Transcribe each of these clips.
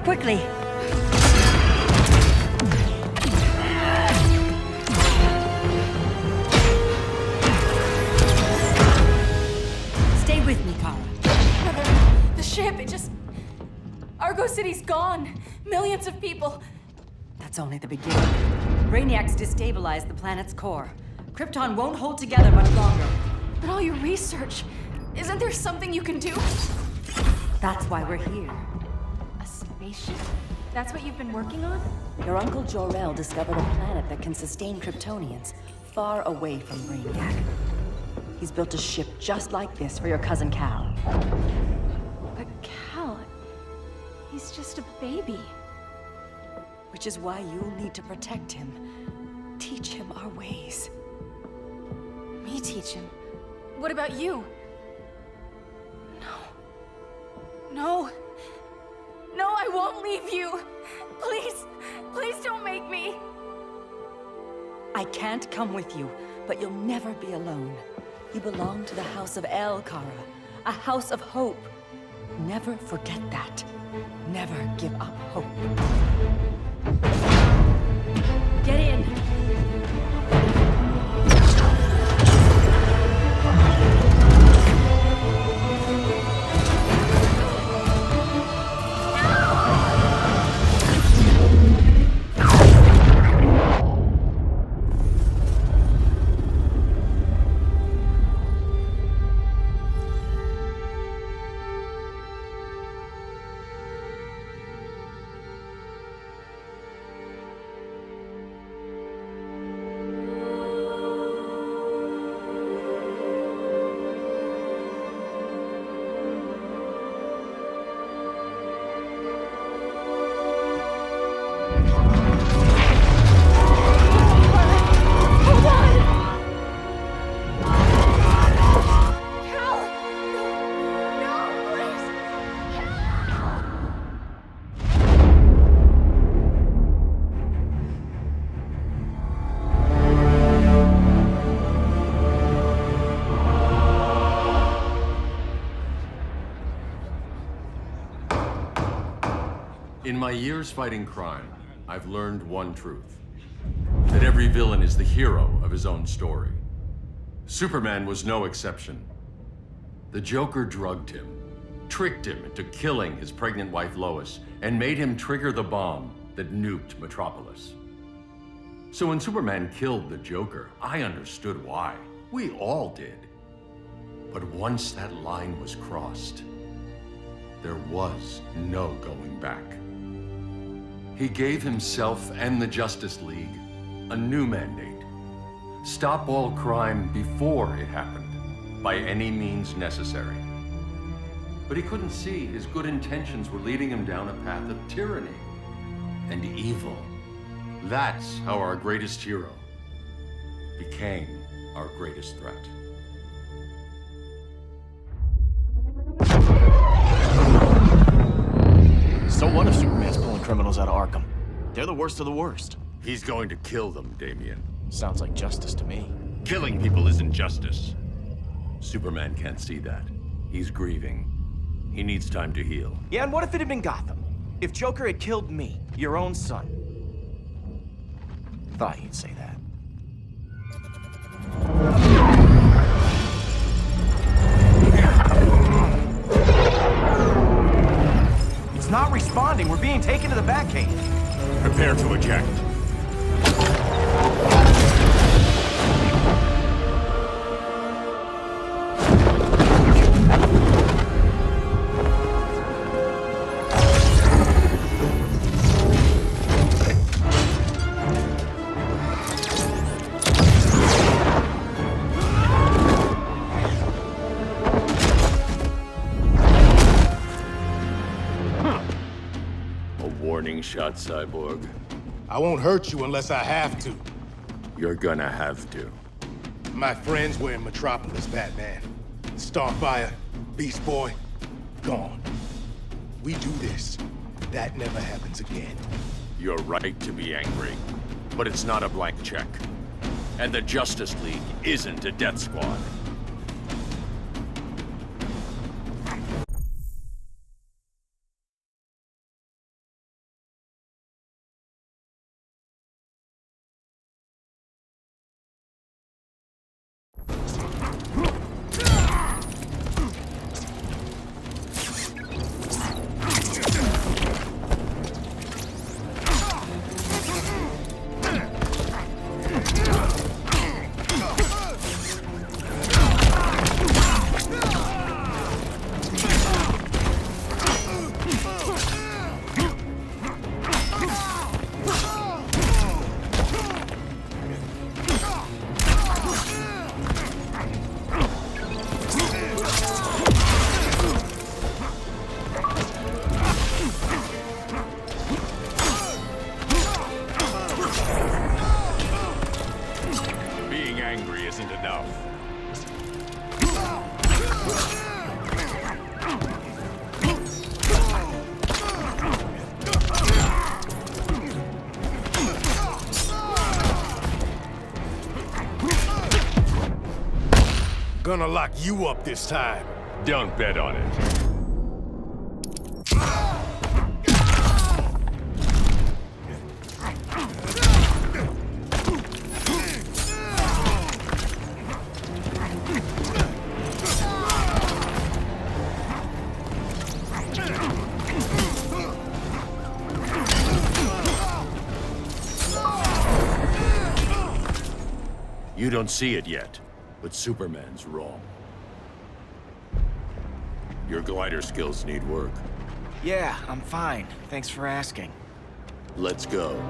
quickly. Stay with me, Kara. The ship, it just... Argo City's gone. Millions of people. That's only the beginning. Brainiac's destabilized the planet's core. Krypton won't hold together much longer. But all your research, isn't there something you can do? That's why we're here. A spaceship? That's what you've been working on? Your Uncle Jor-El discovered a planet that can sustain Kryptonians, far away from Brainiac. He's built a ship just like this for your cousin Cal. But Cal... he's just a baby. Which is why you'll need to protect him. Teach him our ways. Me teach him? What about you? No. No, I won't leave you. Please, please don't make me. I can't come with you, but you'll never be alone. You belong to the House of El, Kara. A house of hope. Never forget that. Never give up hope. Get in! In my years fighting crime, I've learned one truth. That every villain is the hero of his own story. Superman was no exception. The Joker drugged him, tricked him into killing his pregnant wife Lois, and made him trigger the bomb that nuked Metropolis. So when Superman killed the Joker, I understood why. We all did. But once that line was crossed, there was no going back. He gave himself and the Justice League a new mandate. Stop all crime before it happened, by any means necessary. But he couldn't see his good intentions were leading him down a path of tyranny and evil. That's how our greatest hero became our greatest threat. So what if Superman's pulling criminals out of Arkham? They're the worst of the worst. He's going to kill them, Damian. Sounds like justice to me. Killing people isn't justice. Superman can't see that. He's grieving. He needs time to heal. Yeah, and what if it had been Gotham? If Joker had killed me, your own son? Thought you'd say that. It's not responding. We're being taken to the Batcave. Prepare to eject. Warning shot, Cyborg. I won't hurt you unless I have to. You're gonna have to. My friends were in Metropolis, Batman. Starfire, Beast Boy, gone. We do this. That never happens again. You're right to be angry, but it's not a blank check. And the Justice League isn't a death squad. gonna lock you up this time. Don't bet on it. You don't see it yet, but Superman's wrong. Your glider skills need work. Yeah, I'm fine. Thanks for asking. Let's go.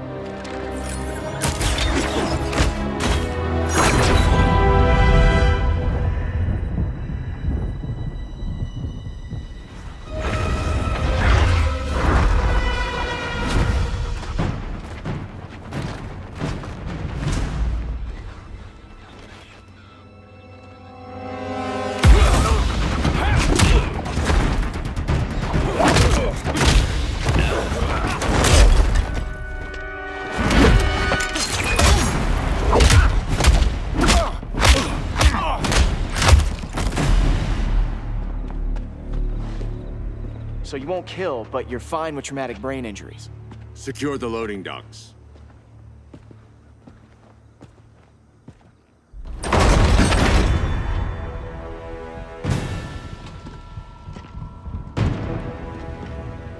So you won't kill, but you're fine with traumatic brain injuries. Secure the loading docks.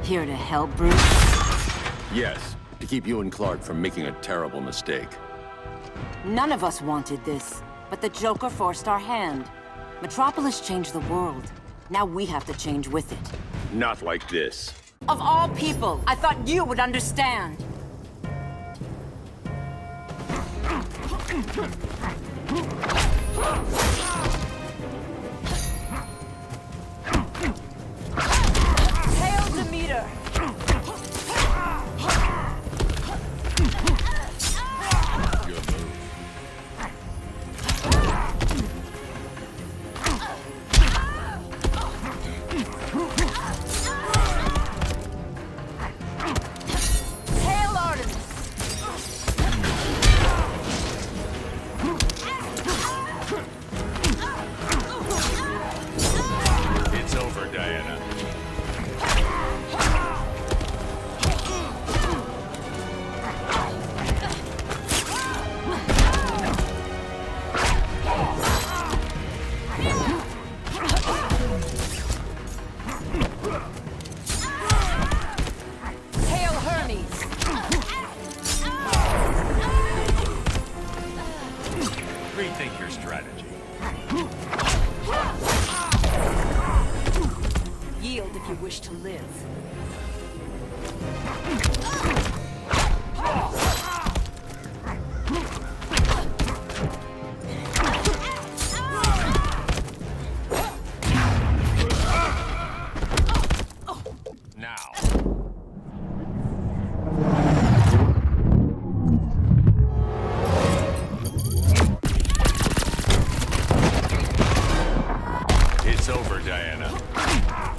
Here to help, Bruce? Yes, to keep you and Clark from making a terrible mistake. None of us wanted this, but the Joker forced our hand. Metropolis changed the world. Now we have to change with it. Not like this. Of all people, I thought you would understand. Hail Demeter! Good move. Hail Artemis! It's over, Diana. Hail Hermes! Rethink your strategy. Yield if you wish to live. Now. It's over, Diana.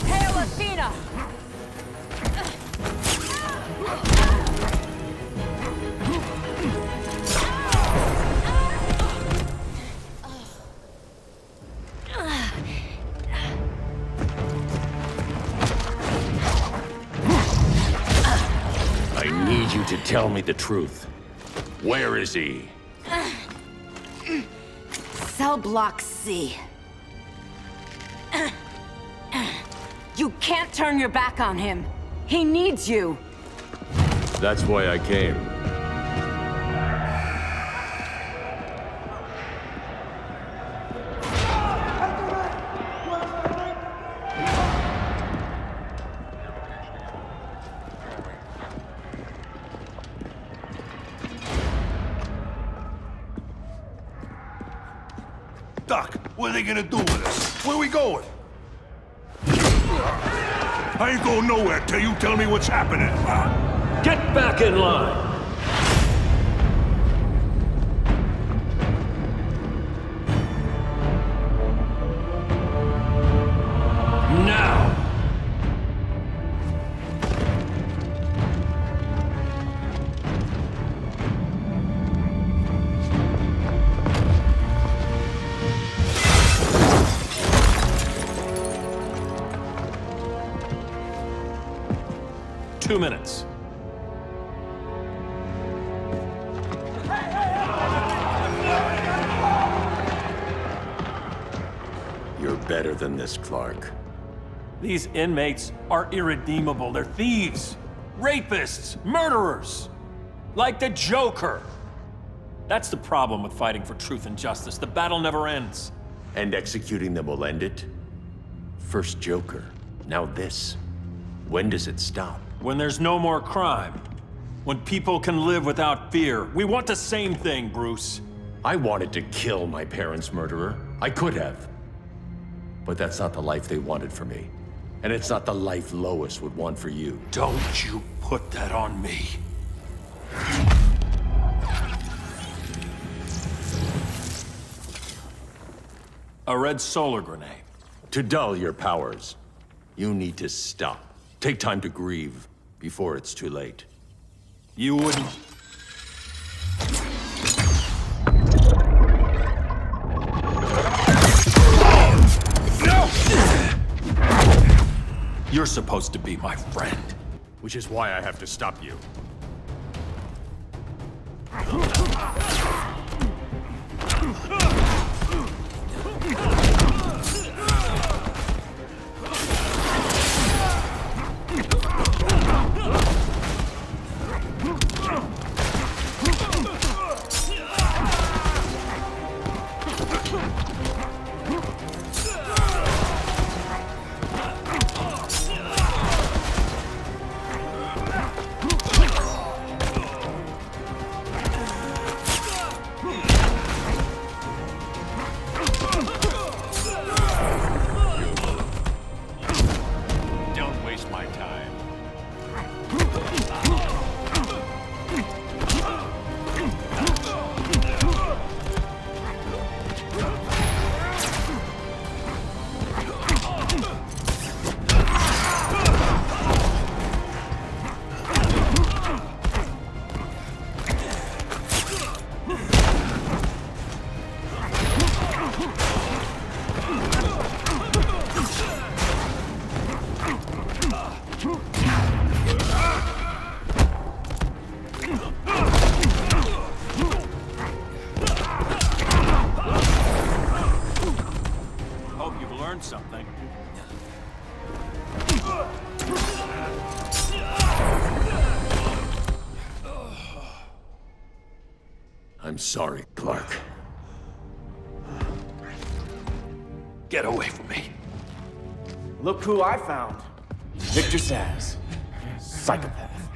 Hail Athena! I need you to tell me the truth. Where is he? Cell Block C. You can't turn your back on him. He needs you. That's why I came. Doc, what are they gonna do with us? Where we going? I ain't going nowhere till you tell me what's happening. Get back in line! Now! 2 minutes. You're better than this, Clark. These inmates are irredeemable. They're thieves, rapists, murderers. Like the Joker. That's the problem with fighting for truth and justice. The battle never ends. And executing them will end it? First Joker, now this. When does it stop? When there's no more crime. When people can live without fear. We want the same thing, Bruce. I wanted to kill my parents' murderer. I could have. But that's not the life they wanted for me. And it's not the life Lois would want for you. Don't you put that on me. A red solar grenade. To dull your powers, you need to stop. Take time to grieve before it's too late. You wouldn't... You're supposed to be my friend. Which is why I have to stop you. Something. I'm sorry, Clark. Get away from me. Look who I found. Victor Saz. Psychopath.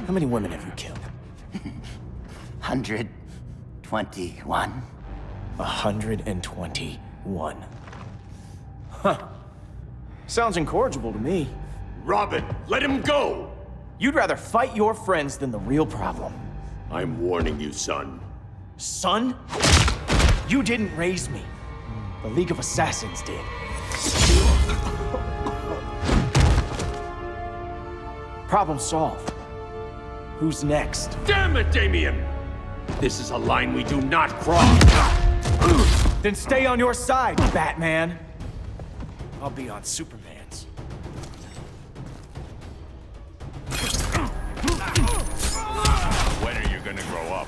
How many women have you killed? 121. 121. Huh. Sounds incorrigible to me. Robin, let him go! You'd rather fight your friends than the real problem. I'm warning you, son. Son? You didn't raise me. The League of Assassins did. Problem solved. Who's next? Damn it, Damien! This is a line we do not cross. Then stay on your side, Batman. I'll be on Superman's. When are you gonna grow up?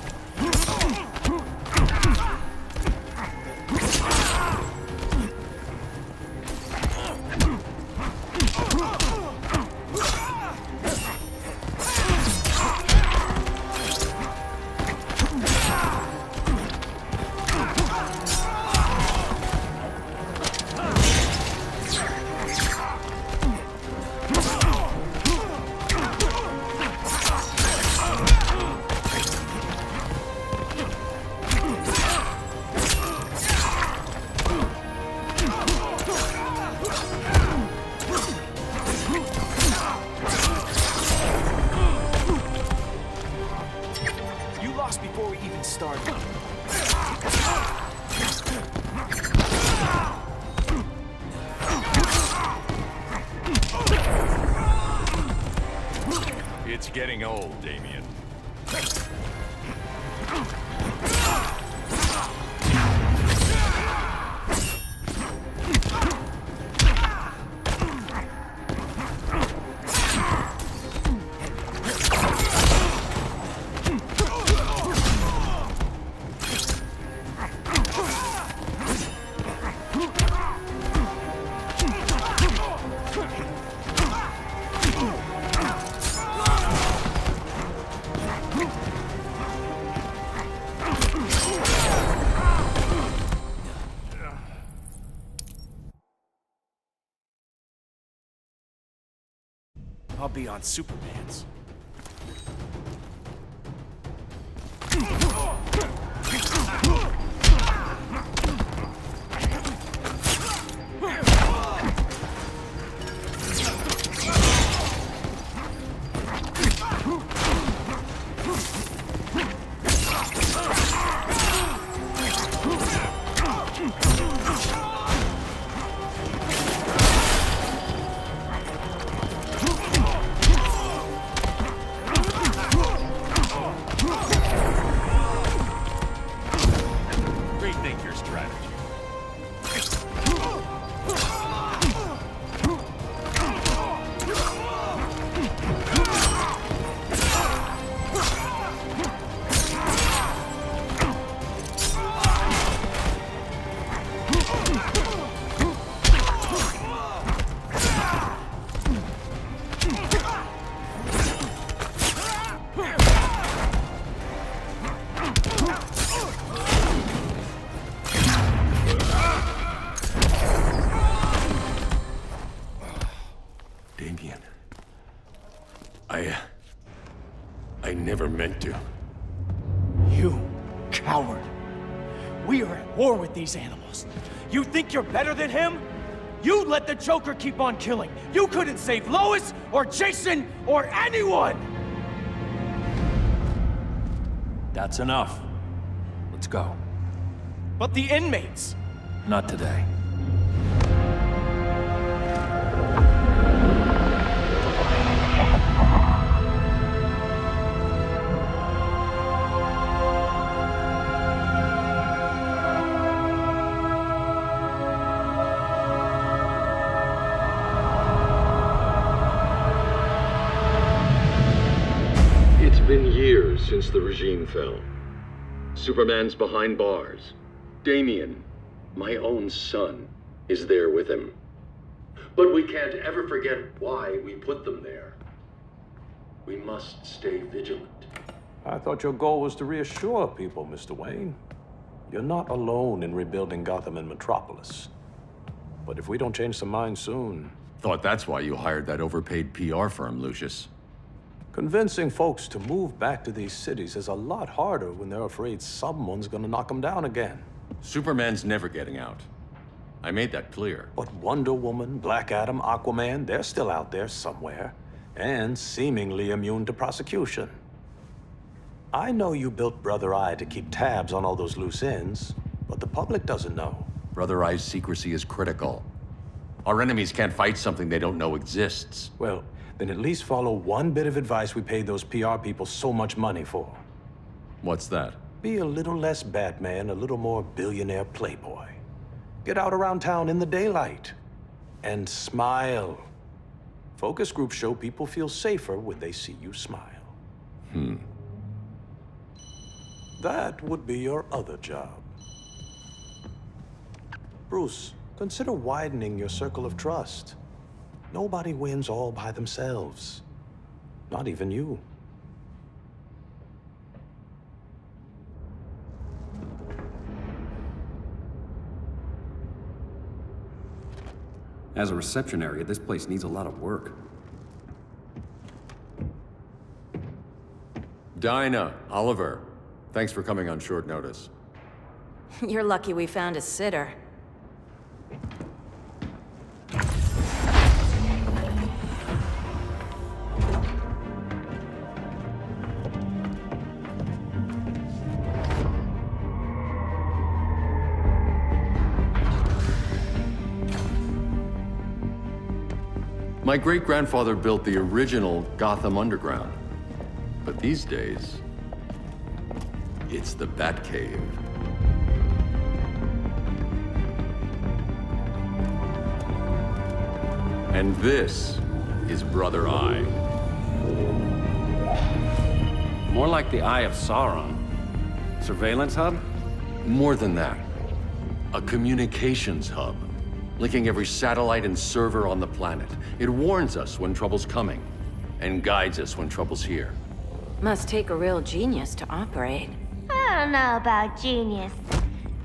Before we even started. It's getting old, Damien. I'll be on Superman's. Rethink your strategy. Damien. I never meant to. You coward. We are at war with these animals. You think you're better than him? You let the Joker keep on killing. You couldn't save Lois or Jason or anyone! That's enough. Let's go. But the inmates. Not today. It's been years since the regime fell. Superman's behind bars. Damien, my own son, is there with him. But we can't ever forget why we put them there. We must stay vigilant. I thought your goal was to reassure people, Mr. Wayne. You're not alone in rebuilding Gotham and Metropolis. But if we don't change some minds soon... Thought that's why you hired that overpaid PR firm, Lucius. Convincing folks to move back to these cities is a lot harder when they're afraid someone's gonna knock them down again. Superman's never getting out. I made that clear. But Wonder Woman, Black Adam, Aquaman, they're still out there somewhere, and seemingly immune to prosecution. I know you built Brother Eye to keep tabs on all those loose ends, but the public doesn't know. Brother Eye's secrecy is critical. Our enemies can't fight something they don't know exists. Well, then at least follow one bit of advice we paid those PR people so much money for. What's that? Be a little less Batman, a little more billionaire playboy. Get out around town in the daylight. And smile. Focus groups show people feel safer when they see you smile. That would be your other job. Bruce, consider widening your circle of trust. Nobody wins all by themselves. Not even you. As a reception area, this place needs a lot of work. Dinah, Oliver, thanks for coming on short notice. You're lucky we found a sitter. My great-grandfather built the original Gotham Underground. But these days, it's the Batcave. And this is Brother Eye. More like the Eye of Sauron. Surveillance hub? More than that. A communications hub, linking every satellite and server on the planet. It warns us when trouble's coming, and guides us when trouble's here. Must take a real genius to operate. I don't know about genius,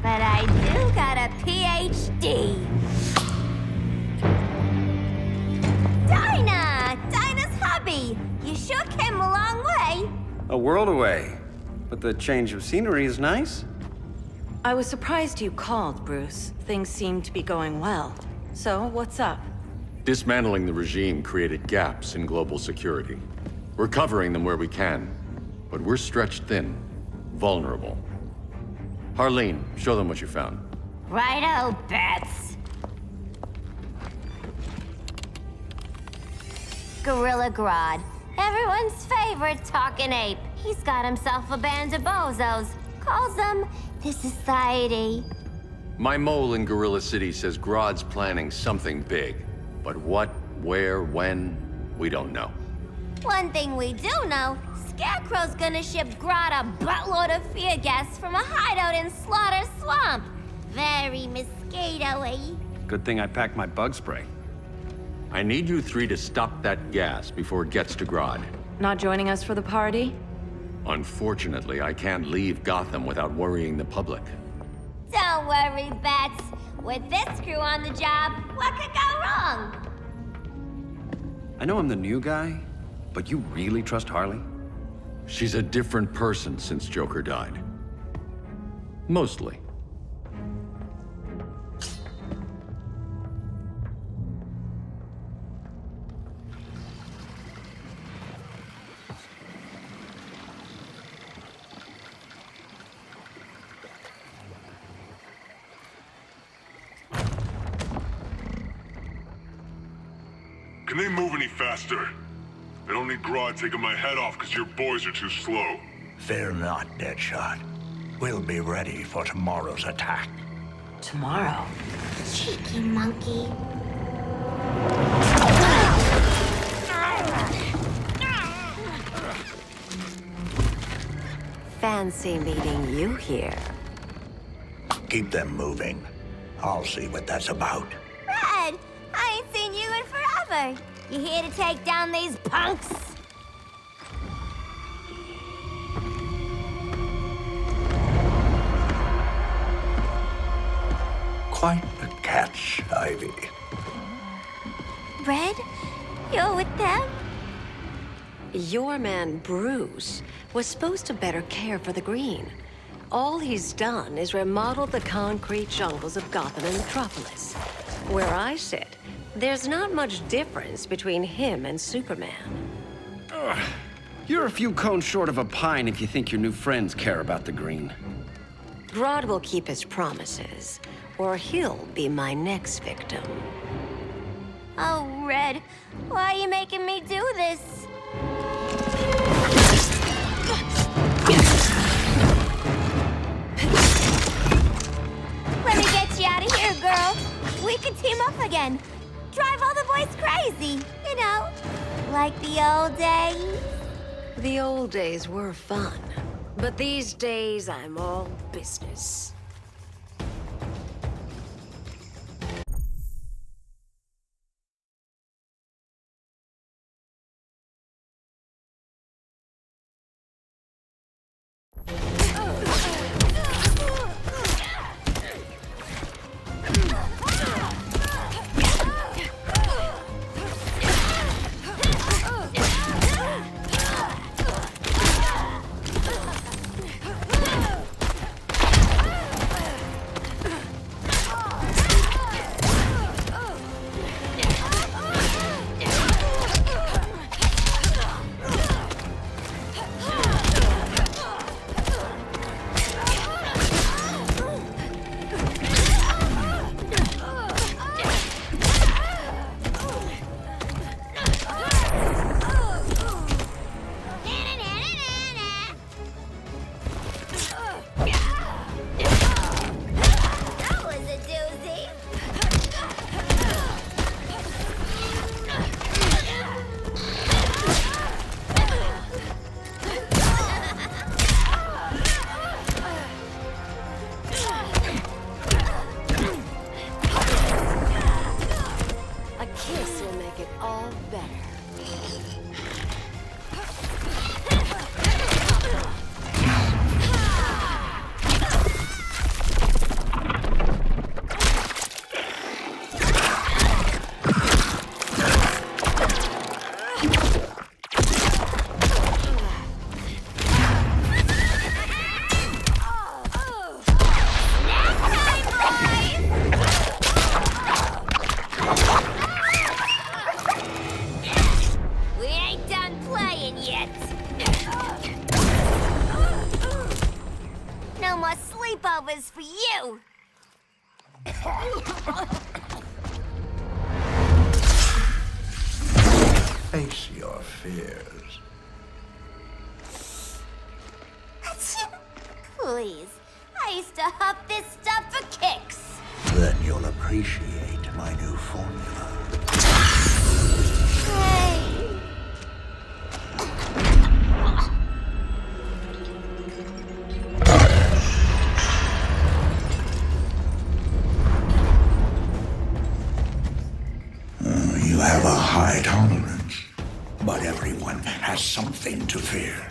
but I do got a PhD. Dinah! Dinah's A world away. But the change of scenery is nice. I was surprised you called, Bruce. Things seem to be going well. So, what's up? Dismantling the regime created gaps in global security. We're covering them where we can, but we're stretched thin, vulnerable. Harleen, show them what you found. Righto, Bats. Gorilla Grodd. Everyone's favorite talking ape. He's got himself a band of bozos. Calls them the Society. My mole in Gorilla City says Grodd's planning something big. But what, where, when, we don't know. One thing we do know, Scarecrow's gonna ship Grodd a buttload of fear gas from a hideout in Slaughter Swamp. Very mosquito-y. Good thing I packed my bug spray. I need you three to stop that gas before it gets to Grodd. Not joining us for the party? Unfortunately, I can't leave Gotham without worrying the public. Don't worry, Bats. With this crew on the job, what could go wrong? I know I'm the new guy, but you really trust Harley? She's a different person since Joker died. Mostly. Can they move any faster? I don't need Grodd taking my head off because your boys are too slow. Fear not, Deadshot. We'll be ready for tomorrow's attack. Tomorrow? Cheeky monkey. Fancy meeting you here. Keep them moving. I'll see what that's about. Red, I ain't seen you in forever. You here to take down these punks? Quite the catch, Ivy. Red, you're with them? Your man, Bruce, was supposed to better care for the green. All he's done is remodeled the concrete jungles of Gotham and Metropolis. Where I sit, there's not much difference between him and Superman. Ugh. You're a few cones short of a pine if you think your new friends care about the green. Grodd will keep his promises, or he'll be my next victim. Oh, Red, why are you making me do this? Let me get you out of here, girl. We can team up again. Drive all the boys crazy, you know, like the old days. The old days were fun, but these days I'm all business. Face your fears. Please. I used to huff this stuff for kicks. Then you'll appreciate my new formula. Hey. You have a high tolerance, but everyone has something to fear.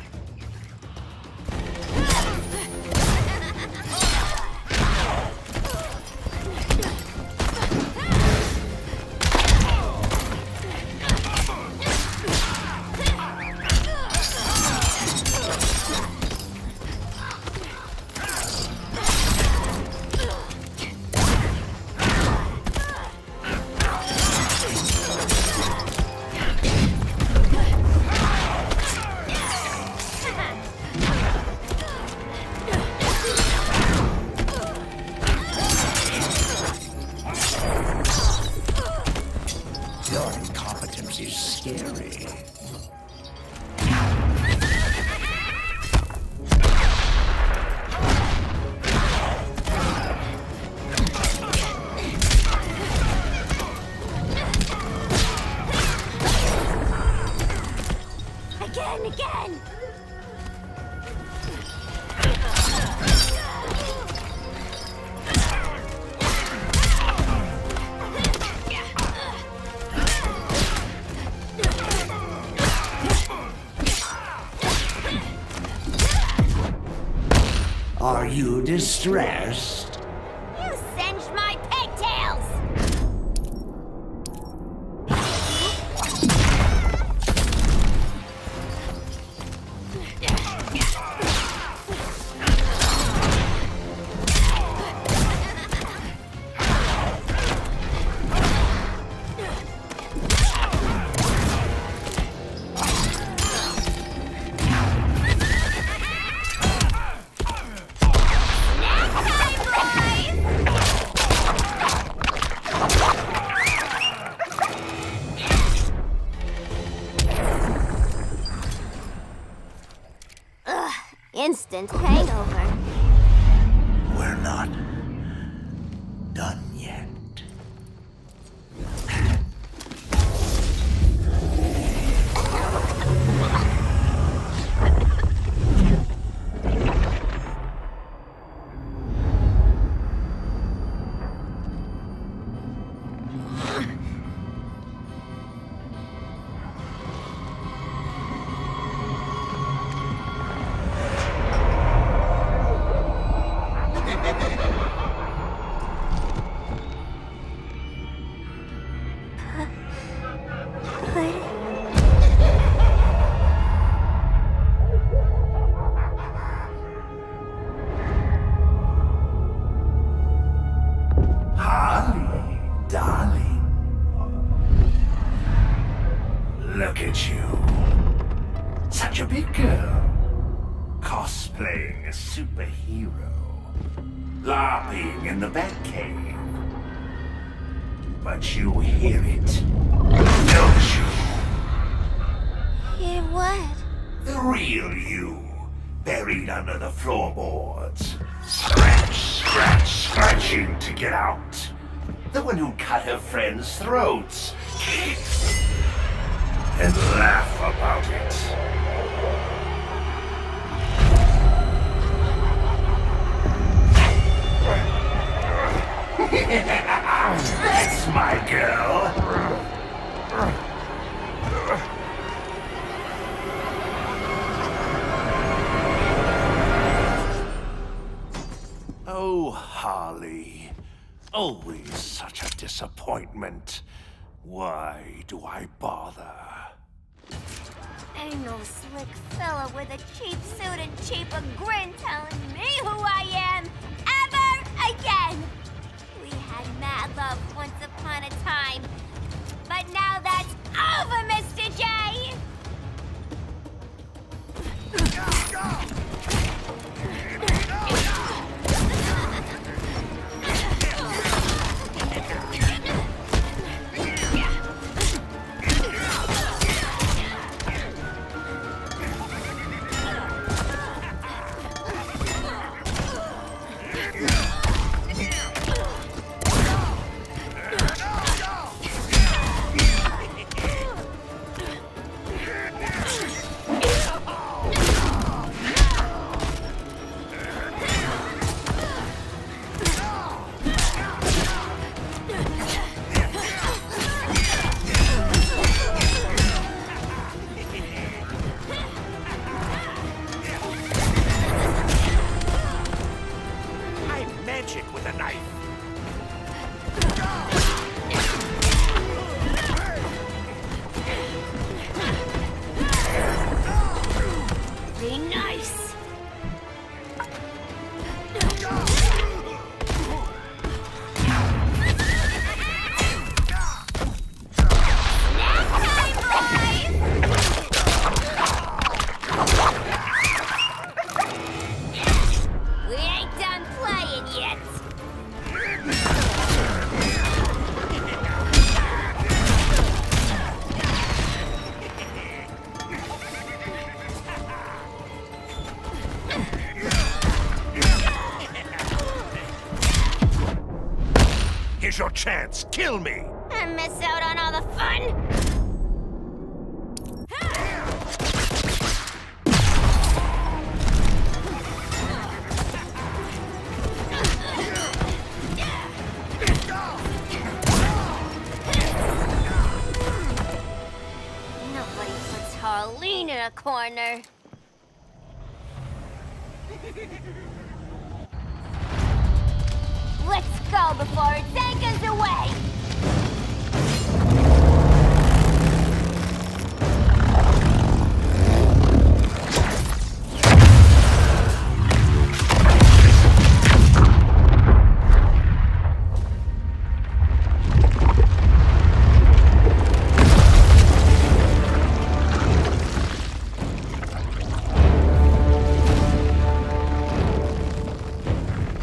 Your incompetence is scary. Again! Are you distressed? You singed my pigtails! Instant hangover. We're not done yet. Holly, darling. Look at you. Such a big girl. Cosplaying a superhero. LARPing in the Batcave. But you hear it, don't you? Hear what? The real you, buried under the floorboards. Scratching to get out. The one who cut her friends' throats. And laugh about it. That's my girl. Oh, Harley. Always such a disappointment. Why do I bother? Ain't no slick fella with a cheap suit and cheaper grin telling me who I am ever again. We had mad love once upon a time, but now that's over, Mr. J! chance. Kill me! And miss out on all the fun? Nobody puts Harleen in a corner. Let's go before it takes us away!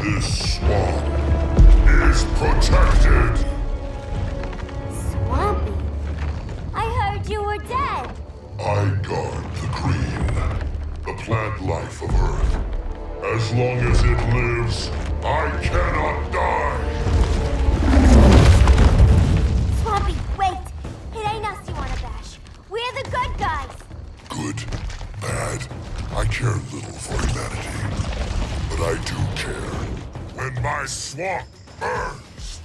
This swamp is protected. Swampy? I heard you were dead. I guard the green, the plant life of Earth. As long as it lives, I cannot die. Swampy, wait! It ain't us you wanna bash. We're the good guys. Good, bad, I care little for humanity. But I do care when my swamp burns.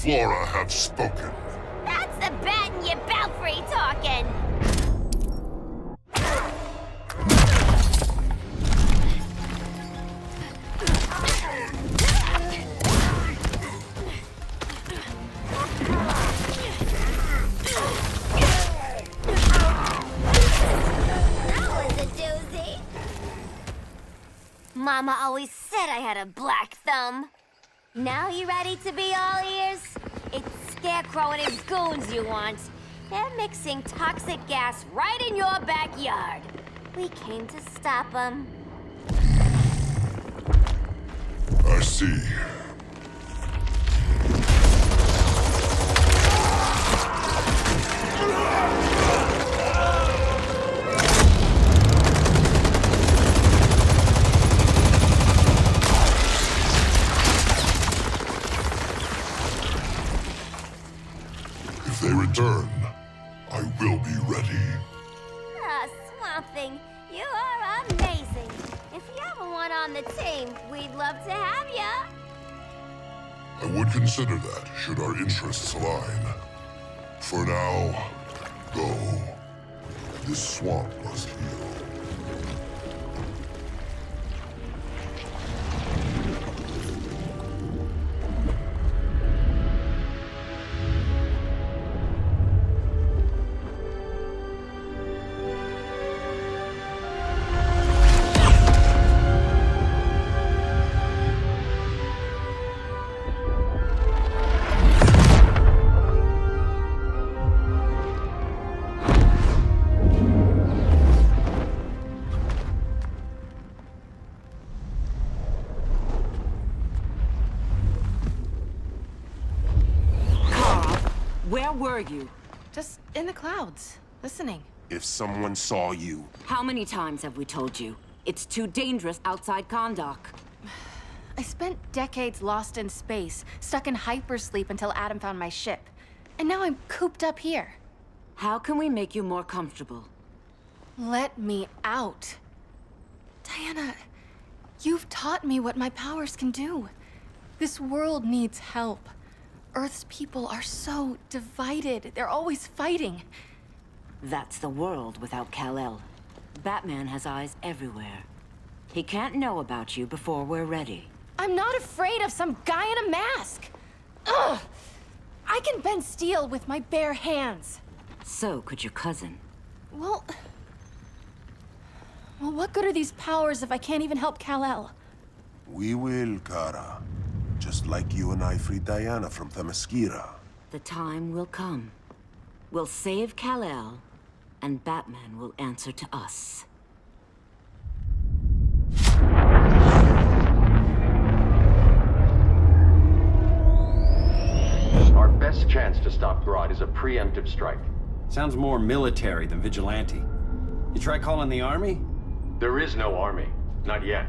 Flora have spoken. That's the bat in your belfry talking. That was a doozy. Mama always said I had a black thumb. Now you ready to be all ears? It's Scarecrow and his goons you want. They're mixing toxic gas right in your backyard. We came to stop them. I see. If they return, I will be ready. Ah, Swamp Thing, you are amazing. If you ever want on the team, we'd love to have ya. I would consider that, should our interests align. For now, go. This swamp must heal. Where were you? Just in the clouds, listening. If someone saw you... How many times have we told you? It's too dangerous outside Kahndaq. I spent decades lost in space, stuck in hypersleep until Adam found my ship. And now I'm cooped up here. How can we make you more comfortable? Let me out. Diana, you've taught me what my powers can do. This world needs help. Earth's people are so divided. They're always fighting. That's the world without Kal-El. Batman has eyes everywhere. He can't know about you before we're ready. I'm not afraid of some guy in a mask. Ugh! I can bend steel with my bare hands. So could your cousin. Well, what good are these powers if I can't even help Kal-El? We will, Kara. Just like you and I freed Diana from Themyscira. The time will come. We'll save Kal-El, and Batman will answer to us. Our best chance to stop Grodd is a preemptive strike. Sounds more military than vigilante. You try calling the army? There is no army. Not yet.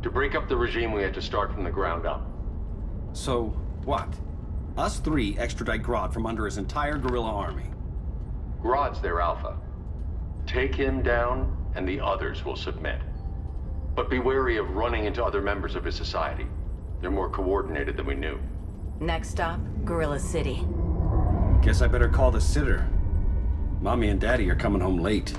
To break up the regime, we had to start from the ground up. So, what? Us three extradite Grodd from under his entire guerrilla army. Grodd's their alpha. Take him down, and the others will submit. But be wary of running into other members of his society. They're more coordinated than we knew. Next stop, Gorilla City. Guess I better call the sitter. Mommy and Daddy are coming home late.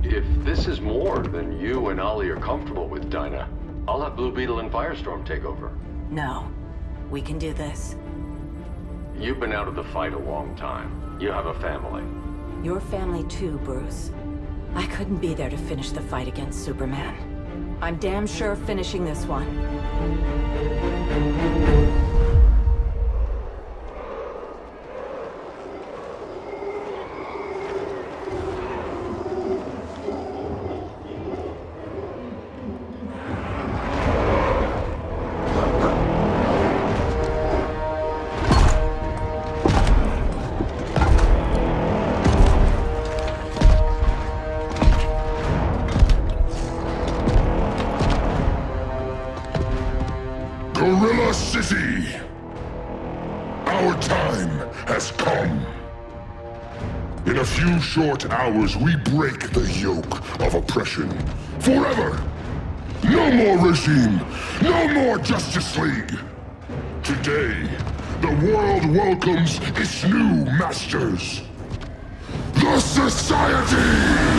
If this is more than you and Ollie are comfortable with, Dinah, I'll have Blue Beetle and Firestorm take over. No. We can do this. You've been out of the fight a long time. You have a family. Your family too, Bruce. I couldn't be there to finish the fight against Superman. I'm damn sure finishing this one. Gorilla City! Our time has come. In a few short hours, we break the yoke of oppression. Forever! No more regime! No more Justice League! Today, the world welcomes its new masters. The Society!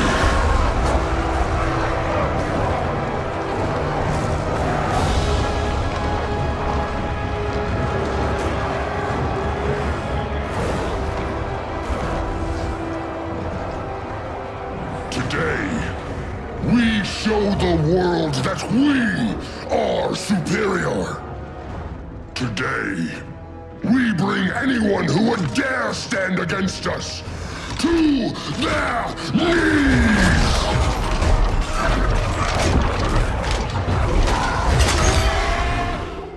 We show the world that we are superior. Today, we bring anyone who would dare stand against us to their knees!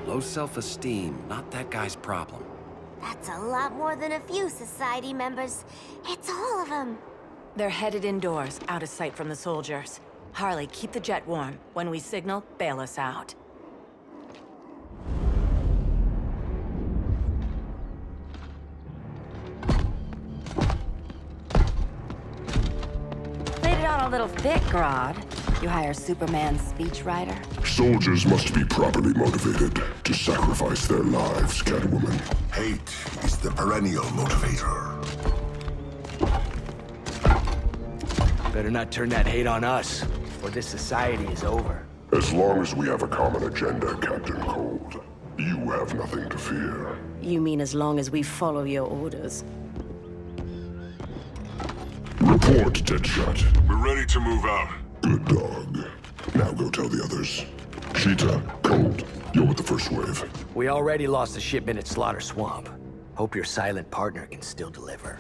Low self-esteem, not that guy's problem. That's a lot more than a few society members. It's all of them. They're headed indoors, out of sight from the soldiers. Harley, keep the jet warm. When we signal, bail us out. Played it on a little thick, Grodd. You hire Superman's speechwriter? Soldiers must be properly motivated to sacrifice their lives, Catwoman. Hate is the perennial motivator. Better not turn that hate on us, or this society is over. As long as we have a common agenda, Captain Cold, you have nothing to fear. You mean as long as we follow your orders? Report, Deadshot. We're ready to move out. Good dog. Now go tell the others. Cheetah, Cold, you're with the first wave. We already lost a shipment at Slaughter Swamp. Hope your silent partner can still deliver.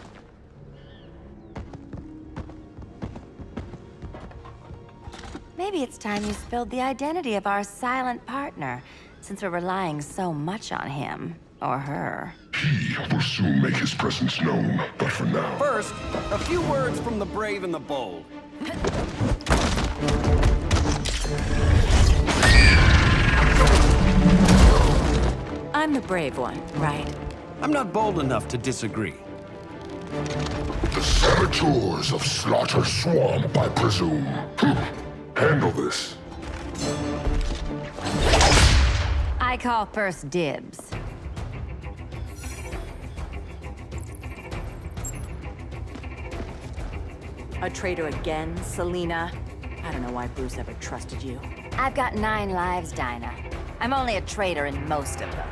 Maybe it's time you spilled the identity of our silent partner, since we're relying so much on him. Or her. He will soon make his presence known, but for now... First, a few words from the brave and the bold. I'm the brave one, right? I'm not bold enough to disagree. The saboteurs of Slaughter Swamp, I presume. Handle this. I call first dibs. A traitor again, Selena? I don't know why Bruce ever trusted you. I've got 9 lives, Dinah. I'm only a traitor in most of them.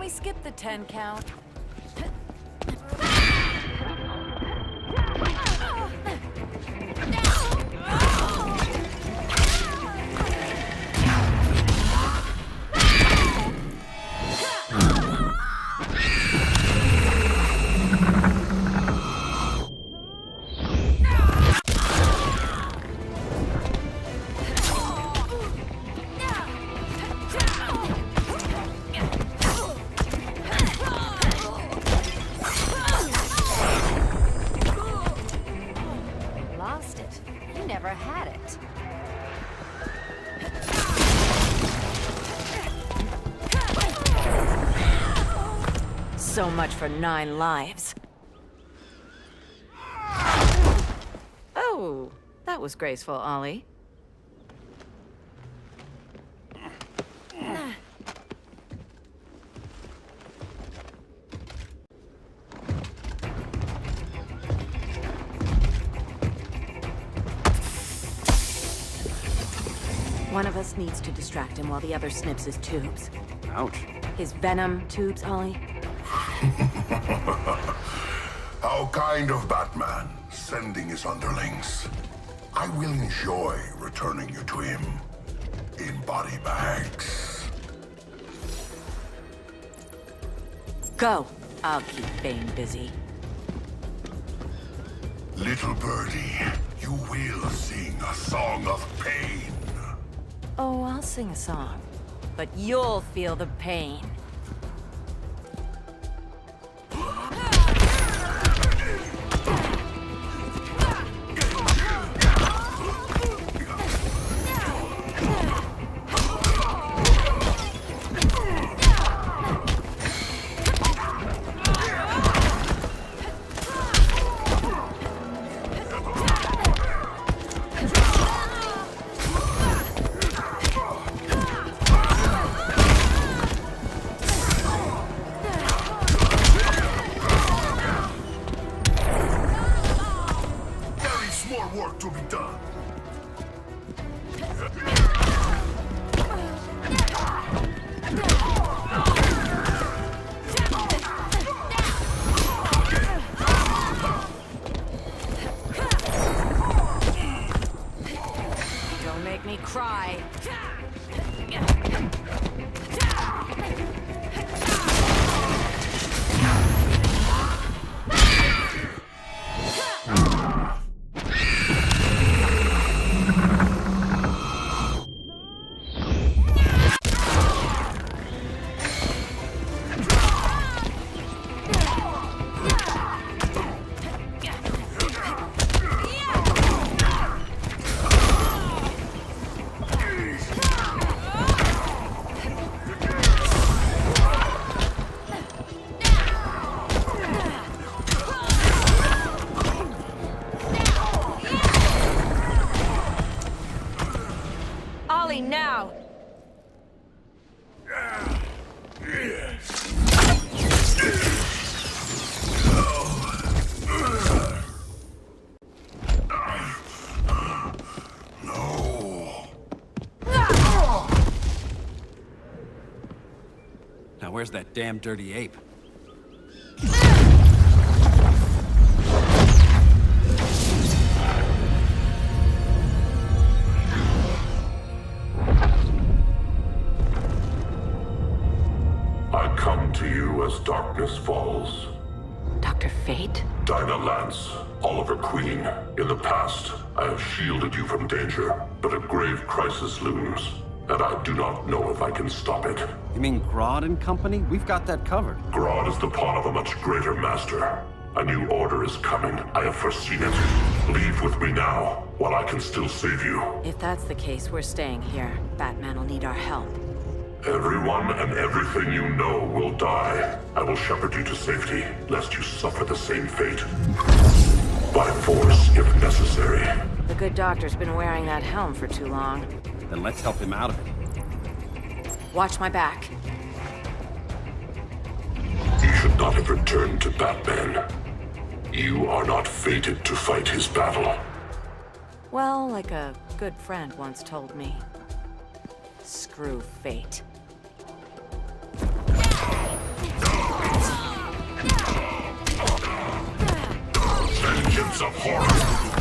Skip the 10 count. So much for 9 lives. Oh, that was graceful, Ollie. One of us needs to distract him while the other snips his tubes. Ouch. His venom tubes, Ollie. How kind of Batman, sending his underlings. I will enjoy returning you to him in body bags. Go. I'll keep Bane busy. Little birdie, you will sing a song of pain. Oh, I'll sing a song. But you'll feel the pain. where's that damn dirty ape? I come to you as darkness falls. Dr. Fate? Dinah Lance, Oliver Queen. In the past, I have shielded you from danger, but a grave crisis looms, and I do not know if I can stop it. You mean Grodd and company? We've got that covered. Grodd is the pawn of a much greater master. A new order is coming. I have foreseen it. Leave with me now, while I can still save you. If that's the case, we're staying here. Batman will need our help. Everyone and everything you know will die. I will shepherd you to safety, lest you suffer the same fate. By force, if necessary. The good doctor's been wearing that helm for too long. Then let's help him out of it. Watch my back. He should not have returned to Batman. You are not fated to fight his battle. Well, like a good friend once told me. Screw fate. Vengeance of horror!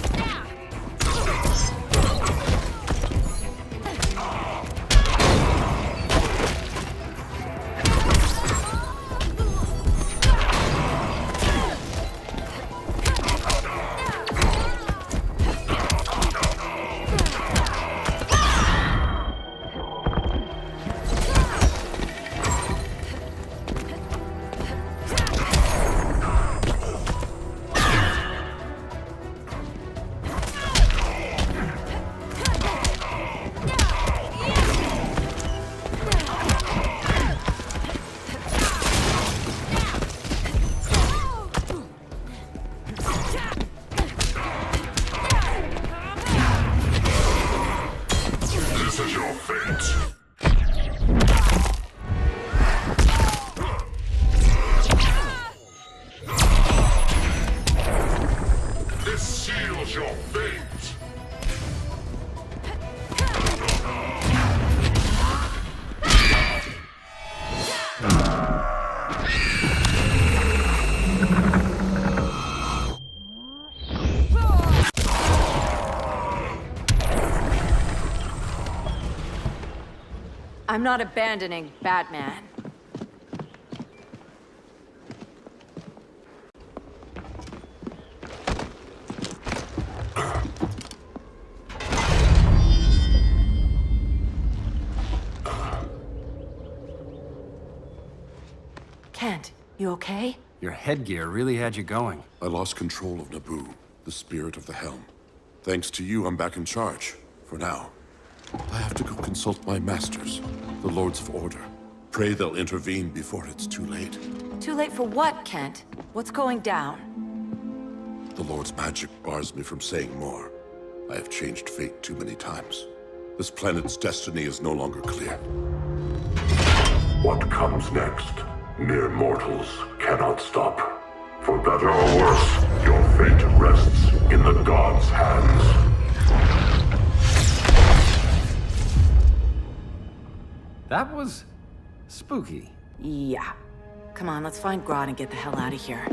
I'm not abandoning Batman. Kent, you okay? Your headgear really had you going. I lost control of Naboo, the spirit of the helm. Thanks to you, I'm back in charge. For now. I have to go consult my masters, the Lords of Order. Pray they'll intervene before it's too late. Too late for what, Kent? What's going down? The Lord's magic bars me from saying more. I have changed fate too many times. This planet's destiny is no longer clear. What comes next, mere mortals cannot stop. For better or worse, your fate rests in the gods' hands. That was spooky. Yeah. Come on, let's find Grodd and get the hell out of here.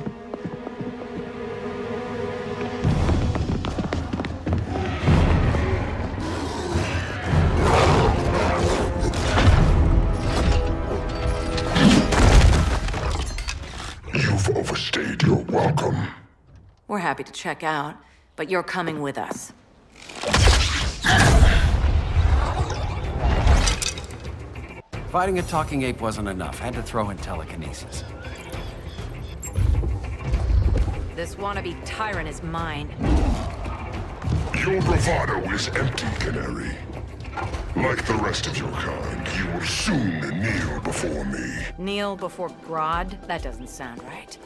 You've overstayed your welcome. We're happy to check out, but you're coming with us. Fighting a talking ape wasn't enough. Had to throw in telekinesis. This wannabe tyrant is mine. Your bravado is empty, Canary. Like the rest of your kind, you will soon kneel before me. Kneel before Grodd? That doesn't sound right.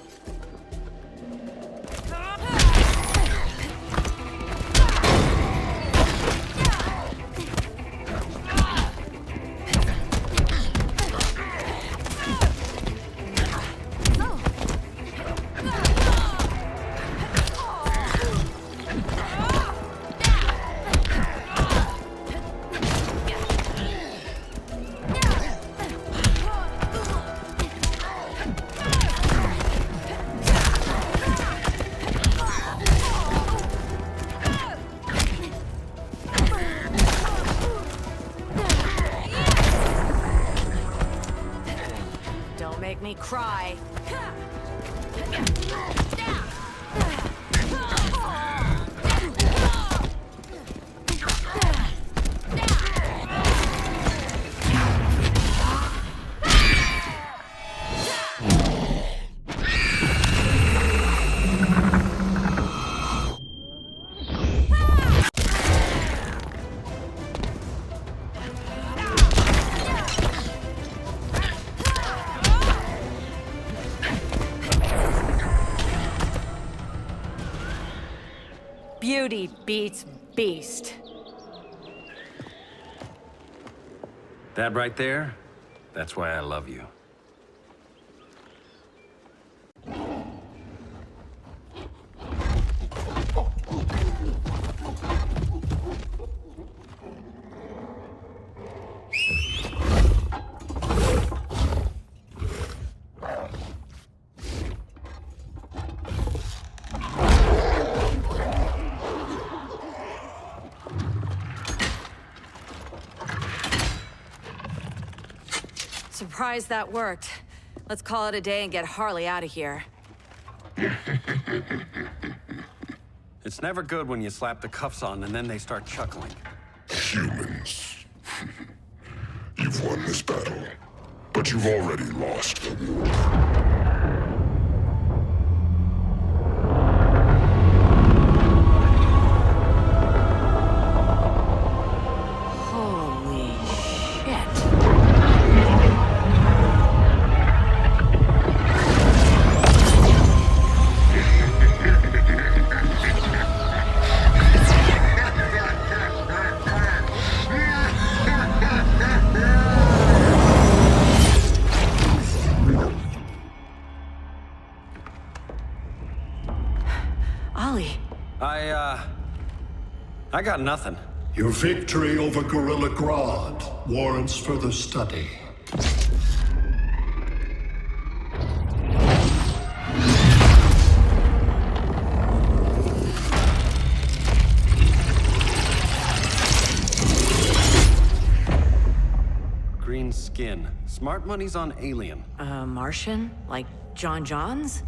cry. Beauty beats beast. That right there, that's why I love you. Surprised that worked. Let's call it a day and get Harley out of here. It's never good when you slap the cuffs on and then they start chuckling. Humans. You've won this battle, but you've already lost the war. I got nothing. Your victory over Gorilla Grodd warrants further study. Green skin. Smart money's on alien. Martian? Like John Johns?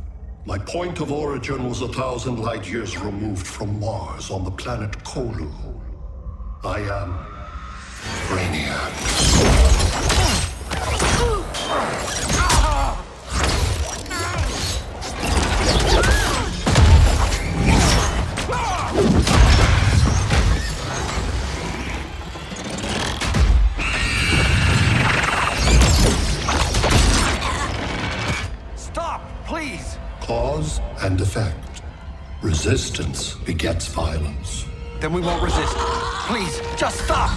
My point of origin was 1,000 light years removed from Mars on the planet Kolu. I am Brainiac. Stop, please! Cause and effect. Resistance begets violence. Then we won't resist. Please, just stop!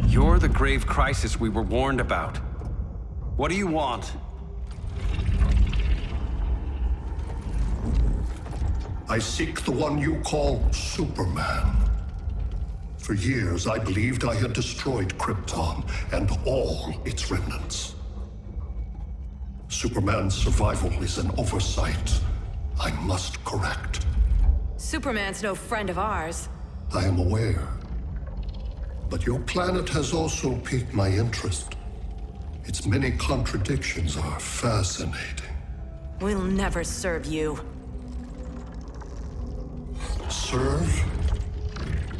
You're the grave crisis we were warned about. What do you want? I seek the one you call Superman. For years, I believed I had destroyed Krypton and all its remnants. Superman's survival is an oversight I must correct. Superman's no friend of ours. I am aware. But your planet has also piqued my interest. Its many contradictions are fascinating. We'll never serve you. Serve?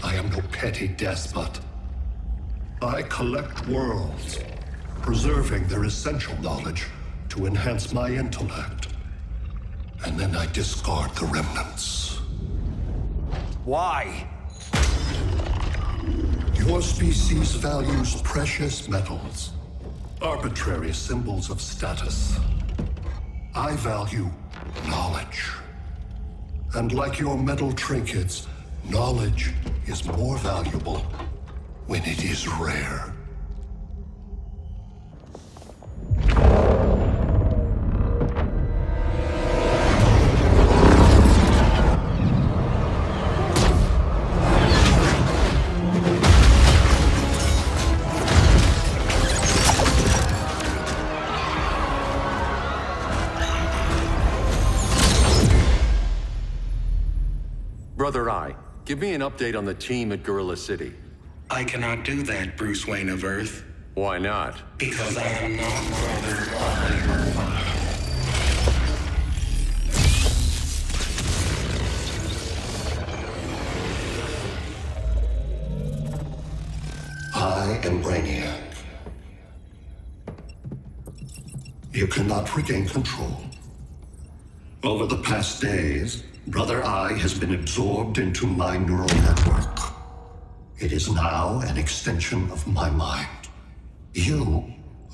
I am no petty despot. I collect worlds, preserving their essential knowledge to enhance my intellect. And then I discard the remnants. Why? Your species values precious metals, arbitrary symbols of status. I value knowledge. And like your metal trinkets, knowledge is more valuable when it is rare. Brother Eye, give me an update on the team at Gorilla City. I cannot do that, Bruce Wayne of Earth. Why not? Because I am not bothered by your father. I am Brainiac. You cannot regain control. Over the past days, Brother Eye has been absorbed into my neural network. It is now an extension of my mind. You,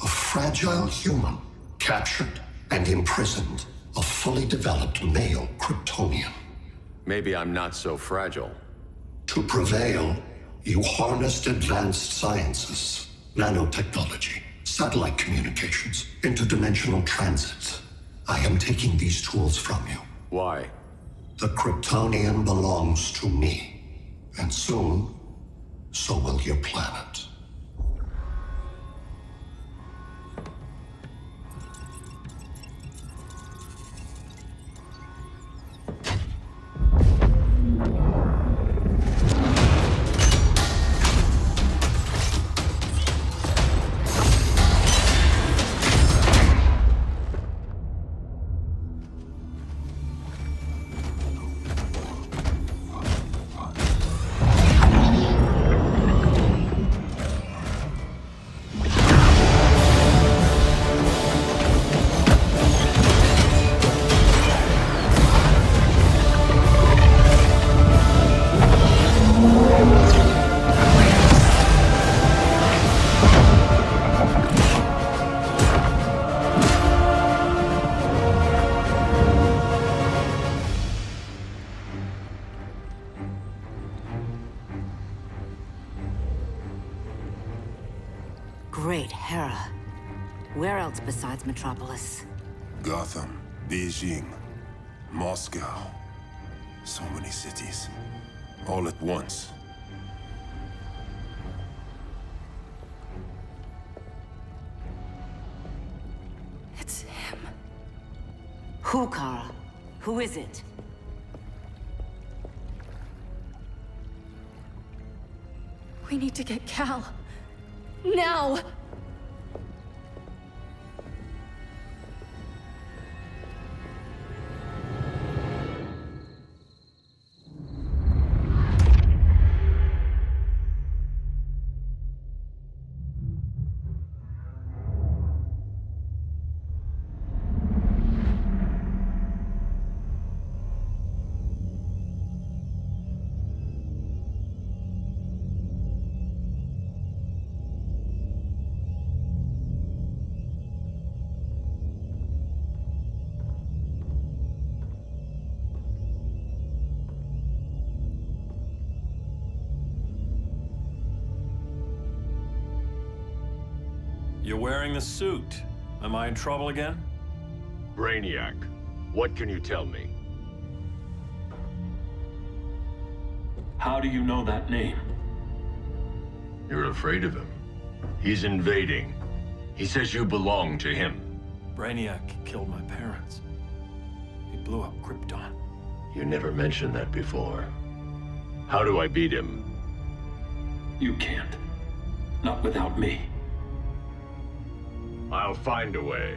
a fragile human, captured and imprisoned a fully developed male Kryptonian. Maybe I'm not so fragile. To prevail, you harnessed advanced sciences, nanotechnology, satellite communications, interdimensional transit. I am taking these tools from you. Why? The Kryptonian belongs to me. And soon, so will your planet. Great Hera. Where else besides Metropolis? Gotham, Beijing, Moscow. So many cities. All at once. It's him. Who, Kara? Who is it? We need to get Cal. Now! You're wearing the suit. Am I in trouble again? Brainiac, what can you tell me? How do you know that name? You're afraid of him. He's invading. He says you belong to him. Brainiac killed my parents. He blew up Krypton. You never mentioned that before. How do I beat him? You can't. Not without me. I'll find a way.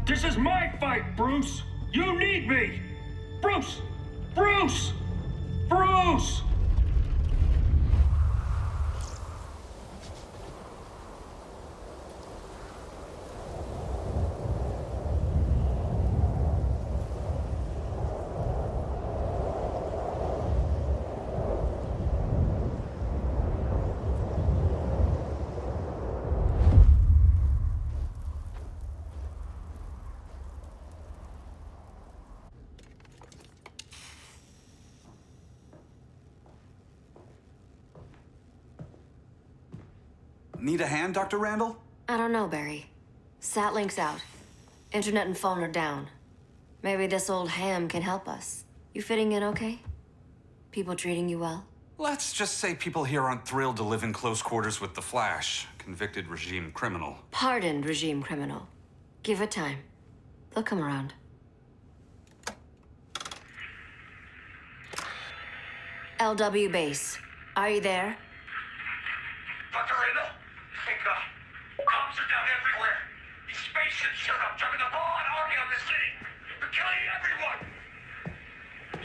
This is my fight, Bruce! You need me! Bruce! Bruce! Bruce! Need a hand, Dr. Randall? I don't know, Barry. Satlink's out. Internet and phone are down. Maybe this old ham can help us. You fitting in okay? People treating you well? Let's just say people here aren't thrilled to live in close quarters with the Flash, convicted regime criminal. Pardoned regime criminal. Give it time. They'll come around. LW base. Are you there? Dr. Randall? Bombs are down everywhere. These spaceships showed up, dumping a raw army on the city. They're killing everyone.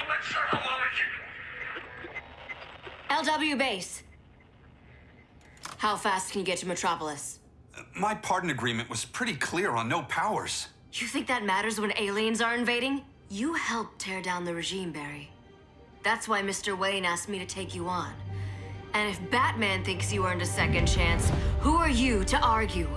I'm not sure how long it can... LW base. How fast can you get to Metropolis? My pardon agreement was pretty clear on no powers. You think that matters when aliens are invading? You helped tear down the regime, Barry. That's why Mr. Wayne asked me to take you on. And if Batman thinks you earned a second chance, who are you to argue?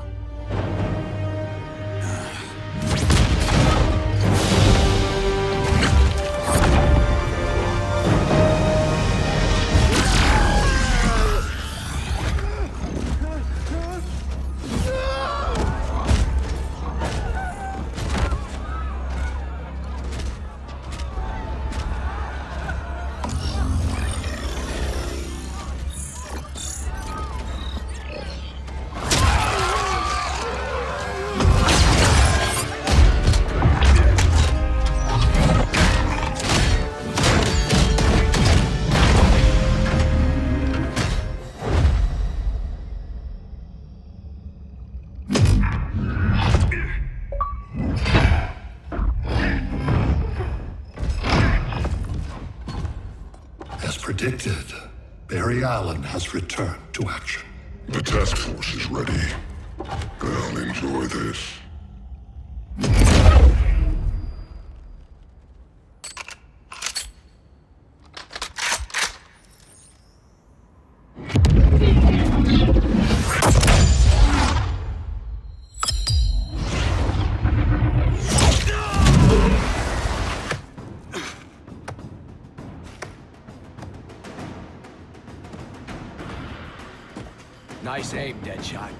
As predicted, Barry Allen has returned to action. The task force is ready. I'll enjoy this. Nice aim, Deadshot.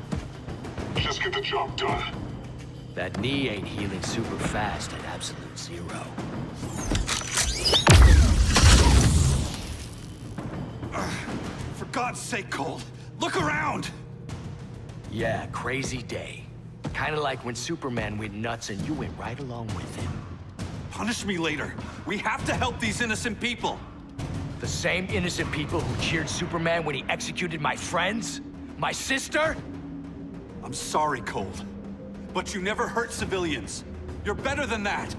Just get the job done. That knee ain't healing super fast at absolute zero. For God's sake, Cole, look around! Yeah, crazy day. Kinda like when Superman went nuts and you went right along with him. Punish me later. We have to help these innocent people. The same innocent people who cheered Superman when he executed my friends? My sister? I'm sorry, Cole, but you never hurt civilians. You're better than that.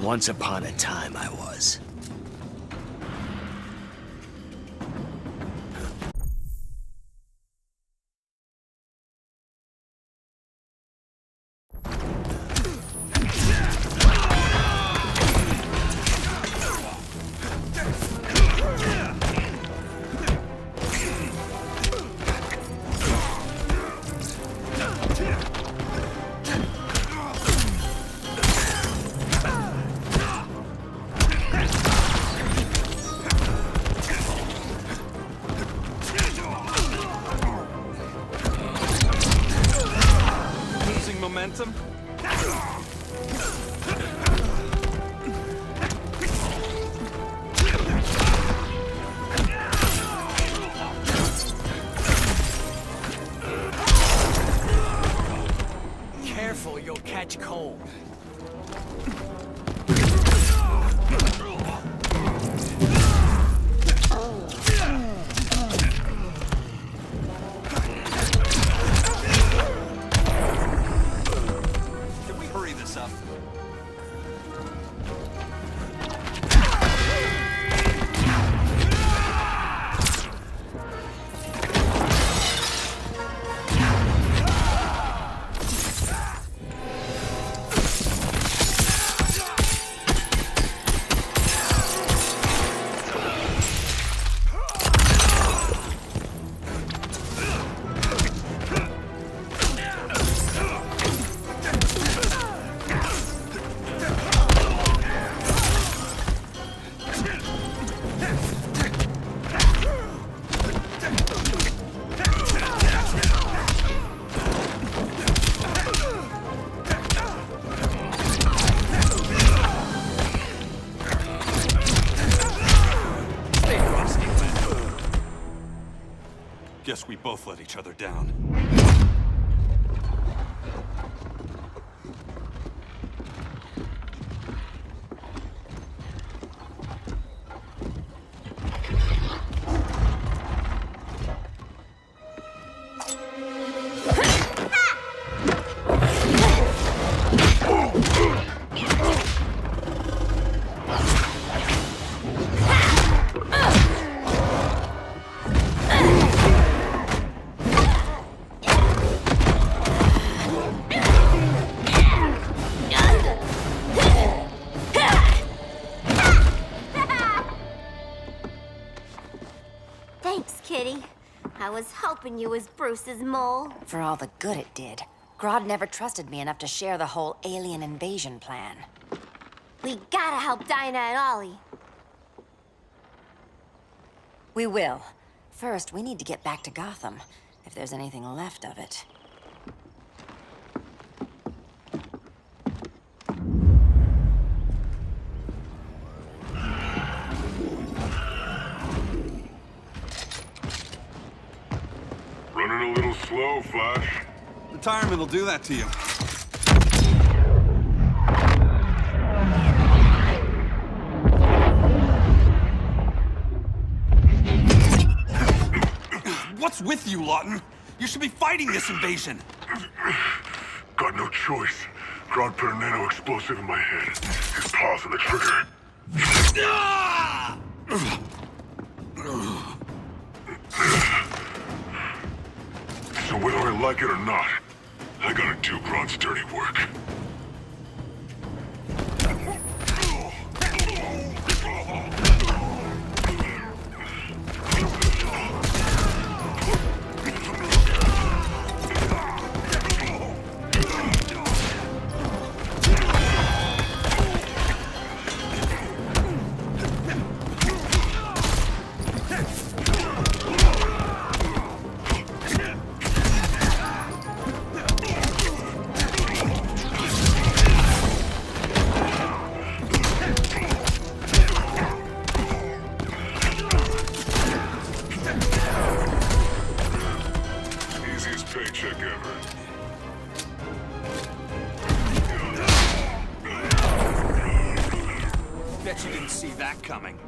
Once upon a time, I was. Momentum? Careful, you'll catch cold. Guess we both let each other down. Thanks, Kitty. I was hoping you was Bruce's mole. For all the good it did. Grodd never trusted me enough to share the whole alien invasion plan. We gotta help Dinah and Ollie. We will. First, we need to get back to Gotham, if there's anything left of it. Running a little slow, Flash. Retirement will do that to you. What's with you, Lawton? You should be fighting this invasion. Got no choice. Grodd put a nano-explosive in my head. His paws on the trigger. So whether I like it or not, I gotta do Grodd's dirty work. Paycheck ever. Bet you didn't see that coming.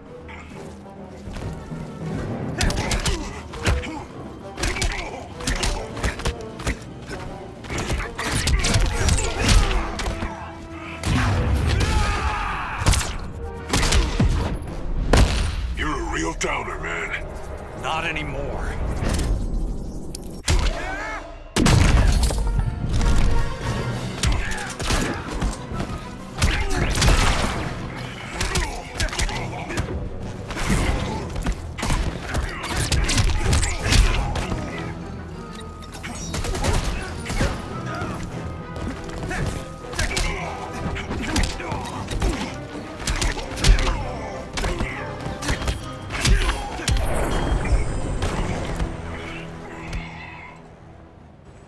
You're a real downer, man. Not anymore.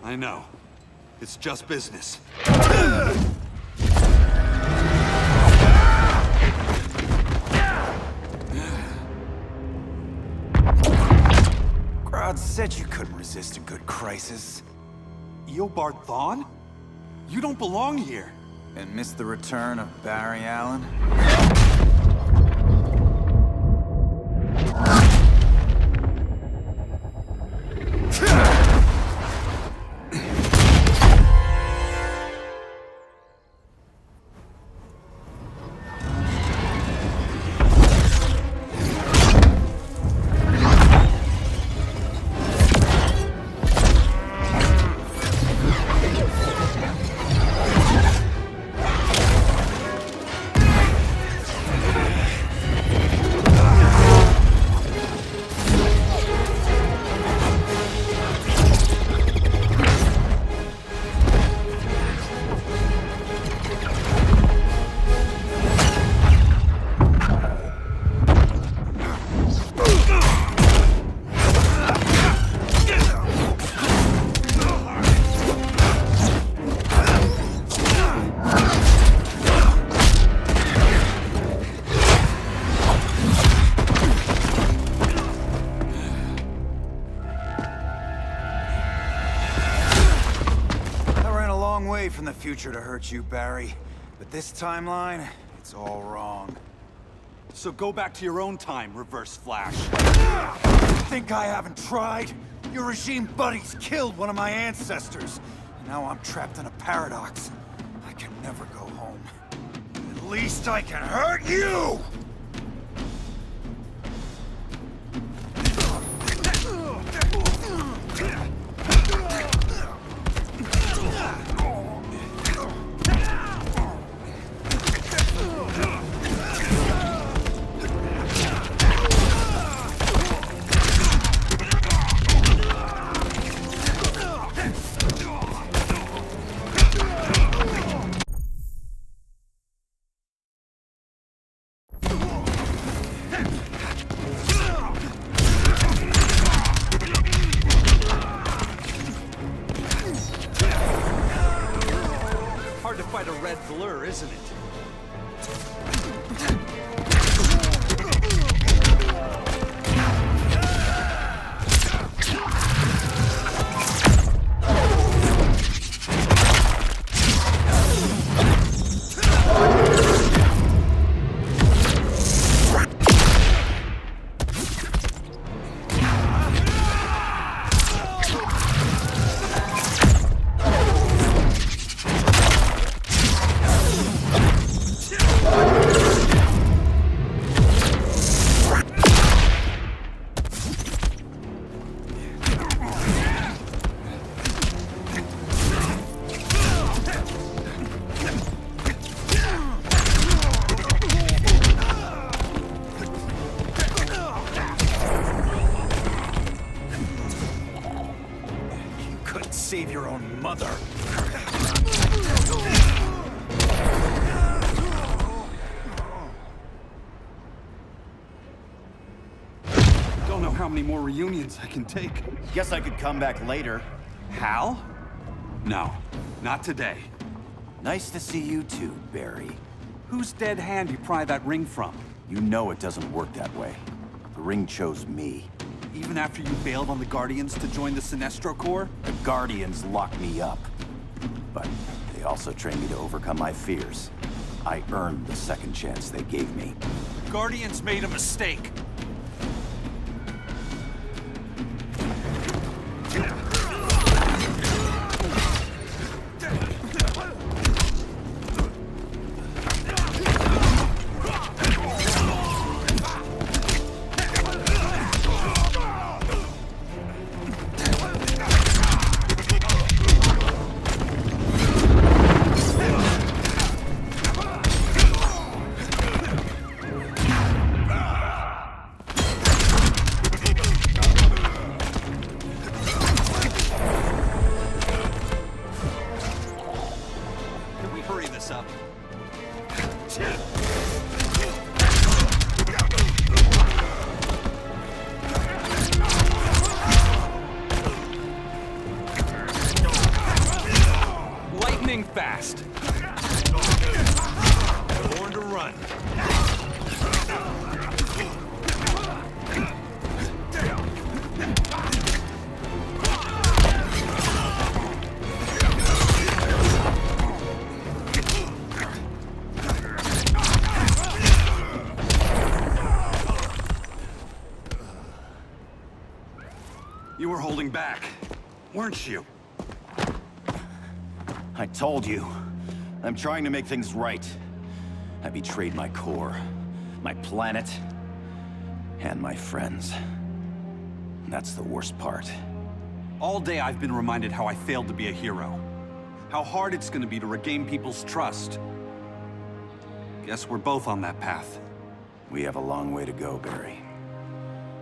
I know. It's just business. Grodd said you couldn't resist a good crisis. Eobard Thawne? You don't belong here. And miss the return of Barry Allen? From the future to hurt you, Barry. But this timeline, it's all wrong. So go back to your own time, Reverse Flash. Think I haven't tried? Your regime buddies killed one of my ancestors. And now I'm trapped in a paradox. I can never go home. At least I can hurt you! red blur, isn't it? Save your own mother. Don't know how many more reunions I can take. Guess I could come back later. Hal? No, not today. Nice to see you too, Barry. Whose dead hand you pry that ring from? You know it doesn't work that way. The ring chose me. Even after you bailed on the Guardians to join the Sinestro Corps? The Guardians locked me up. But they also trained me to overcome my fears. I earned the second chance they gave me. Guardians made a mistake. Fast. Born to run. You were holding back, weren't you? I told you. I'm trying to make things right. I betrayed my core, my planet, and my friends. That's the worst part. All day I've been reminded how I failed to be a hero. How hard it's gonna be to regain people's trust. Guess we're both on that path. We have a long way to go, Barry.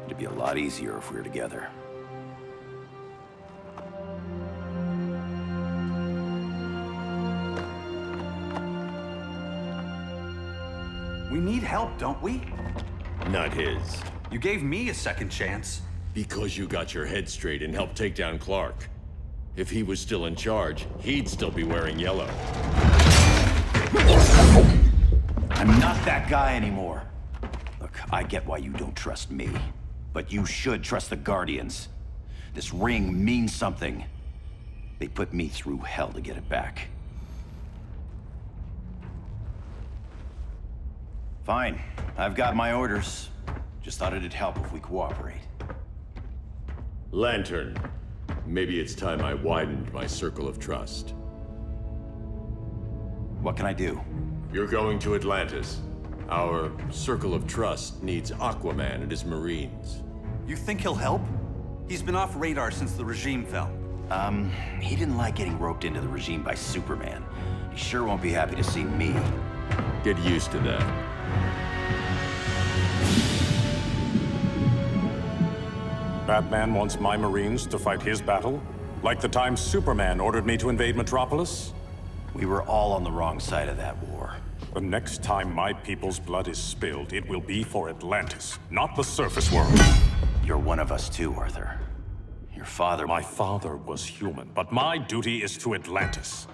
It'd be a lot easier if we were together. We need help, don't we? Not his. You gave me a second chance. Because you got your head straight and helped take down Clark. If he was still in charge, he'd still be wearing yellow. I'm not that guy anymore. Look, I get why you don't trust me. But you should trust the Guardians. This ring means something. They put me through hell to get it back. Fine. I've got my orders. Just thought it'd help if we cooperate. Lantern. Maybe it's time I widened my circle of trust. What can I do? You're going to Atlantis. Our circle of trust needs Aquaman and his Marines. You think he'll help? He's been off radar since the regime fell. He didn't like getting roped into the regime by Superman. He sure won't be happy to see me. Get used to that. Batman wants my Marines to fight his battle? Like the time Superman ordered me to invade Metropolis? We were all on the wrong side of that war. The next time my people's blood is spilled, it will be for Atlantis, not the surface world. You're one of us too, Arthur. Your father... My father was human, but my duty is to Atlantis.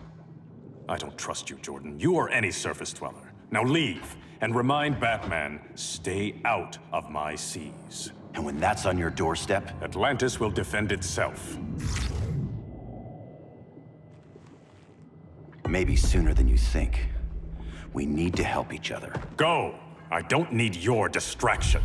I don't trust you, Jordan. You or any surface dweller. Now leave, and remind Batman, stay out of my seas. And when that's on your doorstep? Atlantis will defend itself. Maybe sooner than you think. We need to help each other. Go! I don't need your distraction.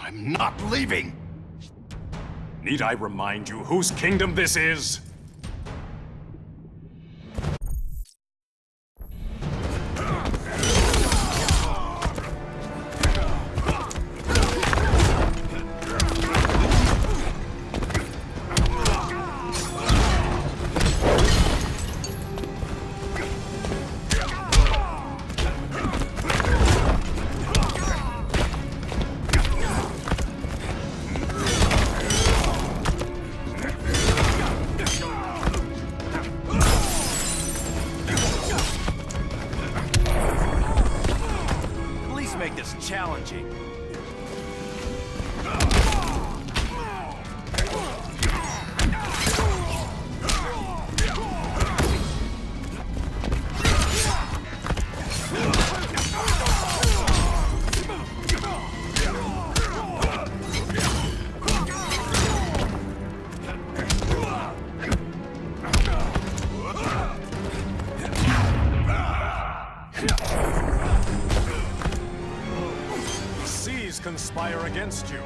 I'm not leaving! Need I remind you whose kingdom this is? Make this challenging. Conspire against you.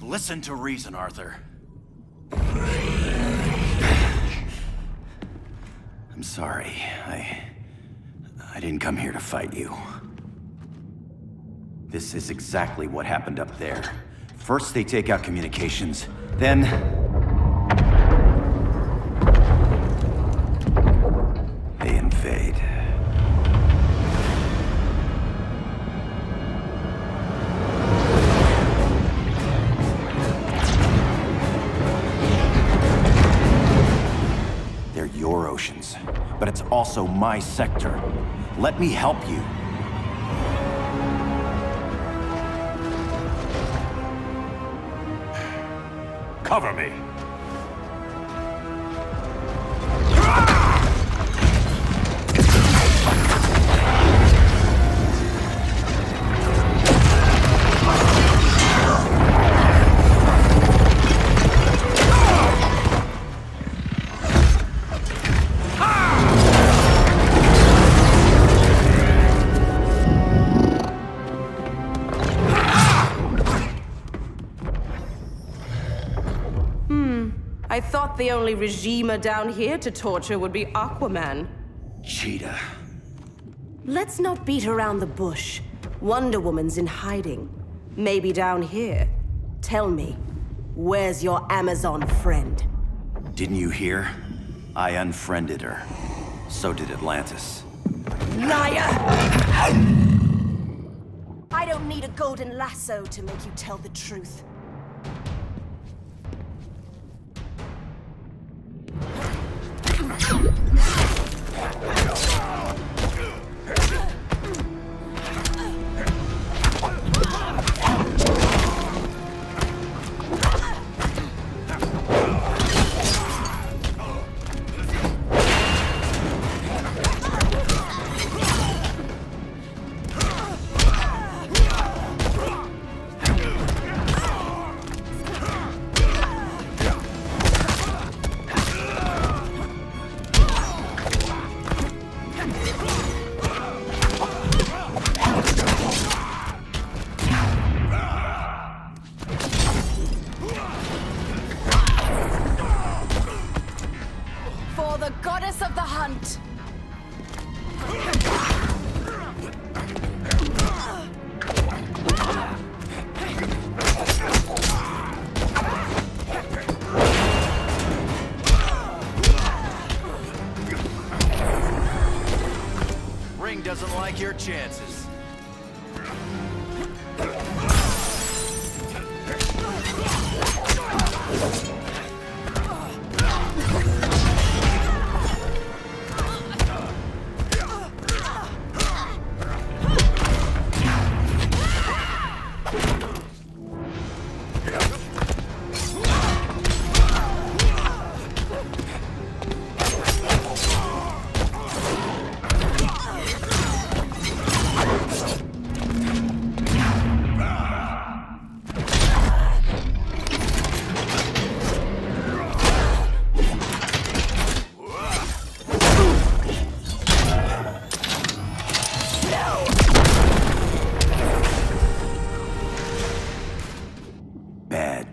Listen to reason, Arthur. I'm sorry. I didn't come here to fight you. This is exactly what happened up there. First they take out communications, then they invade. They're your oceans, but it's also my sector. Let me help you. Cover me. I thought the only regimer down here to torture would be Aquaman. Cheetah. Let's not beat around the bush. Wonder Woman's in hiding. Maybe down here. Tell me, where's your Amazon friend? Didn't you hear? I unfriended her. So did Atlantis. Liar! I don't need a golden lasso to make you tell the truth.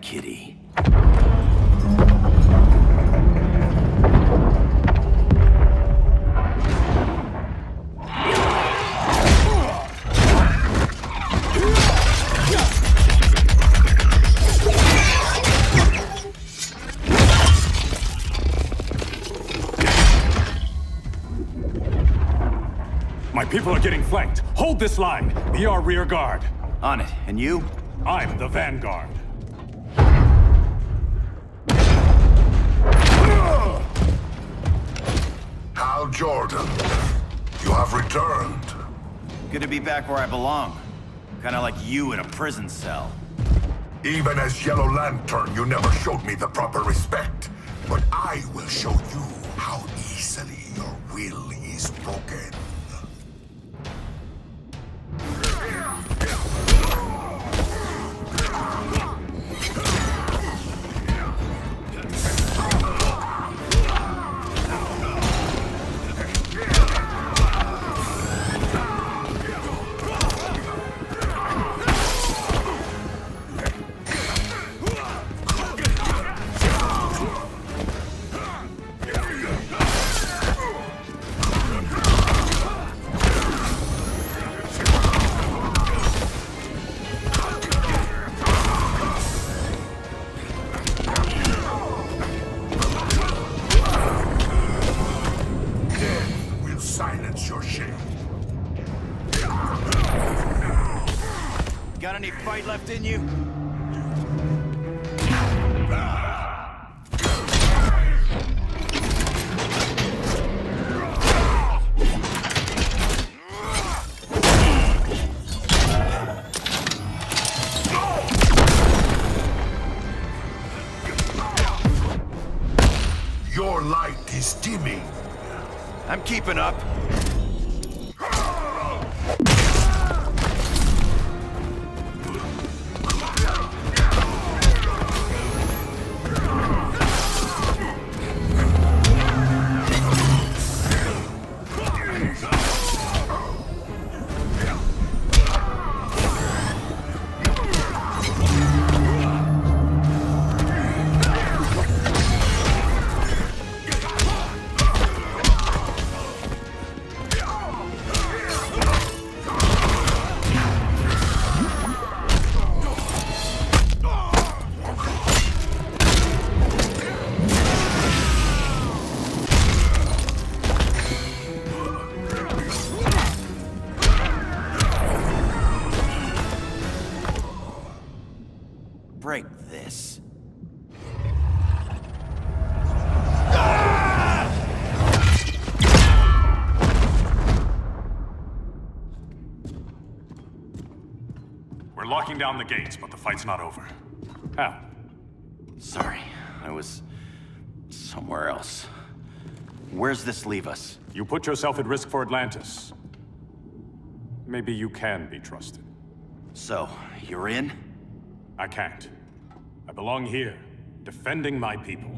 kitty. My people are getting flanked. Hold this line. Be our rear guard. On it. And you? I'm the vanguard. Hal Jordan, you have returned. Good to be back where I belong. Kinda like you in a prison cell. Even as Yellow Lantern, you never showed me the proper respect. But I will show you how easily your will is broken. Silence your shame. Got any fight left in you? Your light is dimming. I'm keeping up. Break this. We're locking down the gates, but the fight's not over. Hal. Sorry, I was somewhere else. Where's this leave us? You put yourself at risk for Atlantis. Maybe you can be trusted. So, you're in? I can't. I belong here, defending my people.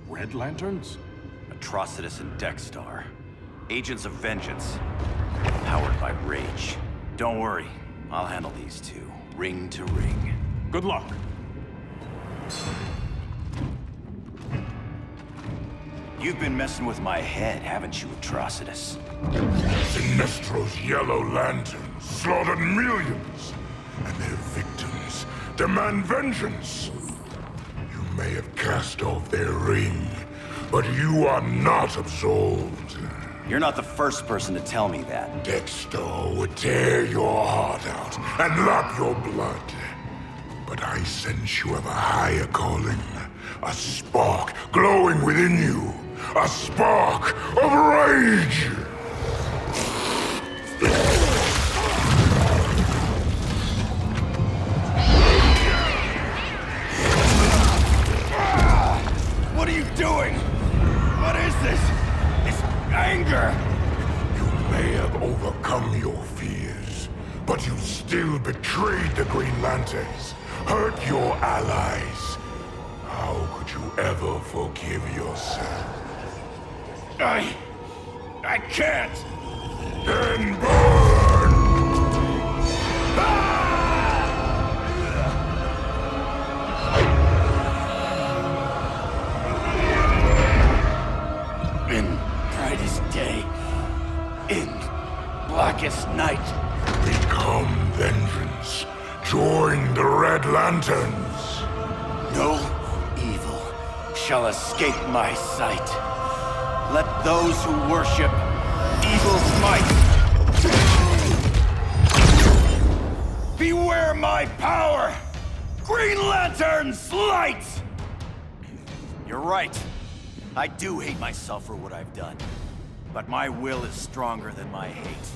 Red Lanterns? Atrocitus and Dexstar. Agents of Vengeance. Powered by rage. Don't worry, I'll handle these two, ring to ring. Good luck. You've been messing with my head, haven't you, Atrocitus? Sinestro's Yellow Lanterns slaughtered millions, and their victims demand vengeance. You may have cast off their ring, but you are not absolved. You're not the first person to tell me that. Dexter would tear your heart out and lap your blood. But I sense you have a higher calling. A spark glowing within you. A spark of rage! What are you doing? What is this? This anger! You may have overcome your fears, but you still betrayed the Green Lanterns, hurt your allies. How could you ever forgive yourself? I can't! Then burn! In brightest day, in blackest night. Become vengeance. Join the Red Lanterns. No evil shall escape my sight. Let those who worship evil's might beware my power! Green Lantern's light! You're right. I do hate myself for what I've done. But my will is stronger than my hate.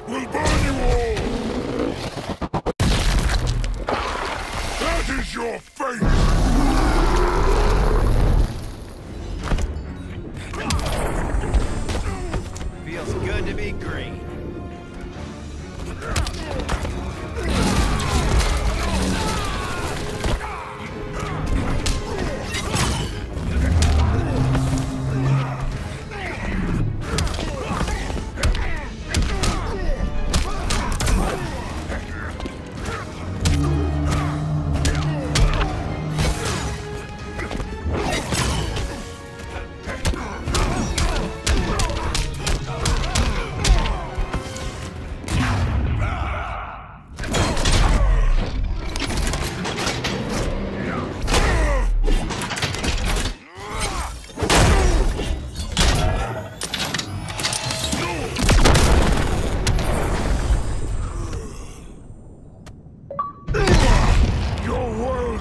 We'll burn you all! That is your fate! Feels good to be green.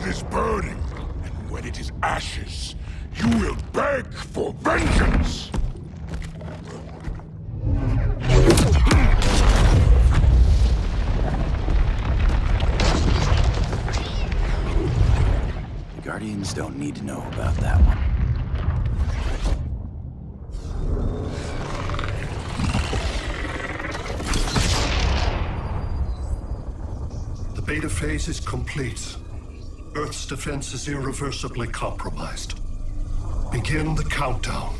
Is burning, and when it is ashes, you will beg for vengeance! The Guardians don't need to know about that one. The beta phase is complete. Earth's defense is irreversibly compromised. Begin the countdown.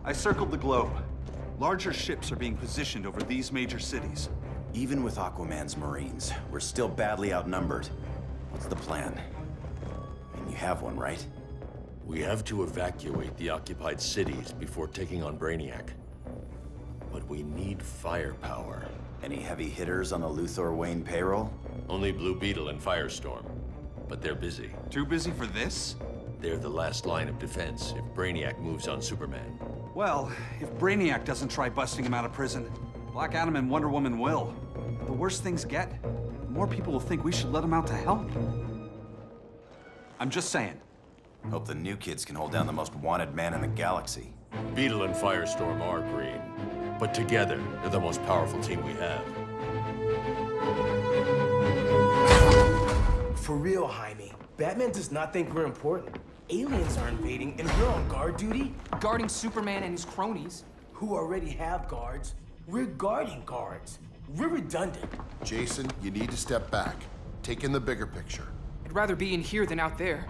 I circled the globe. Larger ships are being positioned over these major cities. Even with Aquaman's Marines, we're still badly outnumbered. What's the plan? And you have one, right? We have to evacuate the occupied cities before taking on Brainiac. But we need firepower. Any heavy hitters on the Luthor Wayne payroll? Only Blue Beetle and Firestorm. But they're busy. Too busy for this? They're the last line of defense if Brainiac moves on Superman. Well, if Brainiac doesn't try busting him out of prison, Black Adam and Wonder Woman will. The worse things get, the more people will think we should let him out to help. I'm just saying. Hope the new kids can hold down the most wanted man in the galaxy. Beetle and Firestorm are green, but together, they're the most powerful team we have. For real, Jaime. Batman does not think we're important. Aliens are invading, and we're on guard duty? Guarding Superman and his cronies. Who already have guards. We're guarding guards. We're redundant. Jason, you need to step back. Take in the bigger picture. I'd rather be in here than out there.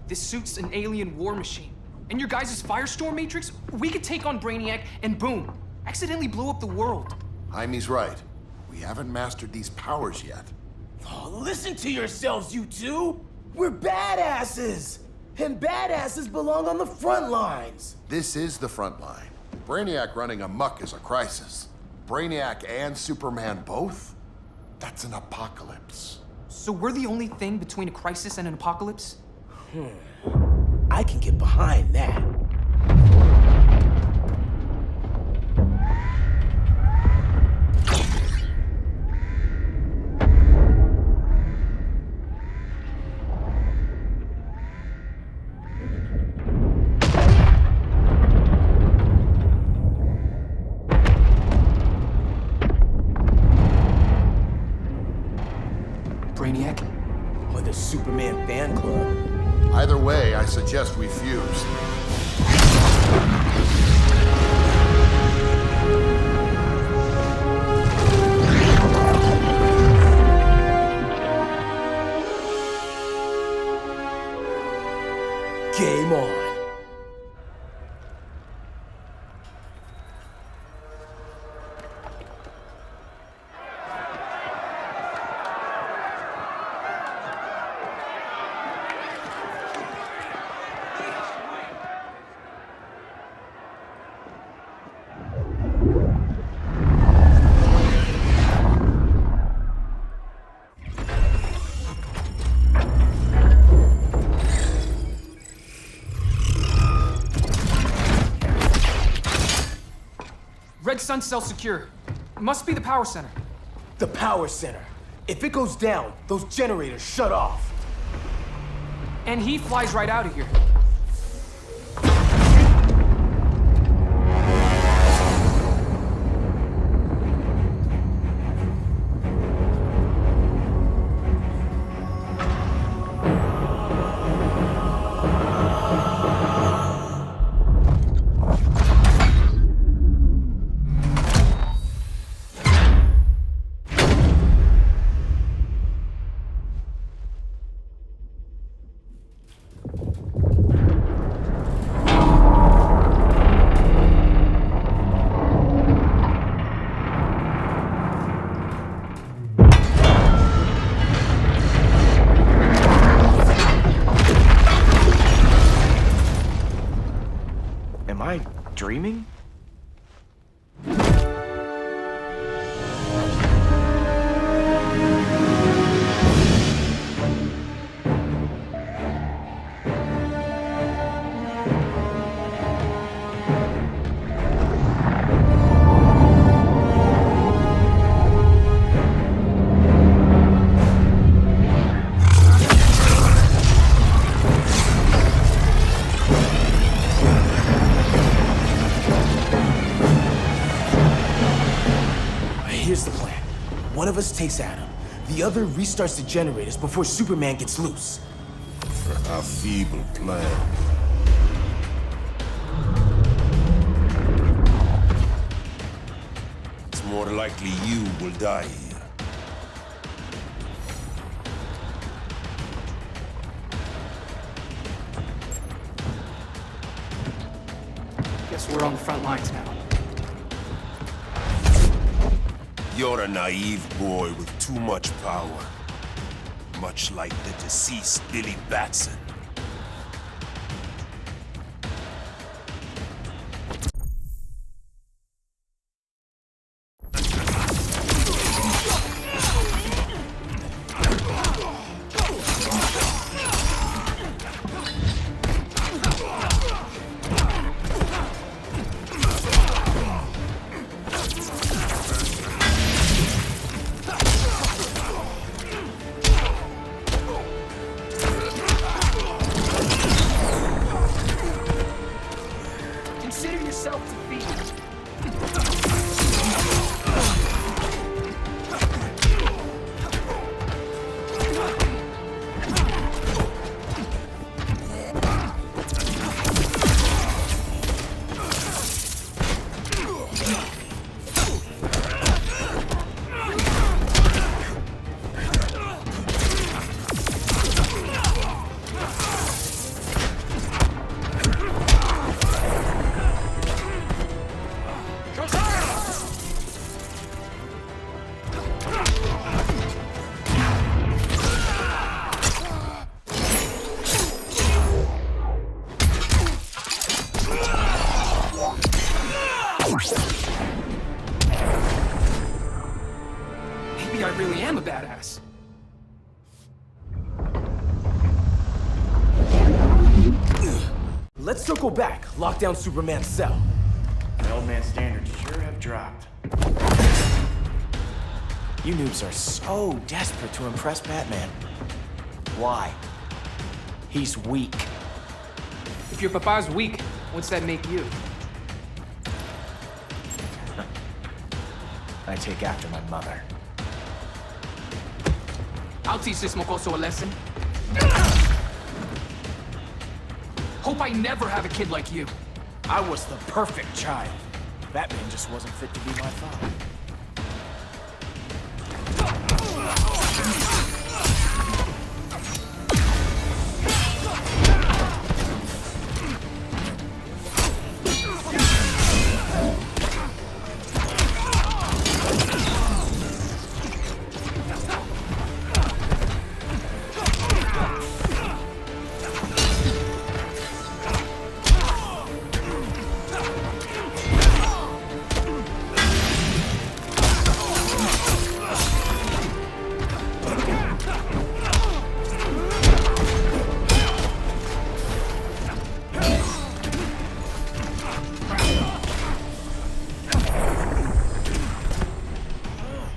This suit's an alien war machine. And your guys' Firestorm Matrix, we could take on Brainiac and boom, accidentally blow up the world. Jaime's right. We haven't mastered these powers yet. Oh, listen to yourselves, you two! We're badasses! And badasses belong on the front lines! This is the front line. Brainiac running amok is a crisis. Brainiac and Superman both? That's an apocalypse. So we're the only thing between a crisis and an apocalypse? I can get behind that. Brainiac? Or the Superman fan club? Either way, I suggest we fuse. Game on. Red Sun cell secure. It must be the power center. The power center. If it goes down, those generators shut off. And he flies right out of here. Am I dreaming? Here's the plan. One of us takes Adam. The other restarts the generators before Superman gets loose. A feeble plan. It's more likely you will die here. Guess we're on the front lines now. You're a naive boy with too much power. Much like the deceased Billy Batson. Consider yourself defeated. Maybe I really am a badass. Let's circle back, lock down Superman's cell. The old man's standards sure have dropped. You noobs are so desperate to impress Batman. Why? He's weak. If your papa's weak, what's that make you? I take after my mother. I'll teach this mocoso a lesson. Hope I never have a kid like you. I was the perfect child. Batman just wasn't fit to be my father.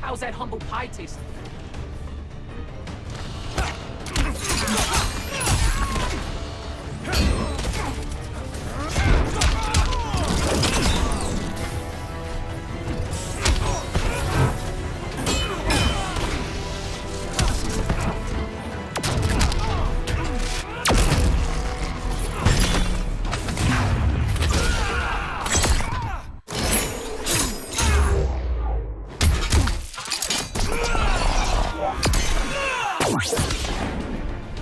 How's that humble pie taste?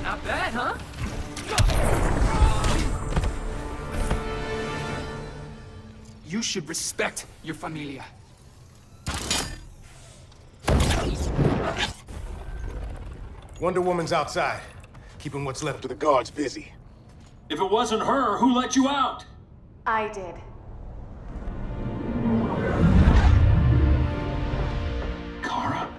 Not bad, huh? You should respect your familia. Wonder Woman's outside, keeping what's left of the guards busy. If it wasn't her, who let you out? I did. Kara?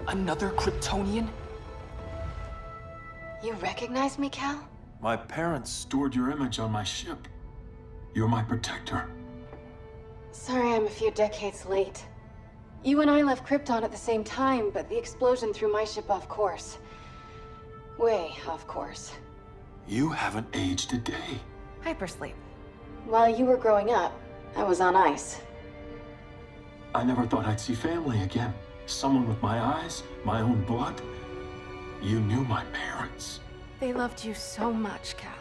Another Kryptonian? You recognize me, Cal? My parents stored your image on my ship. You're my protector. Sorry I'm a few decades late. You and I left Krypton at the same time, but the explosion threw my ship off course. Way off course. You haven't aged a day. Hypersleep. While you were growing up, I was on ice. I never thought I'd see family again. Someone with my eyes, my own blood. You knew my parents. They loved you so much, Cal.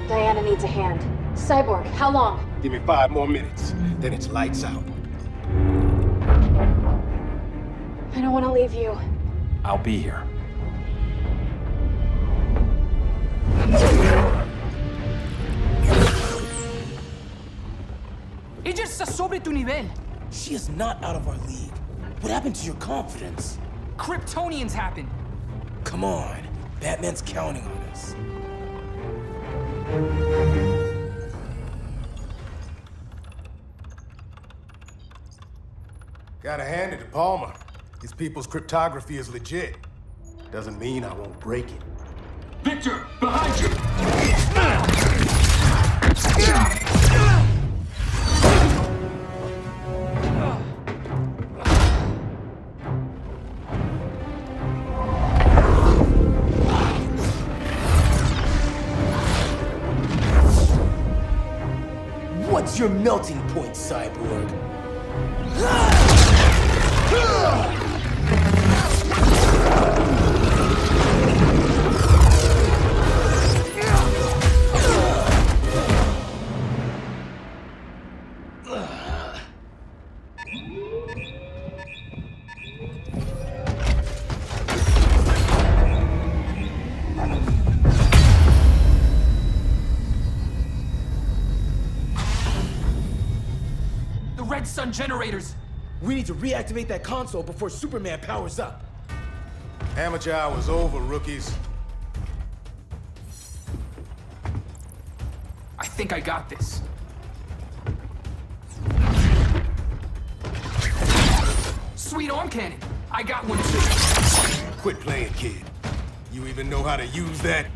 Diana needs a hand. Cyborg, how long? Give me 5 more minutes, then it's lights out. I don't want to leave you. I'll be here. Ella está sobre tu nivel. She is not out of our league. What happened to your confidence? Kryptonians happen. Come on. Batman's counting on us. Gotta hand it to Palmer. His people's cryptography is legit. Doesn't mean I won't break it. Victor, behind you! What's your melting point, Cyborg? Red Sun generators! We need to reactivate that console before Superman powers up. Amateur hour's over, rookies. I think I got this. Sweet arm cannon! I got one too. Quit playing, kid. You even know how to use that?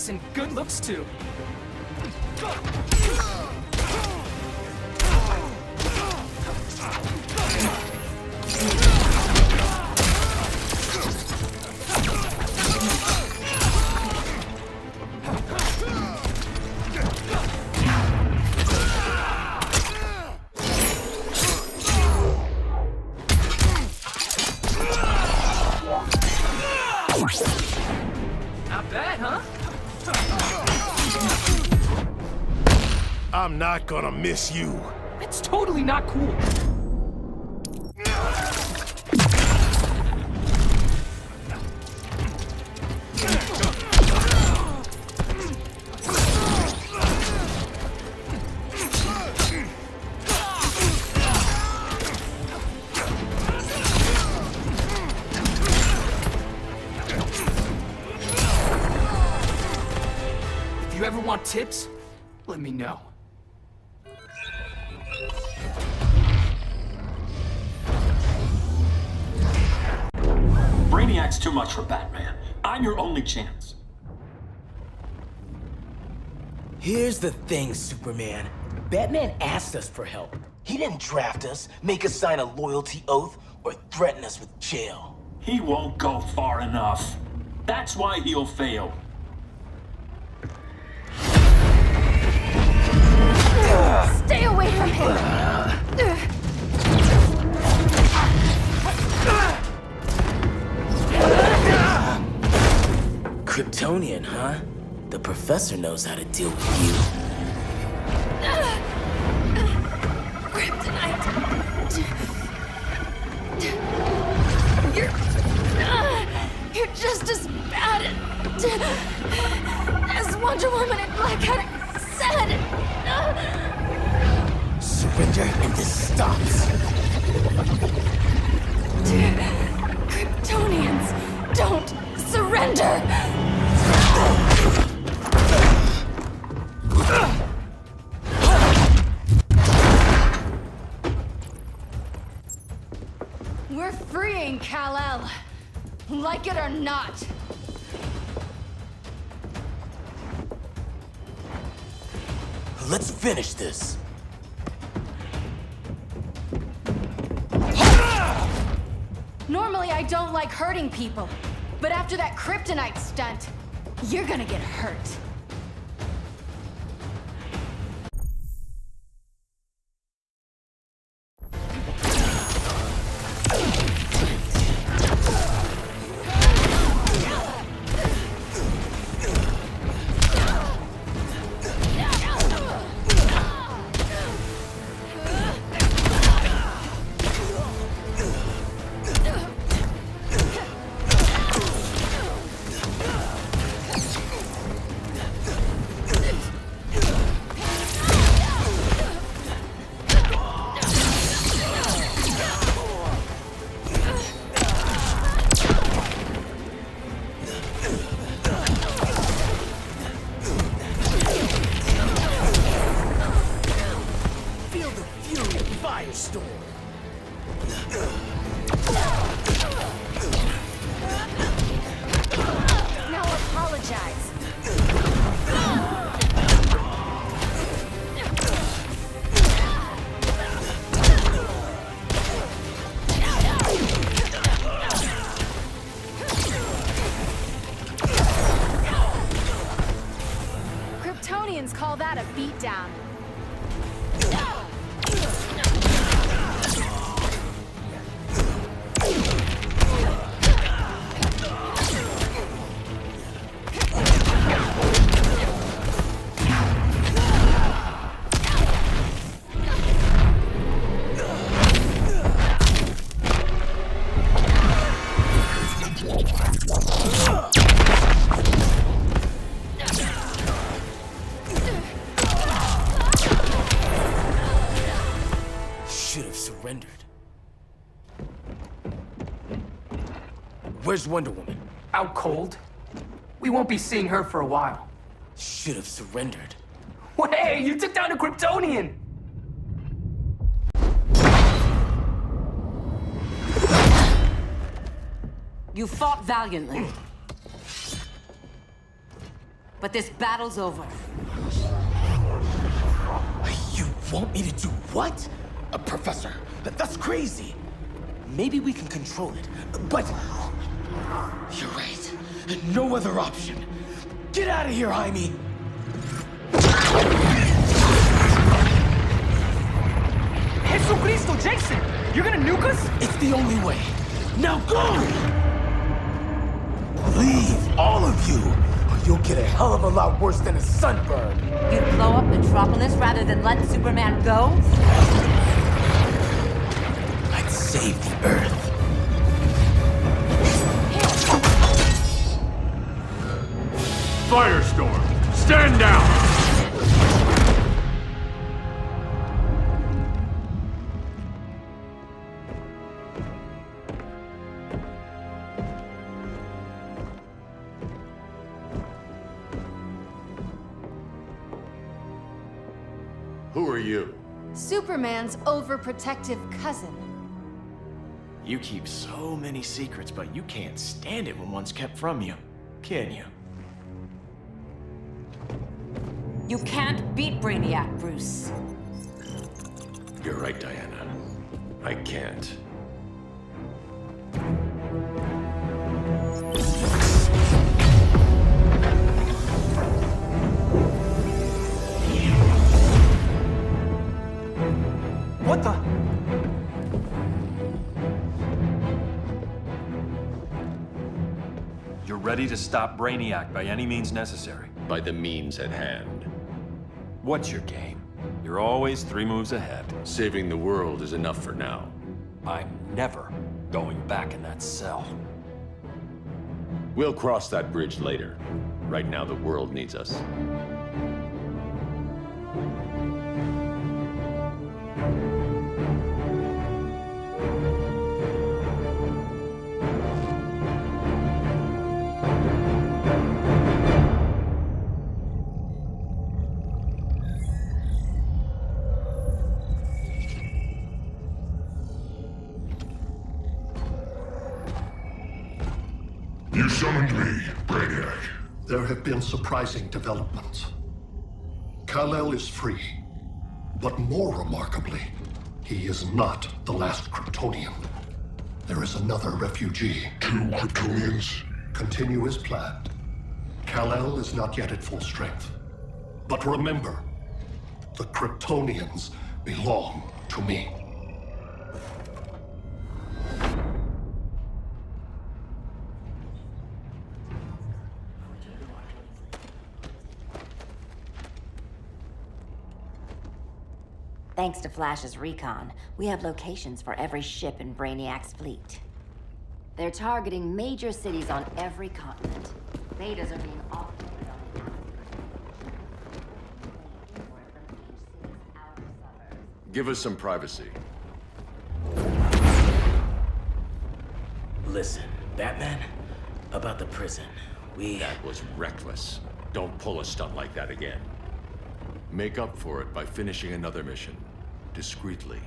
And good looks too. Not bad, huh? I'm not gonna miss you. It's totally not cool. If you ever want tips, let me know. Brainiac's too much for Batman. I'm your only chance. Here's the thing, Superman. Batman asked us for help. He didn't draft us, make us sign a loyalty oath, or threaten us with jail. He won't go far enough. That's why he'll fail. Stay away from him! Kryptonian, huh? The professor knows how to deal with you. Kryptonite! You're just as bad as Wonder Woman and Black Adam said! Surrender and this stops. Kryptonians, don't surrender! We're freeing Kal-El, like it or not. Let's finish this. Normally I don't like hurting people, but after that kryptonite stunt, you're gonna get hurt. Now apologize. Kryptonians call that a beatdown. Should have surrendered. Where's Wonder Woman? Out cold. We won't be seeing her for a while. Should have surrendered. Hey, you took down a Kryptonian! You fought valiantly. But this battle's over. You want me to do what? Professor, that's crazy. Maybe we can control it, but... You're right. No other option. Get out of here, Jaime! Jesucristo, Jason! You're gonna nuke us? It's the only way. Now go! Leave, all of you, or you'll get a hell of a lot worse than a sunburn. You'd blow up Metropolis rather than let Superman go? I'd save the Earth. Firestorm, stand down! Who are you? Superman's overprotective cousin. You keep so many secrets, but you can't stand it when one's kept from you, can you? You can't beat Brainiac, Bruce. You're right, Diana. I can't. What the? You're ready to stop Brainiac by any means necessary. By the means at hand. What's your game? You're always 3 moves ahead. Saving the world is enough for now. I'm never going back in that cell. We'll cross that bridge later. Right now, the world needs us. You summoned me, Brainiac. There have been surprising developments. Kal-El is free, but more remarkably, he is not the last Kryptonian. There is another refugee. 2 Kryptonians? Continue as planned. Kal-El is not yet at full strength. But remember, the Kryptonians belong to me. Thanks to Flash's recon, we have locations for every ship in Brainiac's fleet. They're targeting major cities on every continent. Betas are being offloaded on the outskirts. Give us some privacy. Listen, Batman, about the prison, That was reckless. Don't pull a stunt like that again. Make up for it by finishing another mission. Discreetly.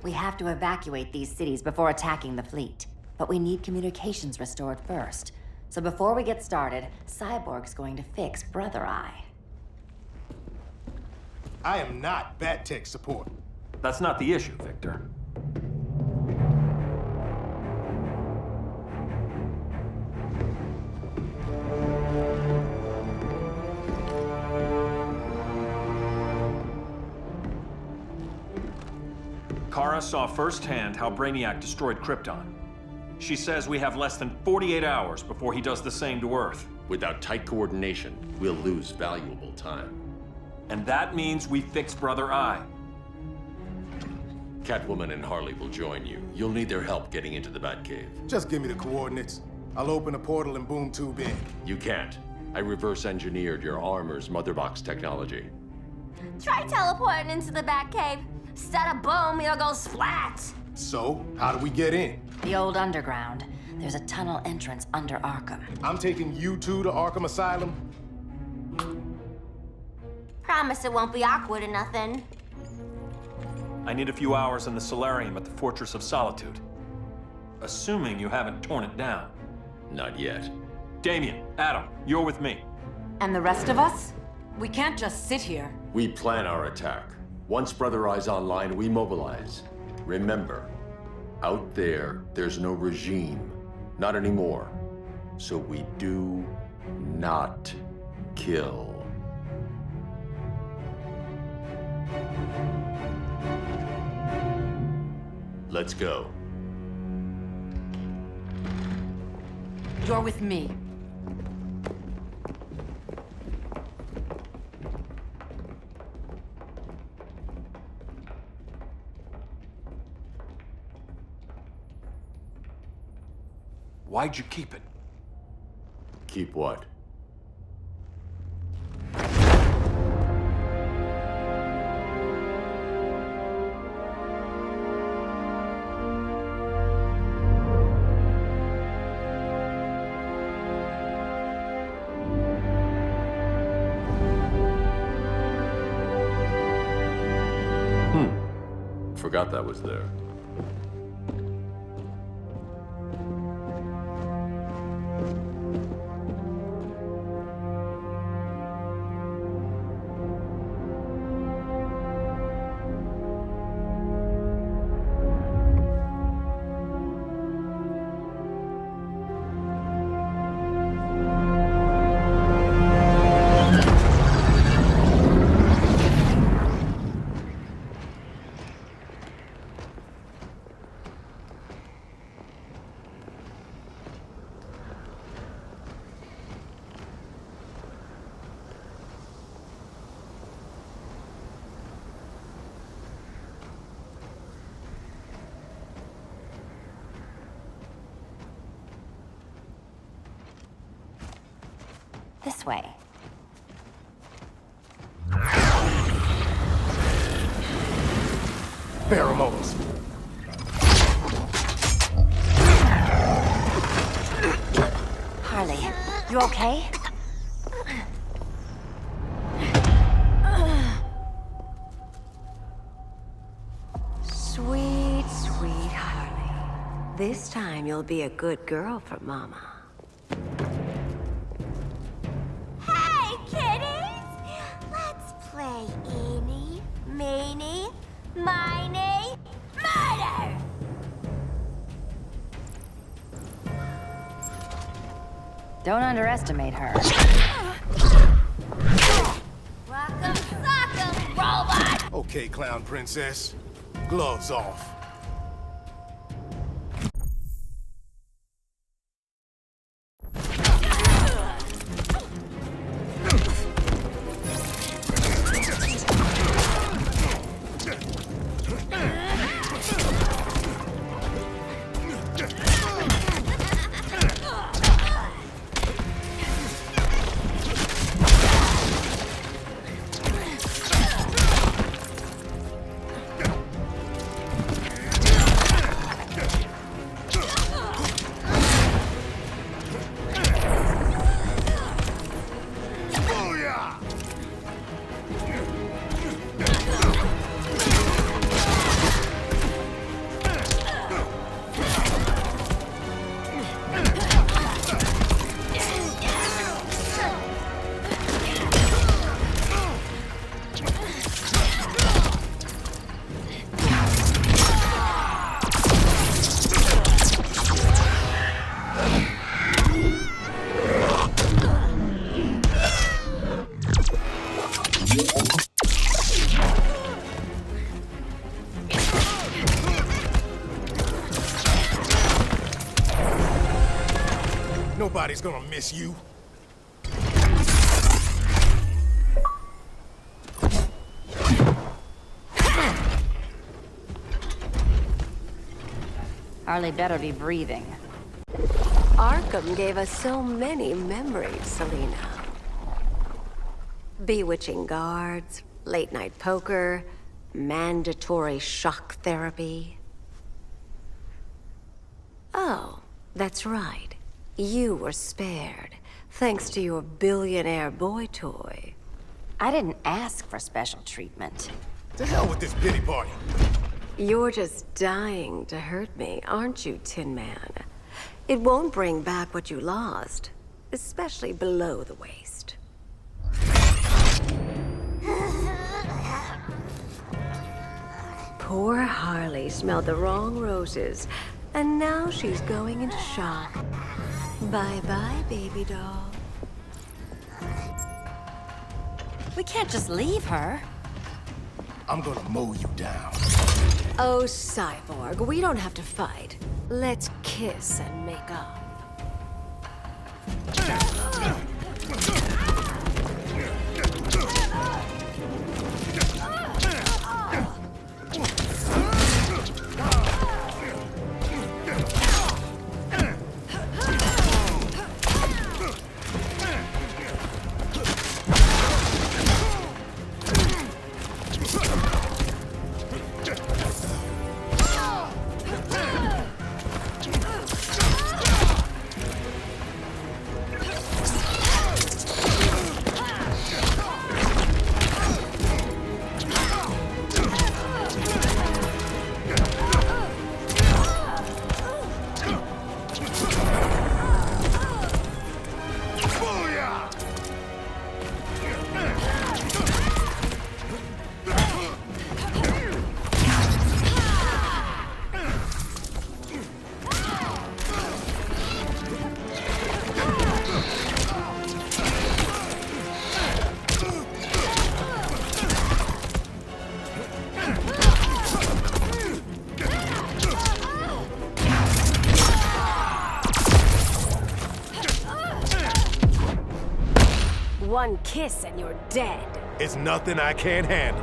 We have to evacuate these cities before attacking the fleet. But we need communications restored first. So before we get started, Cyborg's going to fix Brother Eye. I am not Bat-Tech support. That's not the issue, Victor. Kara saw firsthand how Brainiac destroyed Krypton. She says we have less than 48 hours before he does the same to Earth. Without tight coordination, we'll lose valuable time. And that means we fix Brother Eye. Catwoman and Harley will join you. You'll need their help getting into the Batcave. Just give me the coordinates. I'll open a portal and boom tube in. You can't. I reverse engineered your armor's motherbox technology. Try teleporting into the Batcave. Instead of boom, you'll go splat. So, how do we get in? The old underground. There's a tunnel entrance under Arkham. I'm taking you two to Arkham Asylum. Promise it won't be awkward or nothing. I need a few hours in the solarium at the Fortress of Solitude. Assuming you haven't torn it down. Not yet. Damien, Adam, you're with me. And the rest of us? We can't just sit here. We plan our attack. Once Brother Eye's online, we mobilize. Remember, out there, there's no regime. Not anymore. So we do not kill. Let's go. You're with me. Why'd you keep it? Keep what? Forgot that was there. This way. Pheromones. Harley, you okay? Sweet, sweet Harley. This time you'll be a good girl for Mama. Don't underestimate her. Rock'em sock'em, robot! Okay, Clown Princess. Gloves off. Nobody's gonna miss you. Harley better be breathing. Arkham gave us so many memories, Selina. Bewitching guards, late-night poker, mandatory shock therapy. Oh, that's right. You were spared, thanks to your billionaire boy toy. I didn't ask for special treatment. To hell with this pity party. You're just dying to hurt me, aren't you, Tin Man? It won't bring back what you lost, especially below the waist. Poor Harley smelled the wrong roses, and now she's going into shock. Bye-bye, baby doll. We can't just leave her. I'm gonna mow you down. Oh, Cyborg, we don't have to fight. Let's kiss and make up. One kiss and you're dead. It's nothing I can't handle.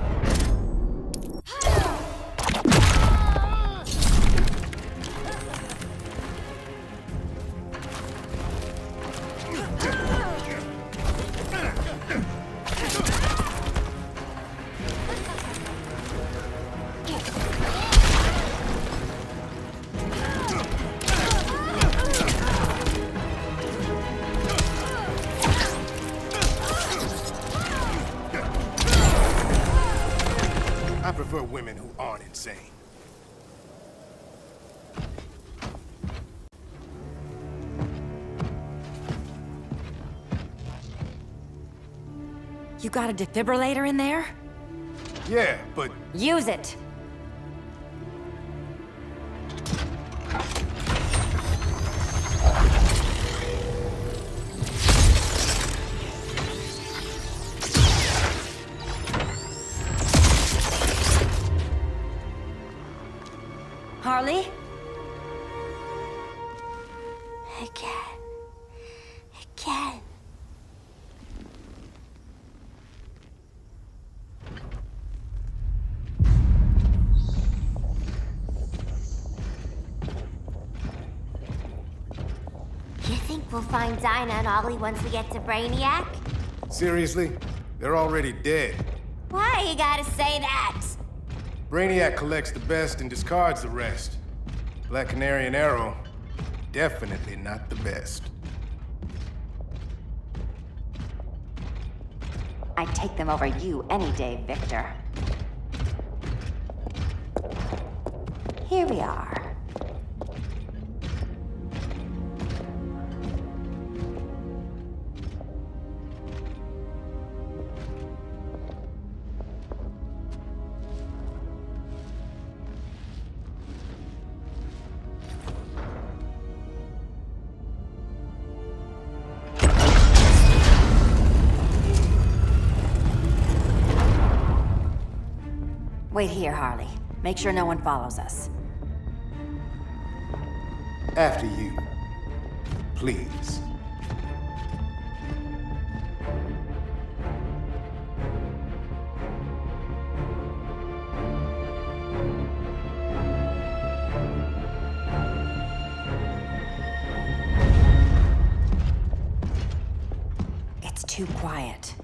I prefer women who aren't insane. You got a defibrillator in there? Yeah, but... Use it! think we'll find Dinah and Ollie once we get to Brainiac? Seriously? They're already dead. Why you gotta say that? Brainiac collects the best and discards the rest. Black Canary and Arrow, definitely not the best. I'd take them over you any day, Victor. Here we are. Wait here, Harley. Make sure no one follows us. After you. Please. It's too quiet.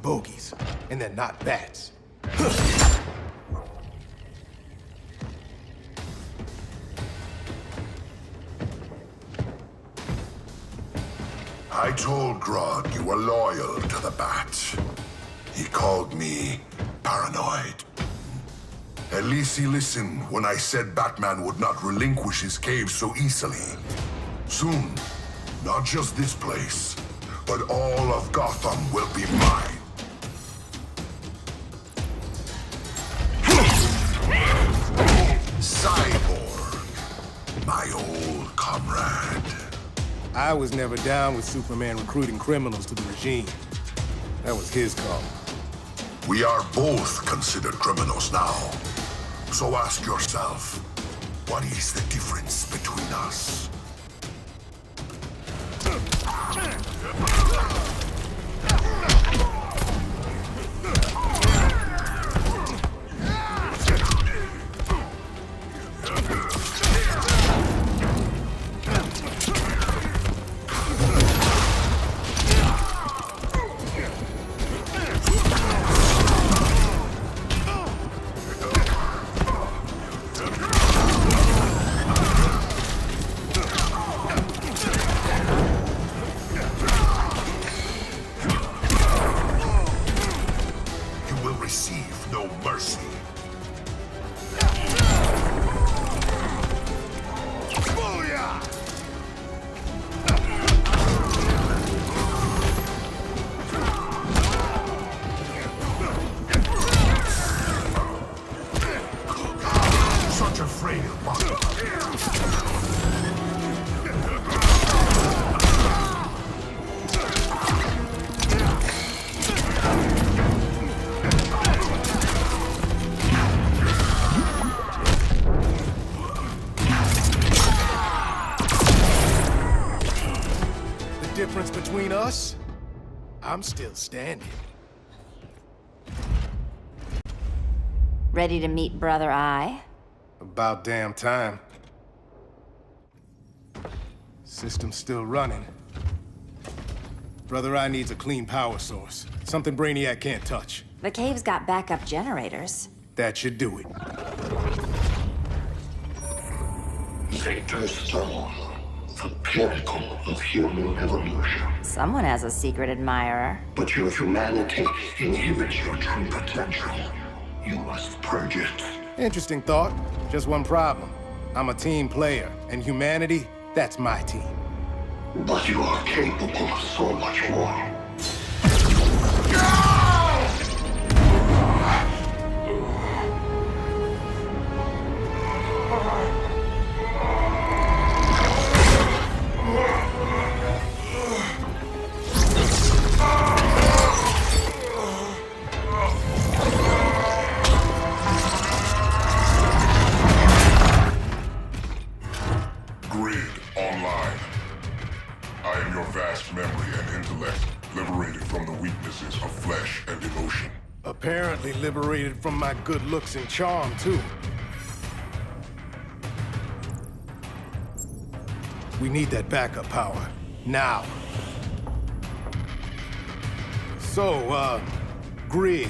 Bogies. And they're not bats. I told Grodd you were loyal to the Bat. He called me paranoid. At least he listened when I said Batman would not relinquish his cave so easily. Soon, not just this place, but all of Gotham will be mine. Cyborg, my old comrade. I was never down with Superman recruiting criminals to the regime. That was his call. We are both considered criminals now. So ask yourself, what is the difference between us? Difference between us? I'm still standing. Ready to meet Brother Eye? About damn time. System's still running. Brother Eye needs a clean power source. Something Brainiac can't touch. The cave's got backup generators. That should do it. Victor Stone. The pinnacle of human evolution. Someone has a secret admirer. But your humanity inhibits your true potential. You must purge it. Interesting thought. Just one problem. I'm a team player, and humanity, that's my team. But you are capable of so much more. Apparently liberated from my good looks and charm, too. We need that backup power. Now. So, Grid.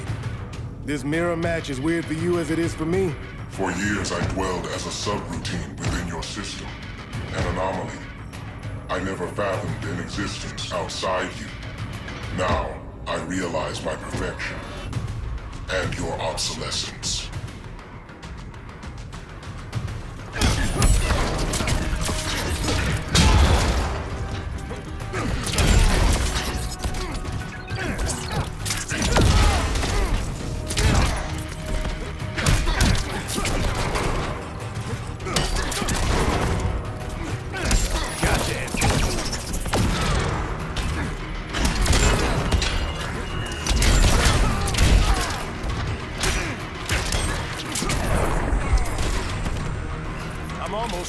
This mirror match as weird for you as it is for me? For years, I dwelled as a subroutine within your system. An anomaly. I never fathomed an existence outside you. Now, I realize my perfection. And your obsolescence.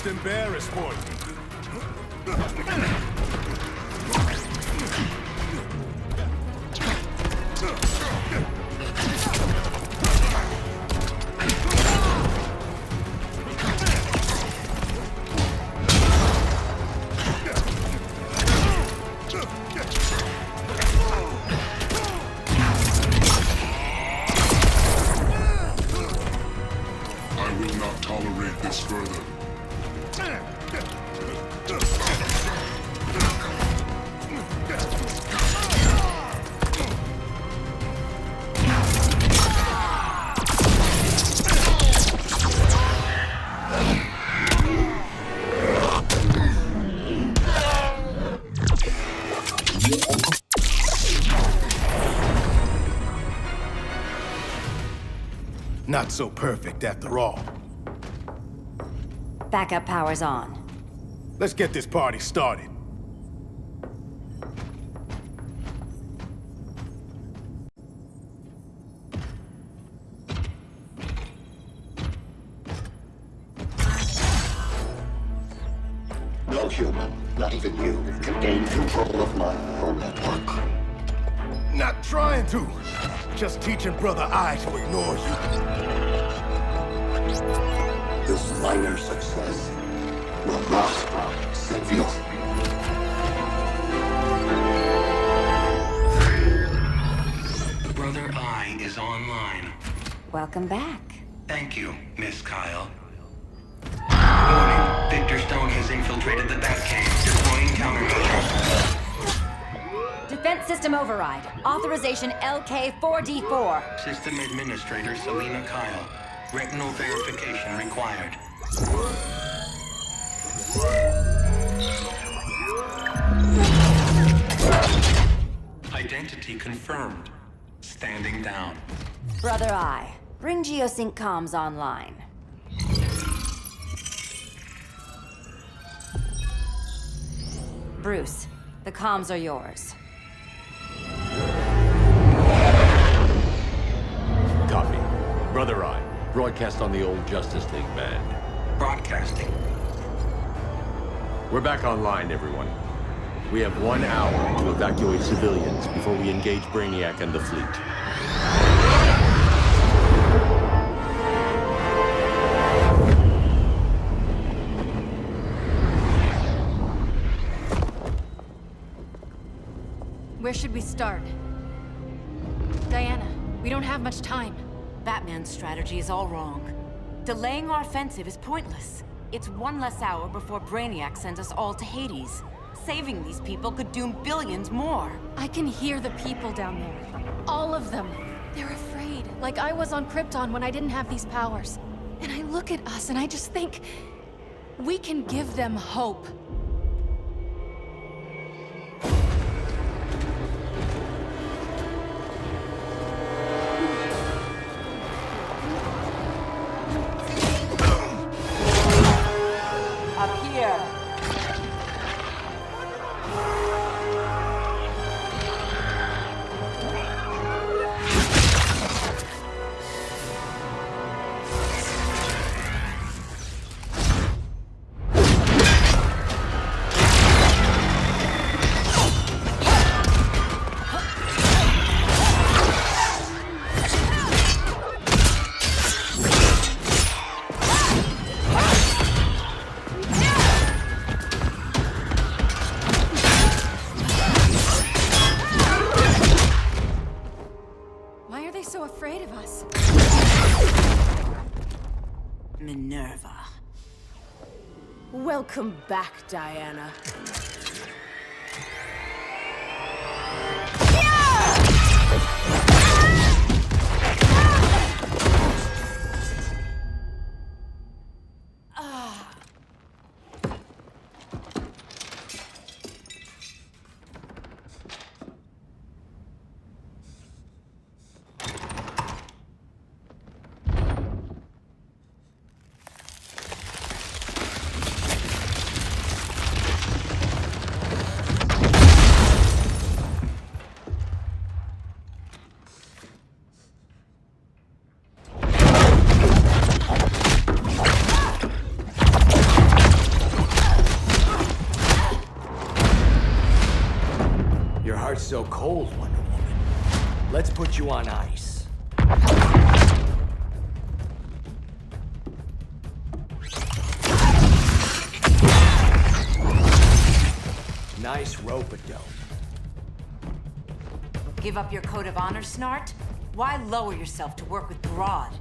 Embarrassed for you. I will not tolerate this further. Not so perfect after all. Backup power's on. Let's get this party started. No human, not even you, can gain control of my neural network. Not trying to. Just teaching Brother I to ignore you. This minor success will not save you. Brother I is online. Welcome back. Thank you, Miss Kyle. Warning, Victor Stone has infiltrated the Batcave, deploying countermeasures. Defense system override. Authorization LK4D4. System Administrator Selena Kyle. Retinal verification required. Identity confirmed. Standing down. Brother I, bring Geosync comms online. Bruce, the comms are yours. Copy. Brother I, broadcast on the old Justice League band. Broadcasting. We're back online, everyone. We have 1 hour to evacuate civilians before we engage Brainiac and the fleet. Where should we start? Diana, we don't have much time. Batman's strategy is all wrong. Delaying our offensive is pointless. It's 1 less hour before Brainiac sends us all to Hades. Saving these people could doom billions more. I can hear the people down there. All of them. They're afraid, like I was on Krypton when I didn't have these powers. And I look at us and I just think, we can give them hope. Up here. Minerva. Welcome back, Diana. Your heart's so cold, Wonder Woman. Let's put you on ice. Nice rope-a-dope. Give up your code of honor, Snart? Why lower yourself to work with Grodd?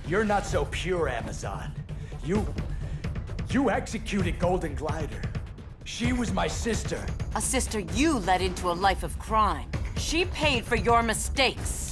You're not so pure, Amazon. You executed Golden Glider. She was my sister. A sister you led into a life of crime. She paid for your mistakes.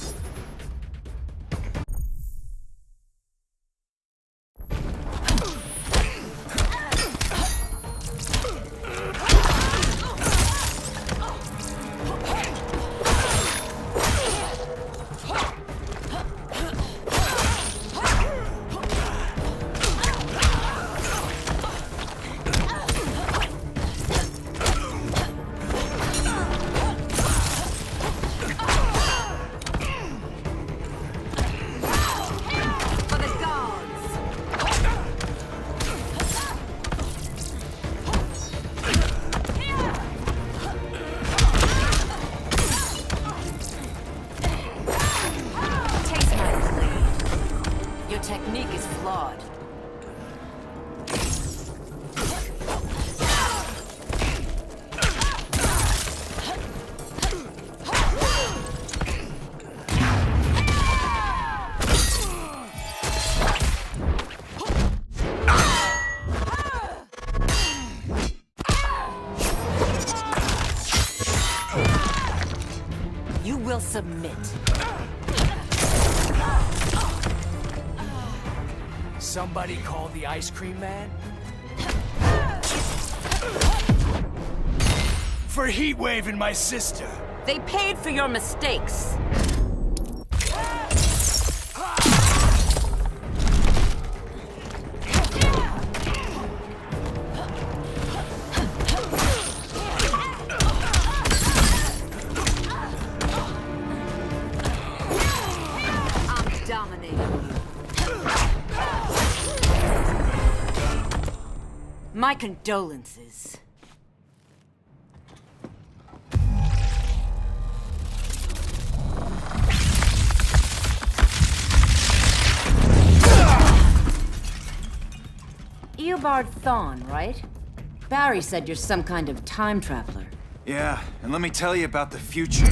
Technique is flawed. You will submit. Somebody call the ice cream man? For heat waving my sister. They paid for your mistakes. I'm dominating you. My condolences. Eobard Thawne, right? Barry said you're some kind of time traveler. Yeah, and let me tell you about the future.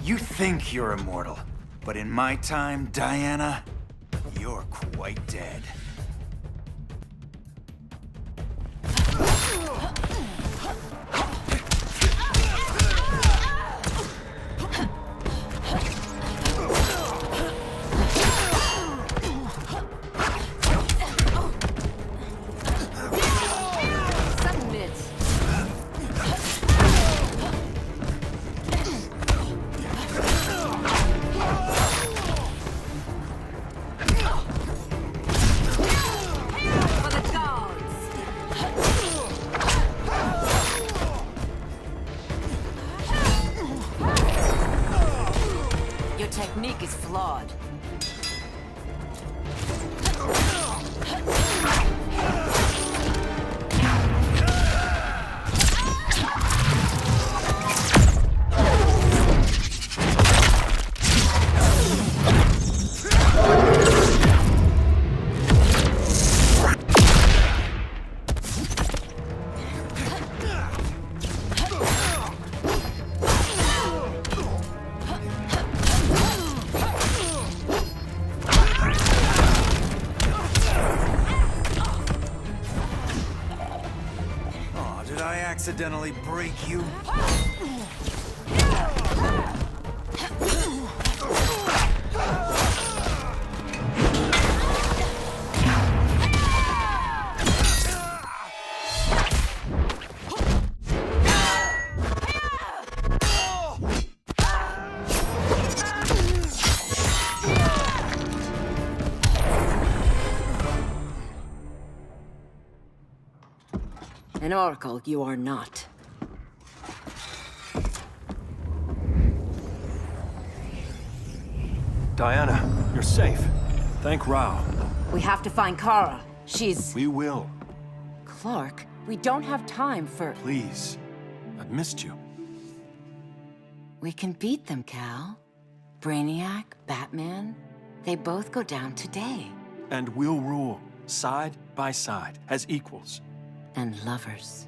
You think you're immortal, but in my time, Diana, you're quite dead. accidentally break you? An oracle you are not. Diana, you're safe. Thank Rao. We have to find Kara. She's... We will. Clark, we don't have time for... Please. I've missed you. We can beat them, Cal. Brainiac, Batman, they both go down today. And we'll rule, side by side, as equals. And lovers.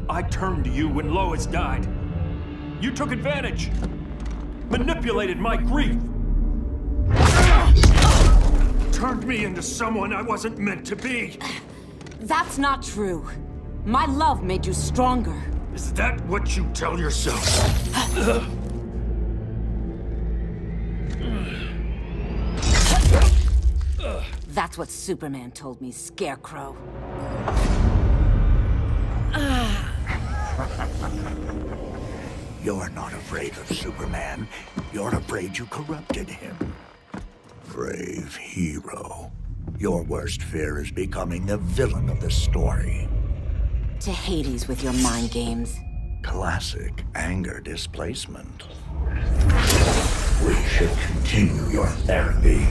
I turned to you when Lois died. You took advantage. Manipulated my grief. Turned me into someone I wasn't meant to be. That's not true. My love made you stronger. Is that what you tell yourself? That's what Superman told me, Scarecrow. You're not afraid of Superman. You're afraid you corrupted him. Brave hero. Your worst fear is becoming the villain of the story. To Hades with your mind games. Classic anger displacement. We should continue your therapy.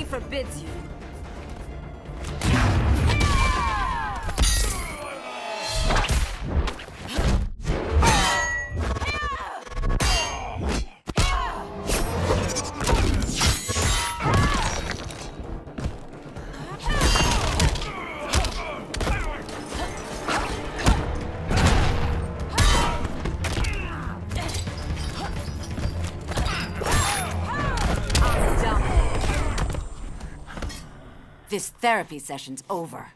Forbids you. This therapy session's over.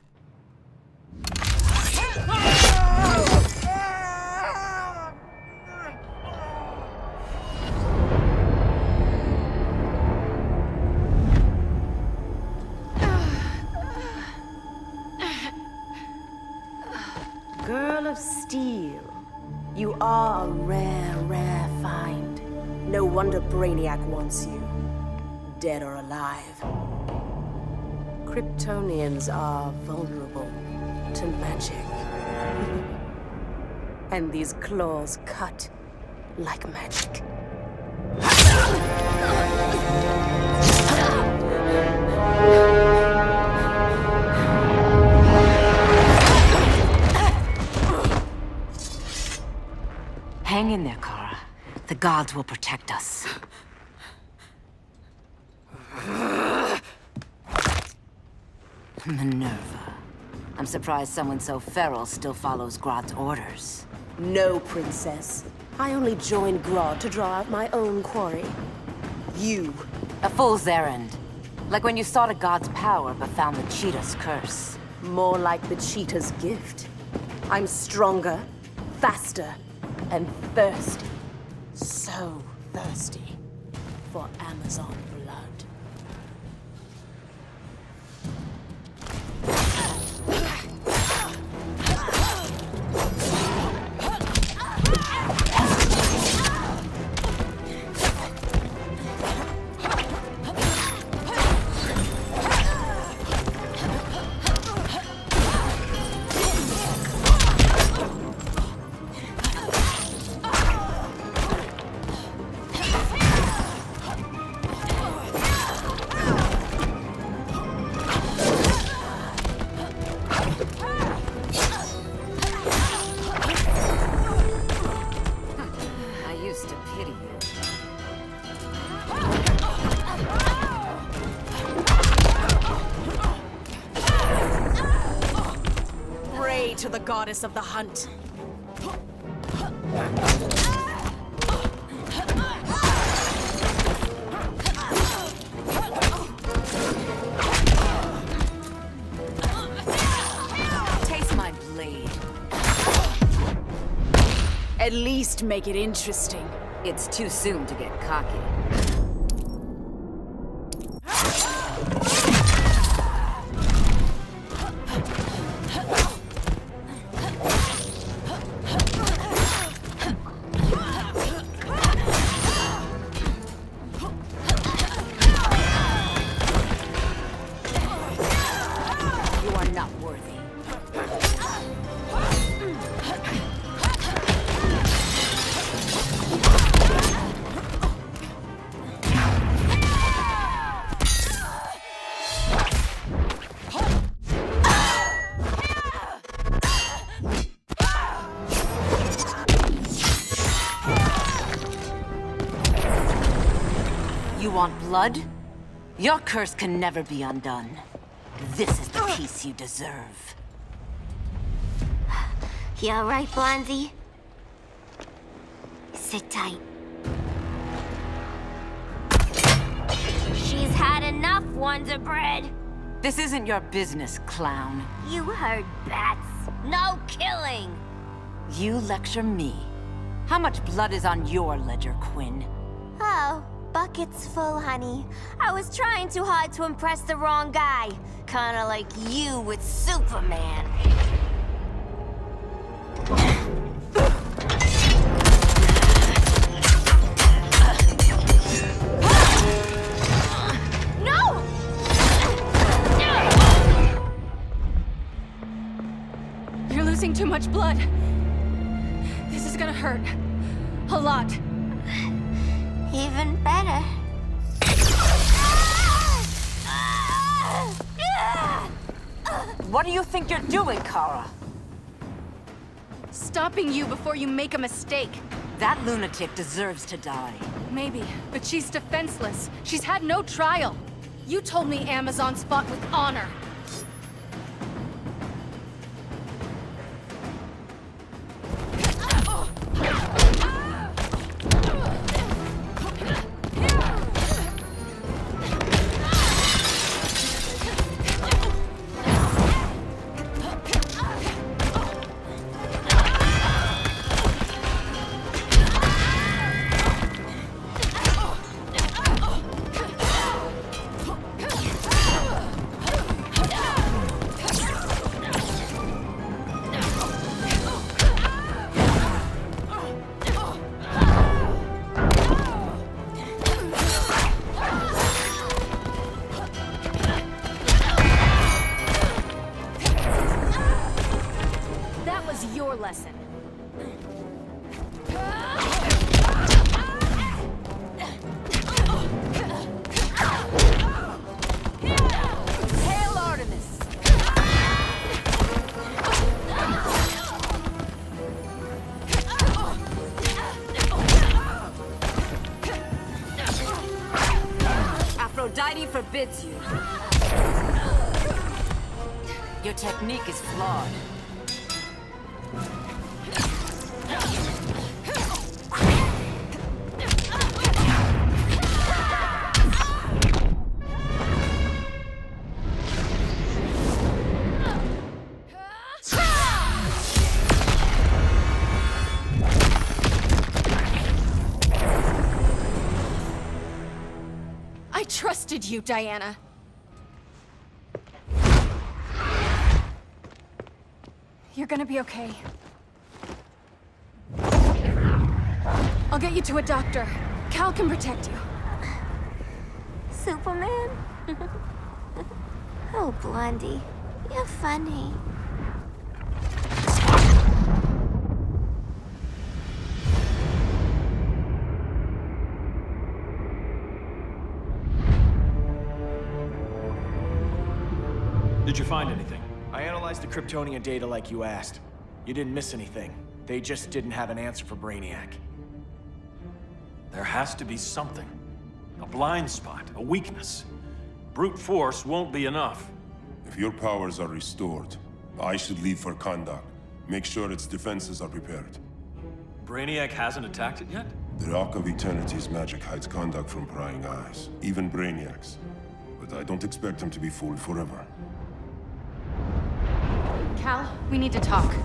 Girl of Steel, you are a rare, rare find. No wonder Brainiac wants you, dead or alive. Kryptonians are vulnerable to magic. And these claws cut like magic. Hang in there, Kara. The gods will protect us. Minerva. I'm surprised someone so feral still follows Grodd's orders. No, Princess. I only joined Grodd to draw out my own quarry. You. A fool's errand. Like when you sought a god's power but found the cheetah's curse. More like the cheetah's gift. I'm stronger, faster, and thirsty. So thirsty for Amazon blood. the goddess of the hunt. Taste my blade. At least make it interesting. It's too soon to get cocky. You are not worthy. You want blood? Your curse can never be undone. This is the peace you deserve. You alright, Blondie? Sit tight. She's had enough, Wonder Bread. This isn't your business, clown. You heard bats. No killing. You lecture me. How much blood is on your ledger, Quinn? Oh, bucket's full, honey. I was trying too hard to impress the wrong guy. Kinda like you with Superman. No! You're losing too much blood. This is gonna hurt. A lot. Even better. What do you think you're doing, Kara? Stopping you before you make a mistake. That lunatic deserves to die. Maybe, but she's defenseless. She's had no trial. You told me Amazons fought with honor. Your lesson. Hail Artemis! Aphrodite forbids you. Your technique is flawed. I trusted you, Diana. You're gonna be okay. I'll get you to a doctor. Cal can protect you. Superman? Oh, Blondie, you're funny. Did you find anything? I analyzed the Kryptonian data like you asked. You didn't miss anything. They just didn't have an answer for Brainiac. There has to be something. A blind spot, a weakness. Brute force won't be enough. If your powers are restored, I should leave for Kahndaq Make sure its defenses are prepared. Brainiac hasn't attacked it yet? The Ark of Eternity's magic hides conduct from prying eyes, even Brainiac's. But I don't expect him to be fooled forever. Cal, we need to talk.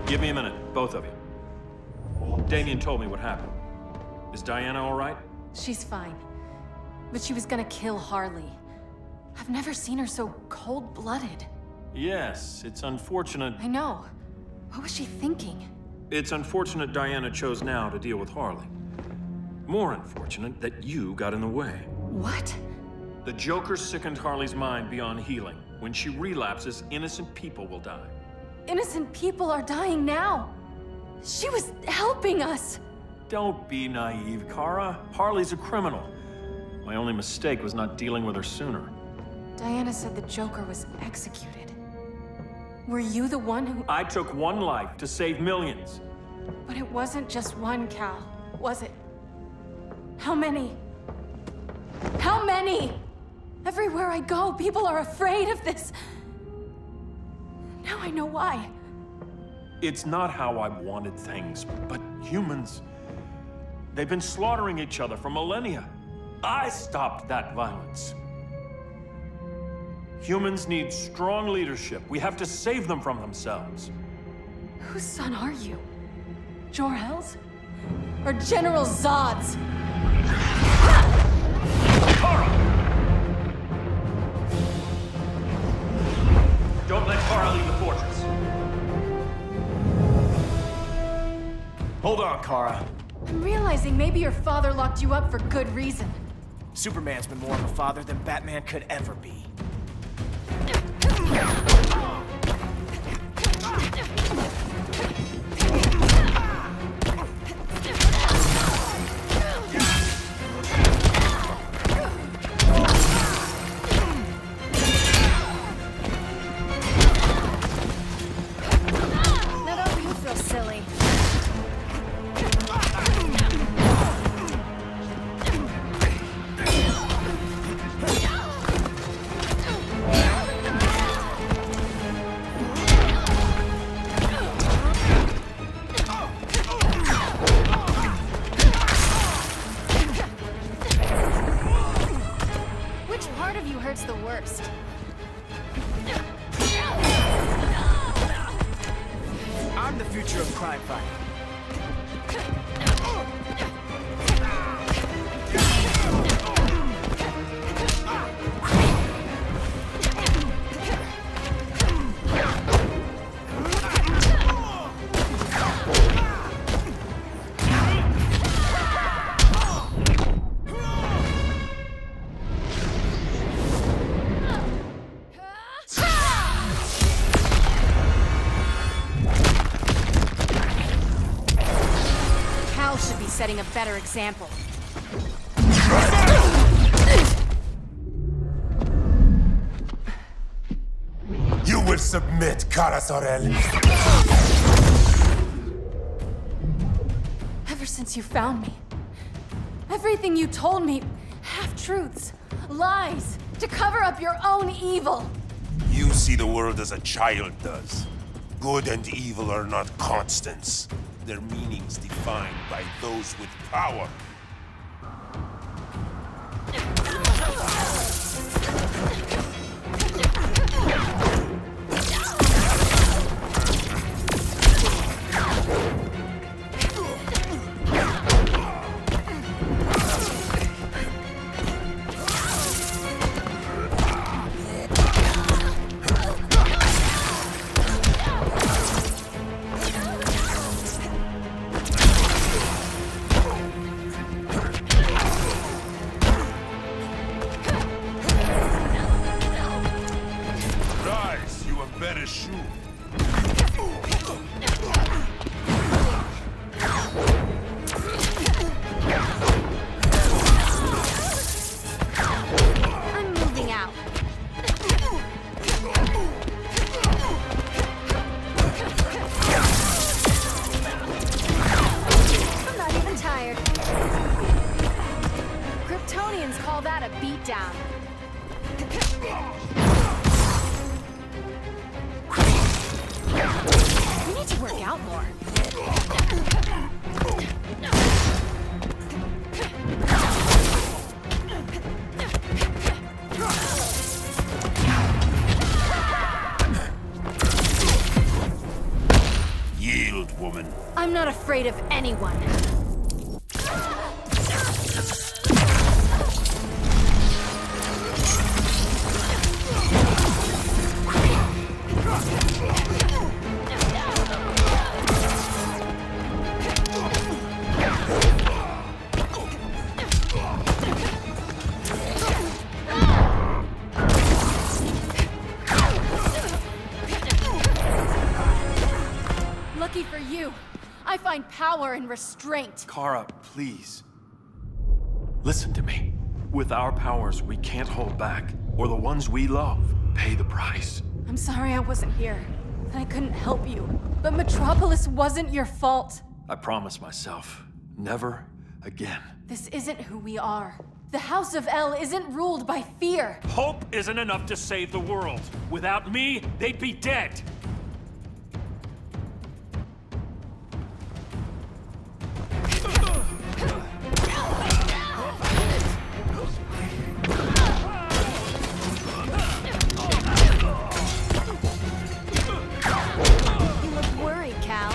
Give me a minute, both of you. Damien told me what happened. Is Diana all right? She's fine. But she was gonna kill Harley. I've never seen her so cold-blooded. Yes, it's unfortunate. I know. What was she thinking? It's unfortunate Diana chose now to deal with Harley. More unfortunate that you got in the way. What? The Joker sickened Harley's mind beyond healing. When she relapses, innocent people will die. Innocent people are dying now. She was helping us. Don't be naive, Kara. Harley's a criminal. My only mistake was not dealing with her sooner. Diana said the Joker was executed. Were you the one who... I took one life to save millions. But it wasn't just one, Cal, was it? How many? How many? Everywhere I go, people are afraid of this. Now I know why. It's not how I wanted things, but humans... They've been slaughtering each other for millennia. I stopped that violence. Humans need strong leadership. We have to save them from themselves. Whose son are you? Jor-El's? Or General Zod's? Kara! Don't let Kara leave the fortress. Hold on, Kara. I'm realizing maybe your father locked you up for good reason. Superman's been more of a father than Batman could ever be. Now don't you feel silly. Which part of you hurts the worst? I'm the future of crime fighting. Cal should be setting a better example. You will submit, Kara Zor-El. Ever since you found me, everything you told me, half-truths, lies, to cover up your own evil. You see the world as a child does. Good and evil are not constants. Their meanings defined by those with power. Rise, you have better shoe. I'm moving out. I'm not even tired. Kryptonians call that a beatdown. We need need to work out more. Yield, woman. I'm not afraid of anyone. Lucky for you, I find power in restraint. Kara, please. Listen to me. With our powers, we can't hold back, or the ones we love pay the price. I'm sorry I wasn't here, and I couldn't help you. But Metropolis wasn't your fault. I promise myself, never again. This isn't who we are. The House of El isn't ruled by fear. Hope isn't enough to save the world. Without me, they'd be dead. You look worried, Cal.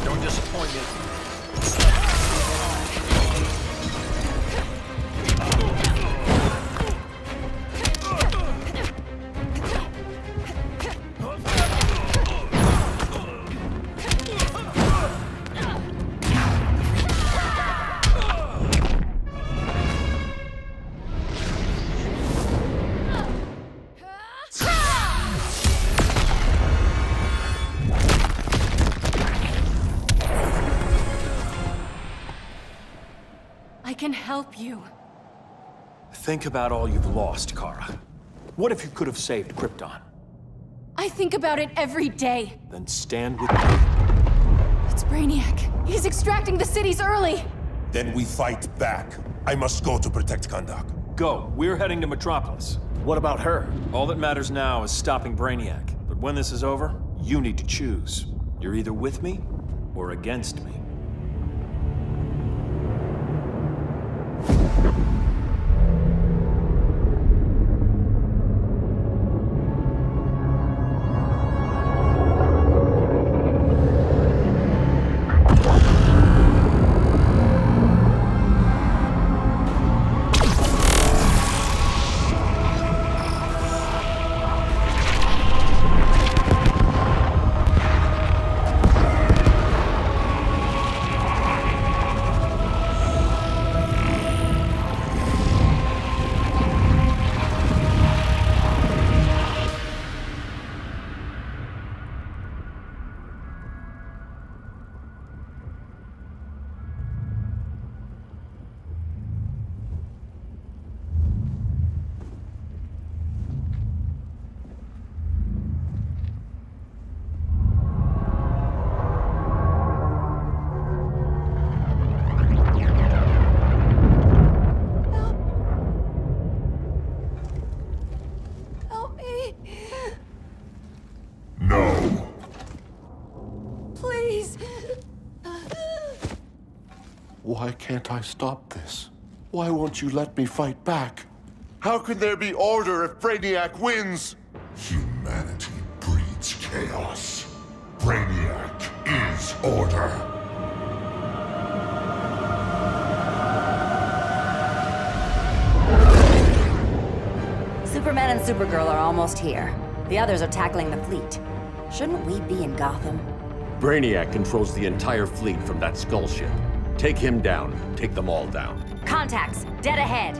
Don't disappoint me. I can help you. Think about all you've lost, Kara. What if you could have saved Krypton? I think about it every day. Then stand with me. It's Brainiac. He's extracting the cities early. Then we fight back. I must go to protect Kahndaq. Go. We're heading to Metropolis. What about her? All that matters now is stopping Brainiac. But when this is over, you need to choose. You're either with me or against me. Help me. No. Please. Why can't I stop this? Why won't you let me fight back? How can there be order if Brainiac wins? Humanity breeds chaos. Brainiac is order. Superman and Supergirl are almost here. The others are tackling the fleet. Shouldn't we be in Gotham? Brainiac controls the entire fleet from that skull ship. Take him down. Take them all down. Contacts, dead ahead.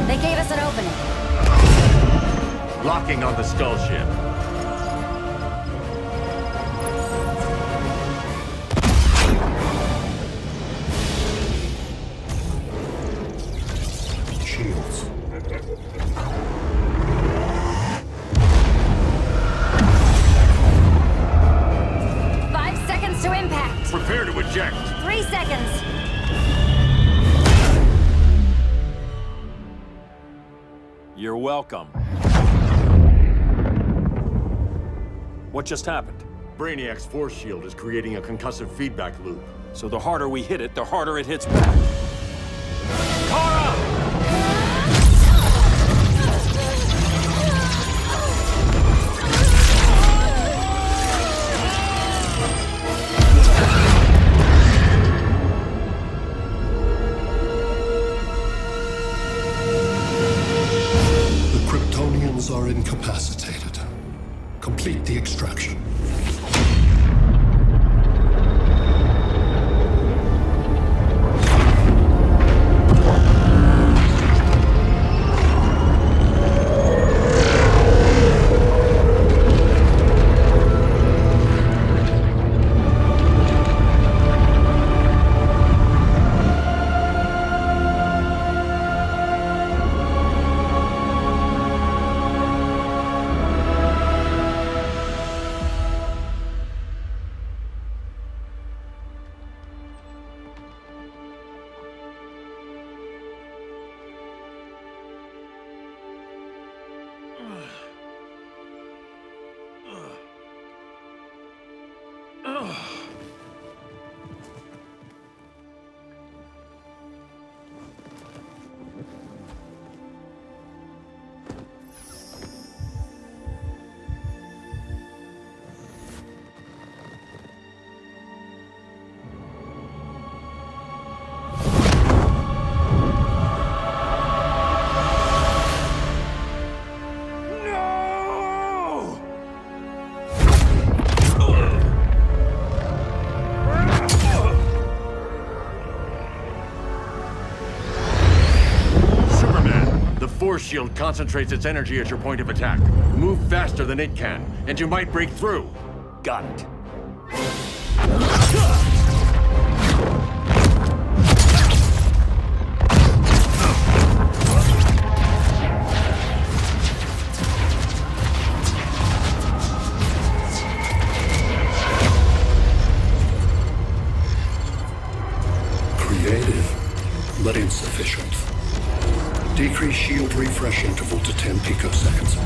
They gave us an opening. Locking on the skull ship. Shields. Five seconds to impact. Prepare to eject. 3 seconds. You're welcome. What just happened? Brainiac's force shield is creating a concussive feedback loop. So the harder we hit it, the harder it hits back. Kara! The Kryptonians are incapacitated. Complete the extraction. Force shield concentrates its energy at your point of attack. Move faster than it can, and you might break through. Got it. Creative, but insufficient. Decrease shield refresh interval to 10 picoseconds.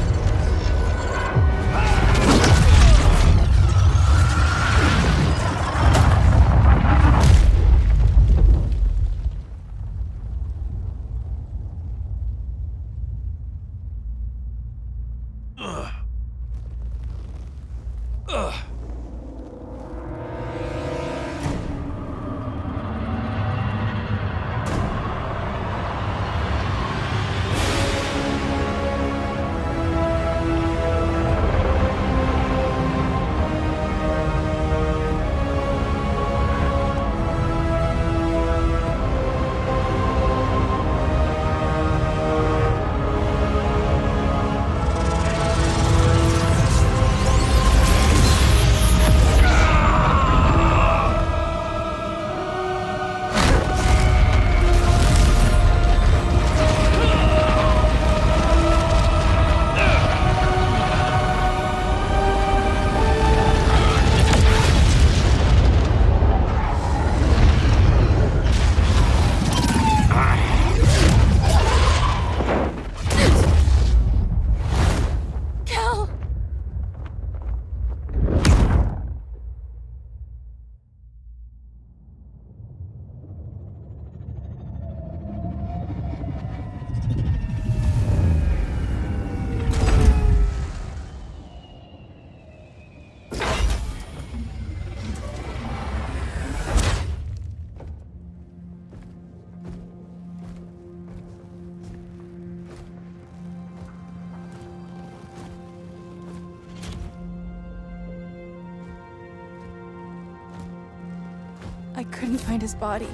couldn't find his body.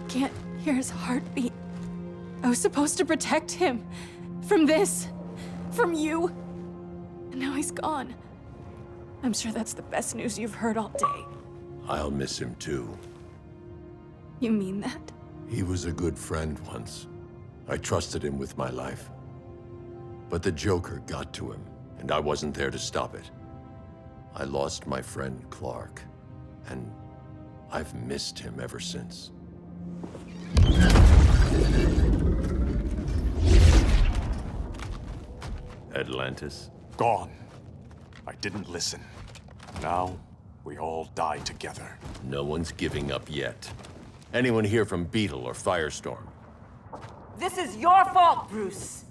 Can't hear his heartbeat. I was supposed to protect him. From this. From you. And now he's gone. I'm sure that's the best news you've heard all day. I'll miss him too. You mean that? He was a good friend once. I trusted him with my life. But the Joker got to him, and I wasn't there to stop it. I lost my friend Clark, and I've missed him ever since. Atlantis? Gone. I didn't listen. Now, we all die together. No one's giving up yet. Anyone here from Beetle or Firestorm? This is your fault, Bruce.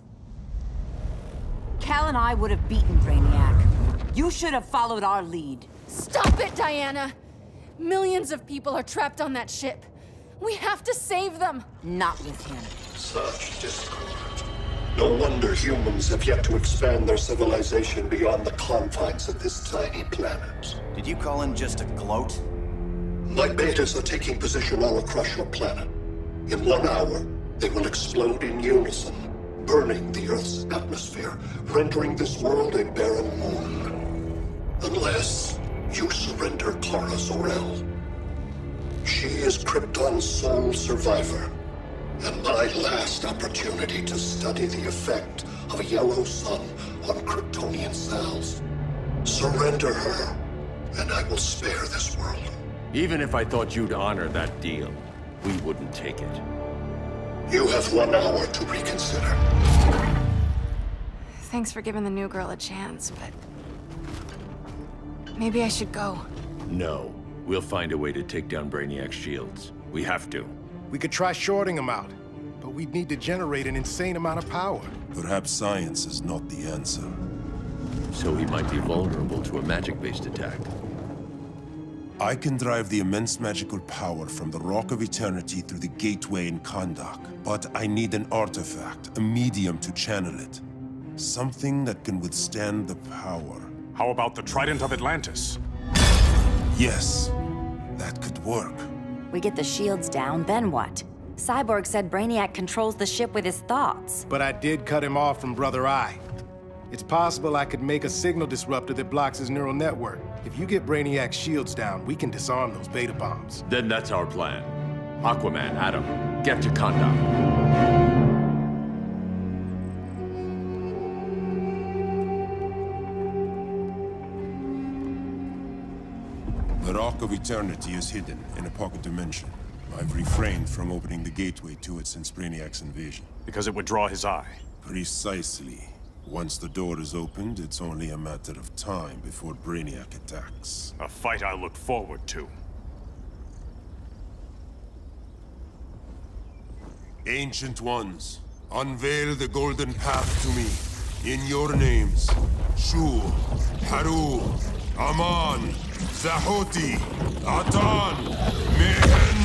Cal and I would have beaten Brainiac. You should have followed our lead. Stop it, Diana! Millions of people are trapped on that ship. We have to save them! Not with him. Such discord. No wonder humans have yet to expand their civilization beyond the confines of this tiny planet. Did you call in just a gloat? My betas are taking position all across your planet. In 1 hour, they will explode in unison, burning the Earth's atmosphere, rendering this world a barren moon. Unless you surrender Kara Zor-El. She is Krypton's sole survivor, and my last opportunity to study the effect of a yellow sun on Kryptonian cells. Surrender her, and I will spare this world. Even if I thought you'd honor that deal, we wouldn't take it. You have 1 hour to reconsider. Thanks for giving the new girl a chance, but... maybe I should go. No. We'll find a way to take down Brainiac's shields. We have to. We could try shorting him out, but we'd need to generate an insane amount of power. Perhaps science is not the answer. So he might be vulnerable to a magic-based attack. I can drive the immense magical power from the Rock of Eternity through the gateway in Kahndaq, but I need an artifact, a medium to channel it. Something that can withstand the power. How about the Trident of Atlantis? Yes, that could work. We get the shields down, then what? Cyborg said Brainiac controls the ship with his thoughts. But I did cut him off from Brother Eye. It's possible I could make a signal disruptor that blocks his neural network. If you get Brainiac's shields down, we can disarm those beta bombs. Then that's our plan. Aquaman, Adam, get to Kahndaq. The Rock of Eternity is hidden in a pocket dimension. I've refrained from opening the gateway to it since Brainiac's invasion. Because it would draw his eye. Precisely. Once the door is opened, it's only a matter of time before Brainiac attacks. A fight I look forward to. Ancient Ones, unveil the golden path to me. In your names, Shul, Haru, Aman, Zahoti, Atan, Mehen.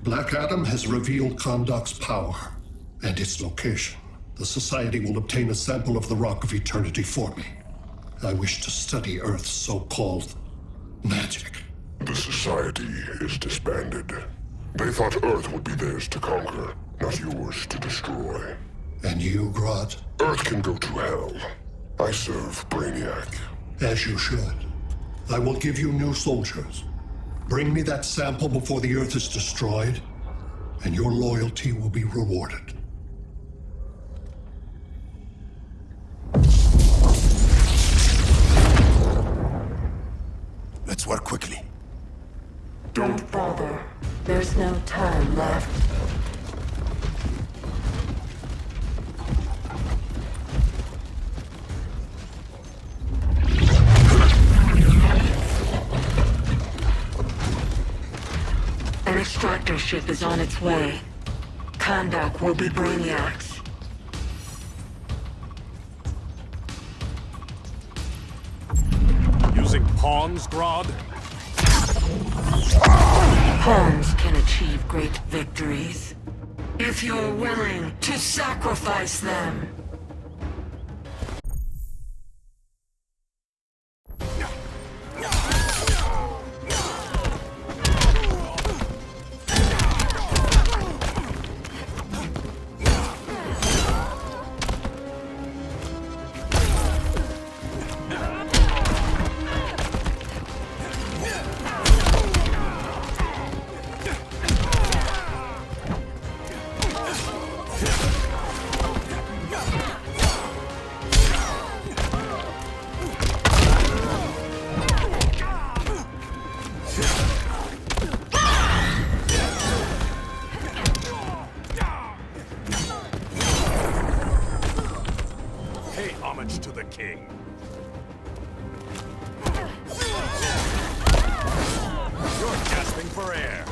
Black Adam has revealed Kahndaq's power and its location. The Society will obtain a sample of the Rock of Eternity for me. I wish to study Earth's so-called magic. The Society is disbanded. They thought Earth would be theirs to conquer, not yours to destroy. And you, Grodd? Earth can go to hell. I serve Brainiac. As you should. I will give you new soldiers. Bring me that sample before the Earth is destroyed, and your loyalty will be rewarded. Let's work quickly. Don't bother. There's no time left. An extractor ship is on its way. Kahndaq will be Brainiac's. Using pawns, Grodd? Pawns can achieve great victories if you're willing to sacrifice them. Pay homage to the king. You're gasping for air.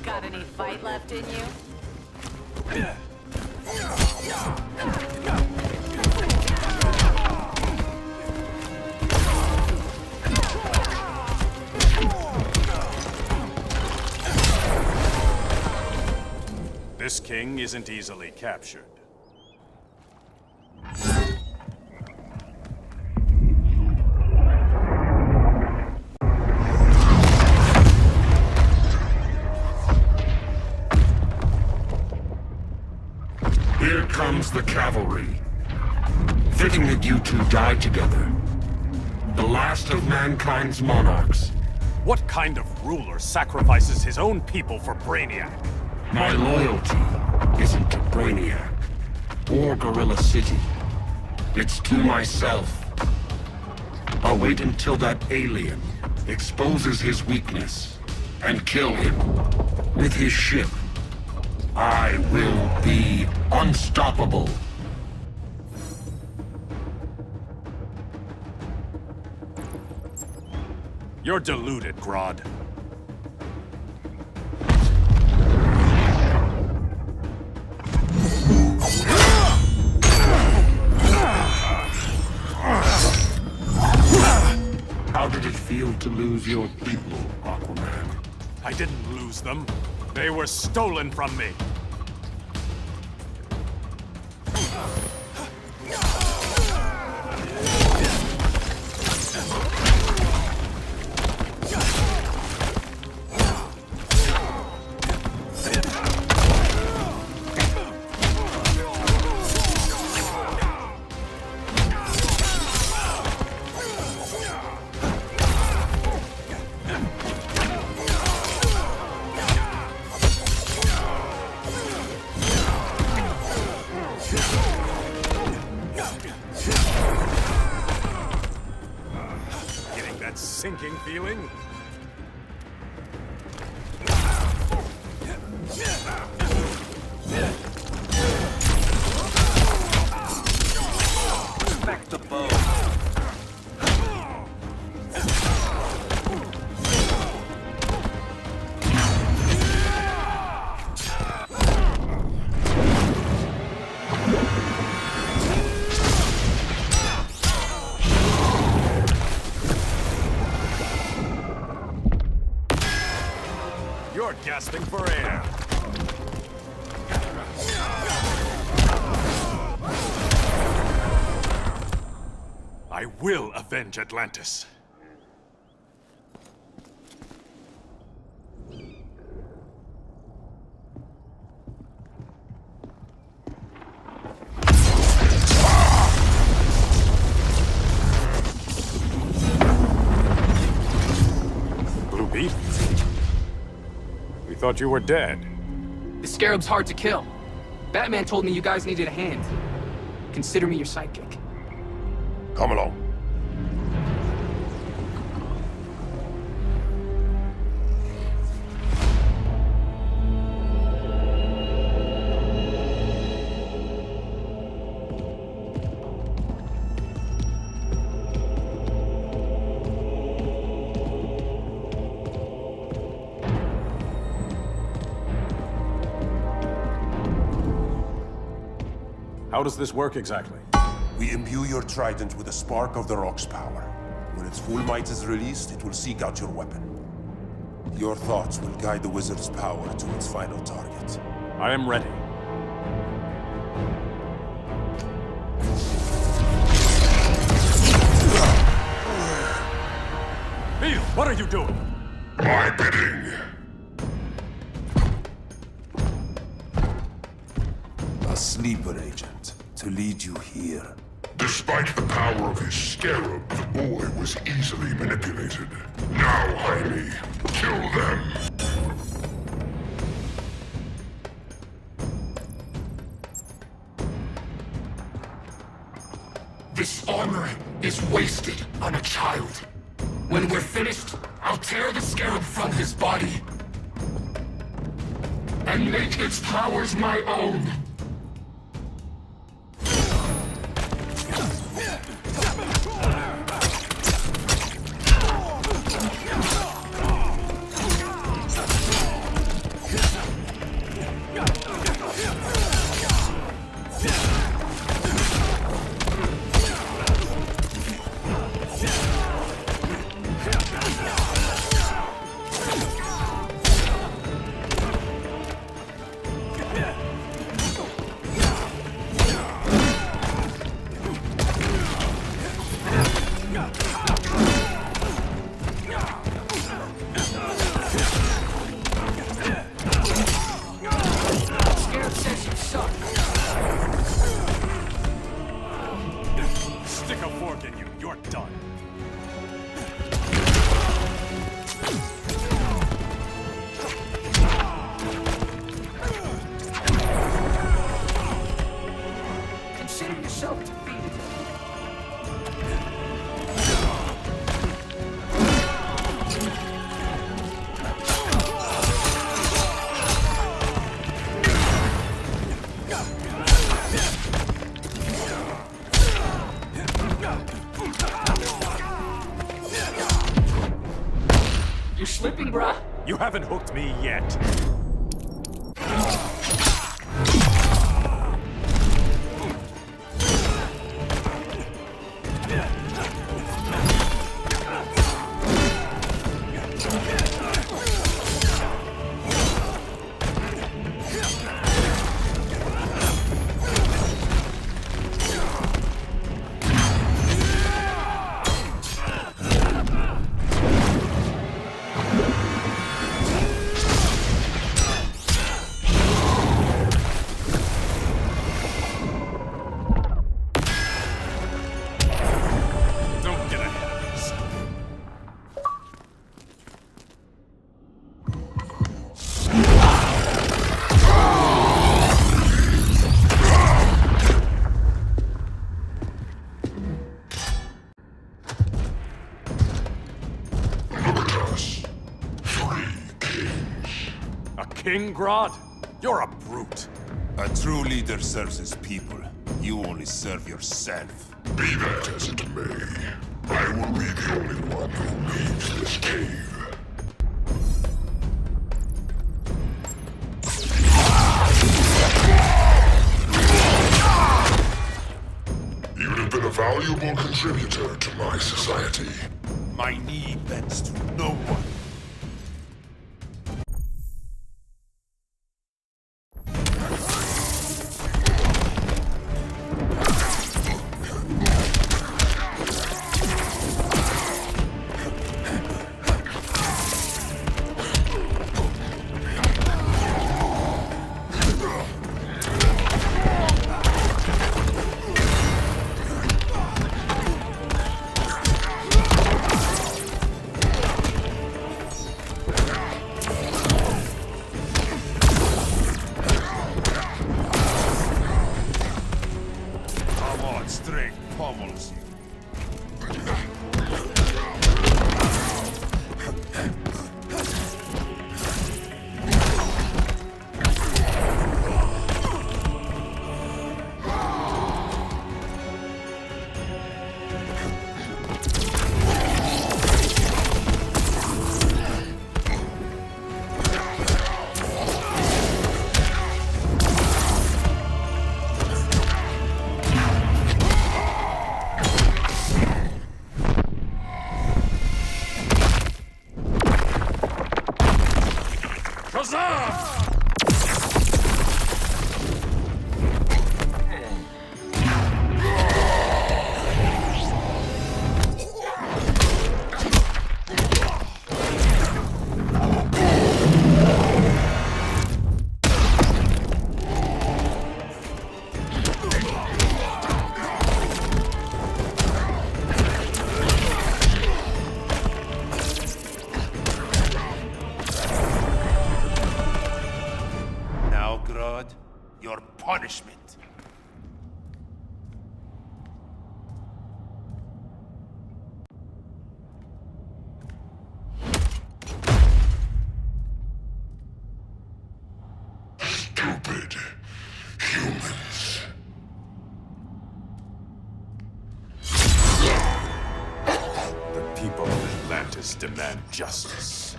Got any fight left in you? This king isn't easily captured. Here comes the cavalry. Fitting that you two die together. The last of mankind's monarchs. What kind of ruler sacrifices his own people for Brainiac? My loyalty isn't to Brainiac or Gorilla City. It's to myself. I'll wait until that alien exposes his weakness and kill him with his ship. I will be unstoppable. You're deluded, Grodd. How did it feel to lose your people, Aquaman? I didn't lose them. They were stolen from me. Getting that sinking feeling? Respect the bow. You're gasping for air. I will avenge Atlantis. Blue Beat? We thought you were dead. The Scarab's hard to kill. Batman told me you guys needed a hand. Consider me your sidekick. Come along. How does this work exactly? We imbue your trident with a spark of the rock's power. When its full might is released, it will seek out your weapon. Your thoughts will guide the wizard's power to its final target. I am ready. Neil, what are you doing? My bidding. A sleeper agent, to lead you here. Despite the power of his scarab, the boy was easily manipulated. Now, Jaime, kill them. This armor is wasted on a child. When we're finished, I'll tear the scarab from his body and make its powers my own. Stick a fork in you. You're done. Consider yourself defeated. You're slipping, bruh. You haven't hooked me yet. King Grodd? You're a brute. A true leader serves his people. You only serve yourself. Be that as it may, I will be the only one who leaves this cave. You'd have been a valuable contributor to my society. My knee bends to no one. Now, Grodd, your punishment. Stupid humans. The people of Atlantis demand justice.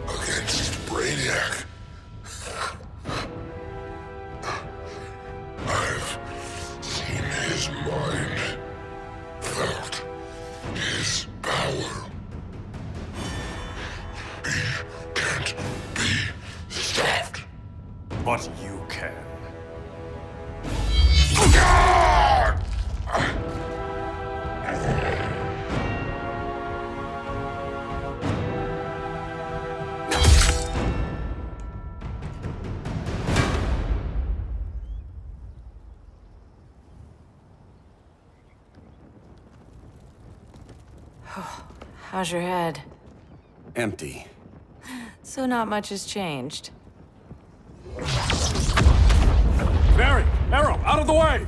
Against Brainiac. I've seen his mind, felt his power. He can't be stopped. But you can. How's your head? Empty. So not much has changed. Barry! Arrow! Out of the way!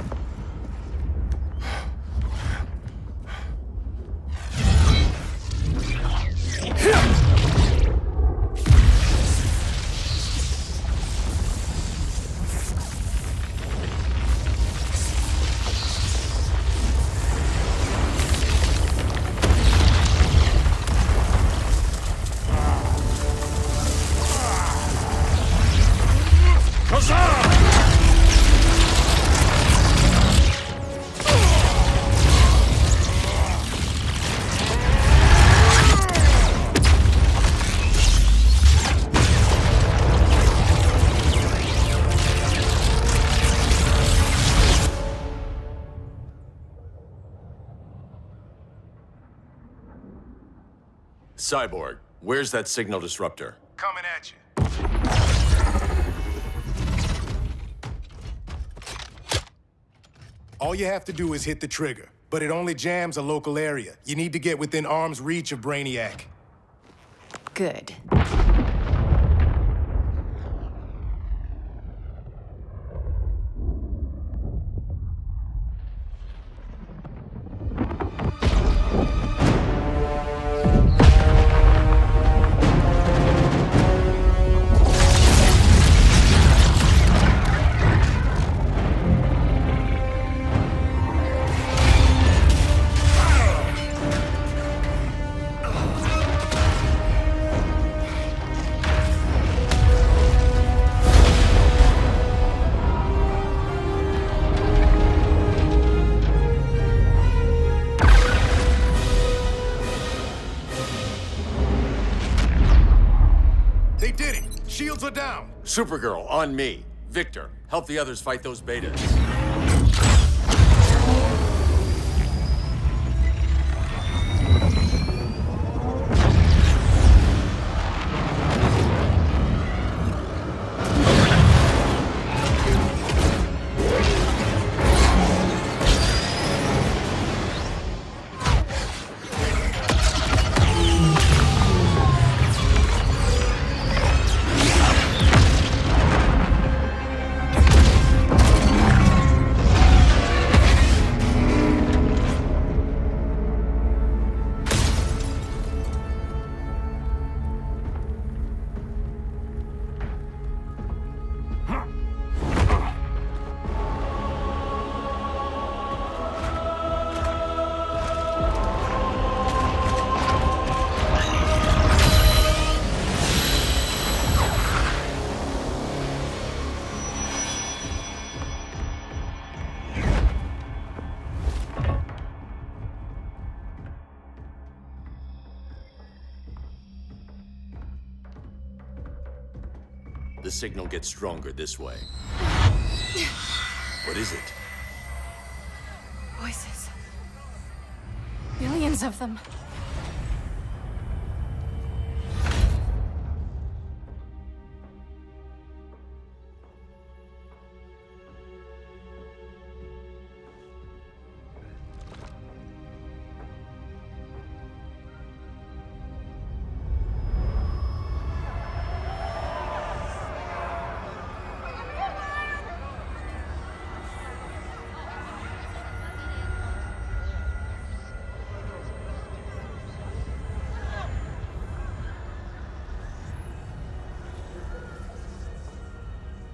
Cyborg, where's that signal disruptor? Coming at you. All you have to do is hit the trigger, but it only jams a local area. You need to get within arm's reach of Brainiac. Good. They did it! Shields are down! Supergirl, on me. Victor, help the others fight those betas. The signal gets stronger this way. What is it? Voices. Billions of them.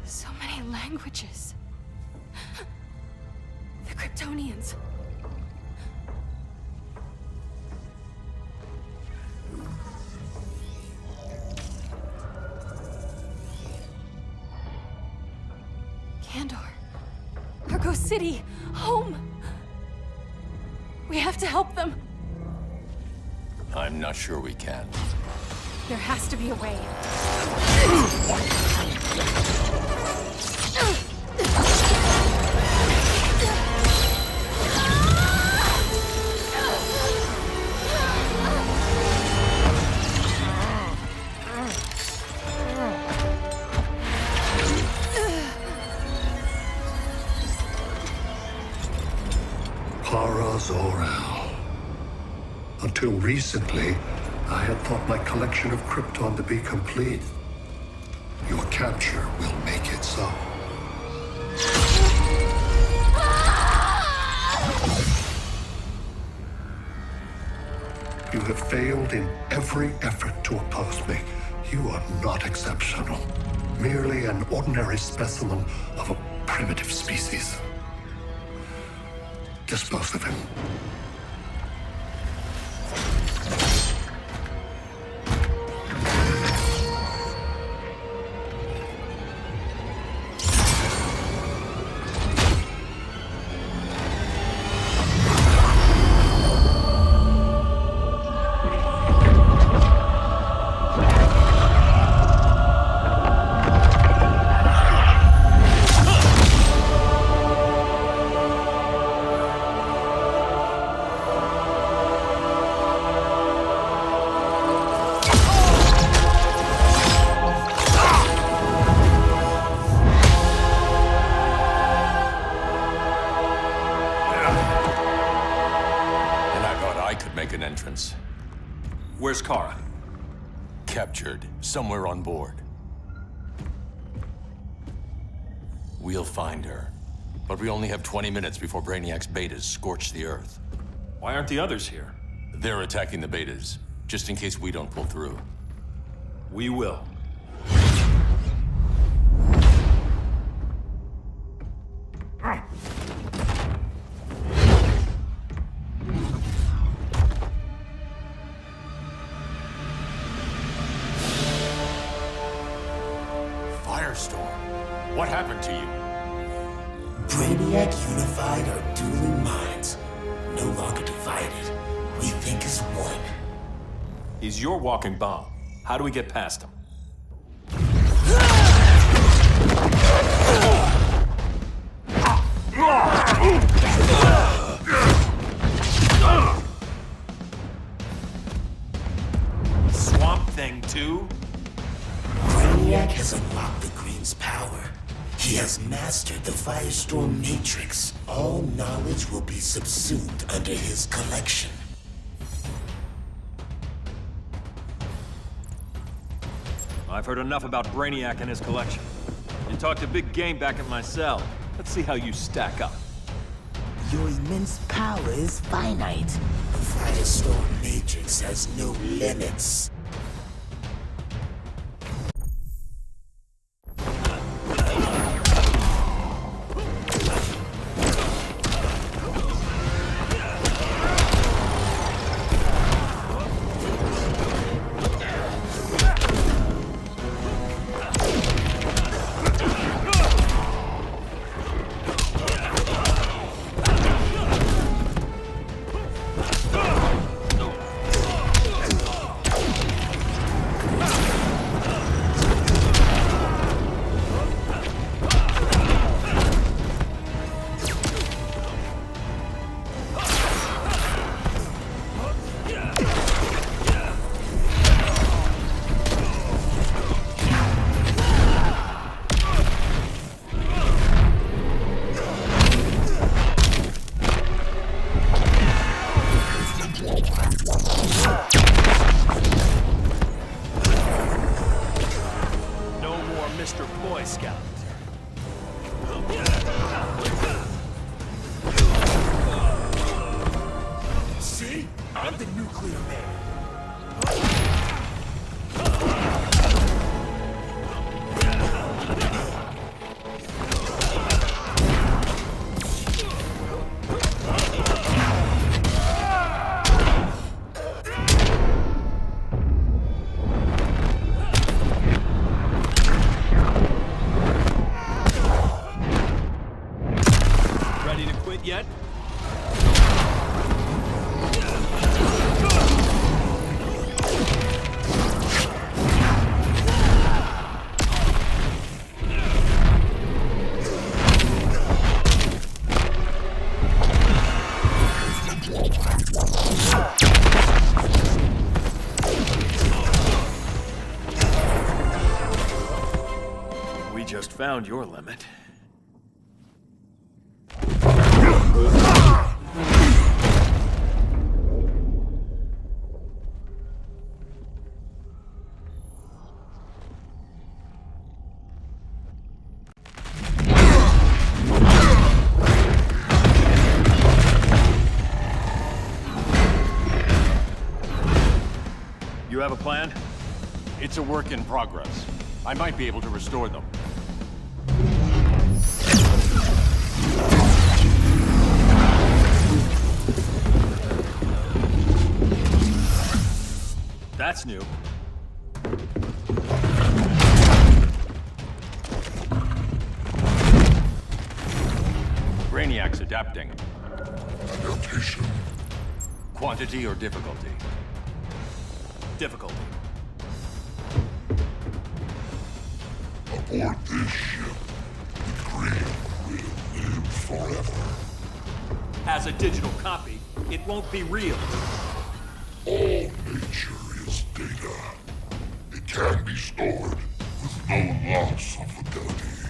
So many languages. The Kryptonians. Kandor. Argo City. Home. We have to help them. I'm not sure we can. There has to be a way. Zor-El. Until recently, I had thought my collection of Krypton to be complete. Your capture will make it so. You have failed in every effort to oppose me. You are not exceptional. Merely an ordinary specimen of a primitive species. Dispose of him. Where's Kara? Captured, somewhere on board. We'll find her. But we only have 20 minutes before Brainiac's betas scorch the Earth. Why aren't the others here? They're attacking the betas, just in case we don't pull through. We will. What happened to you? Brainiac unified our dueling minds. No longer divided. We think as one. He's your walking bomb. How do we get past him? Swamp Thing 2? Brainiac has unlocked the Green's power. He has mastered the Firestorm Matrix. All knowledge will be subsumed under his collection. I've heard enough about Brainiac and his collection. You talked a big game back at my cell. Let's see how you stack up. Your immense power is finite. The Firestorm Matrix has no limits. nuclear man. Ready to quit yet? We just found your limit. You have a plan? It's a work in progress. I might be able to restore them. That's new. Brainiac's adapting. Adaptation. Quantity or difficulty? Difficulty. Aboard this ship, the Green will live forever. As a digital copy, it won't be real. All nature is data. It can be stored with no loss of fidelity.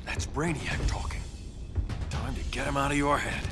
That's Brainiac talking. Time to get him out of your head.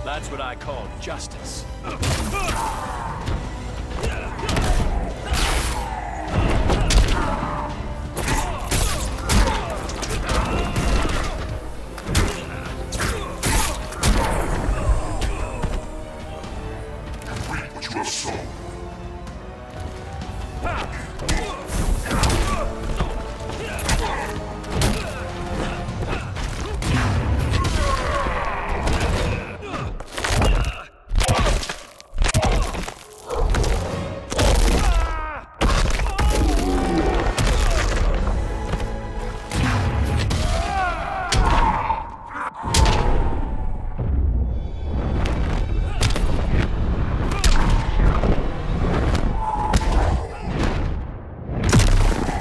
That's what I call justice. Reap what you have sown.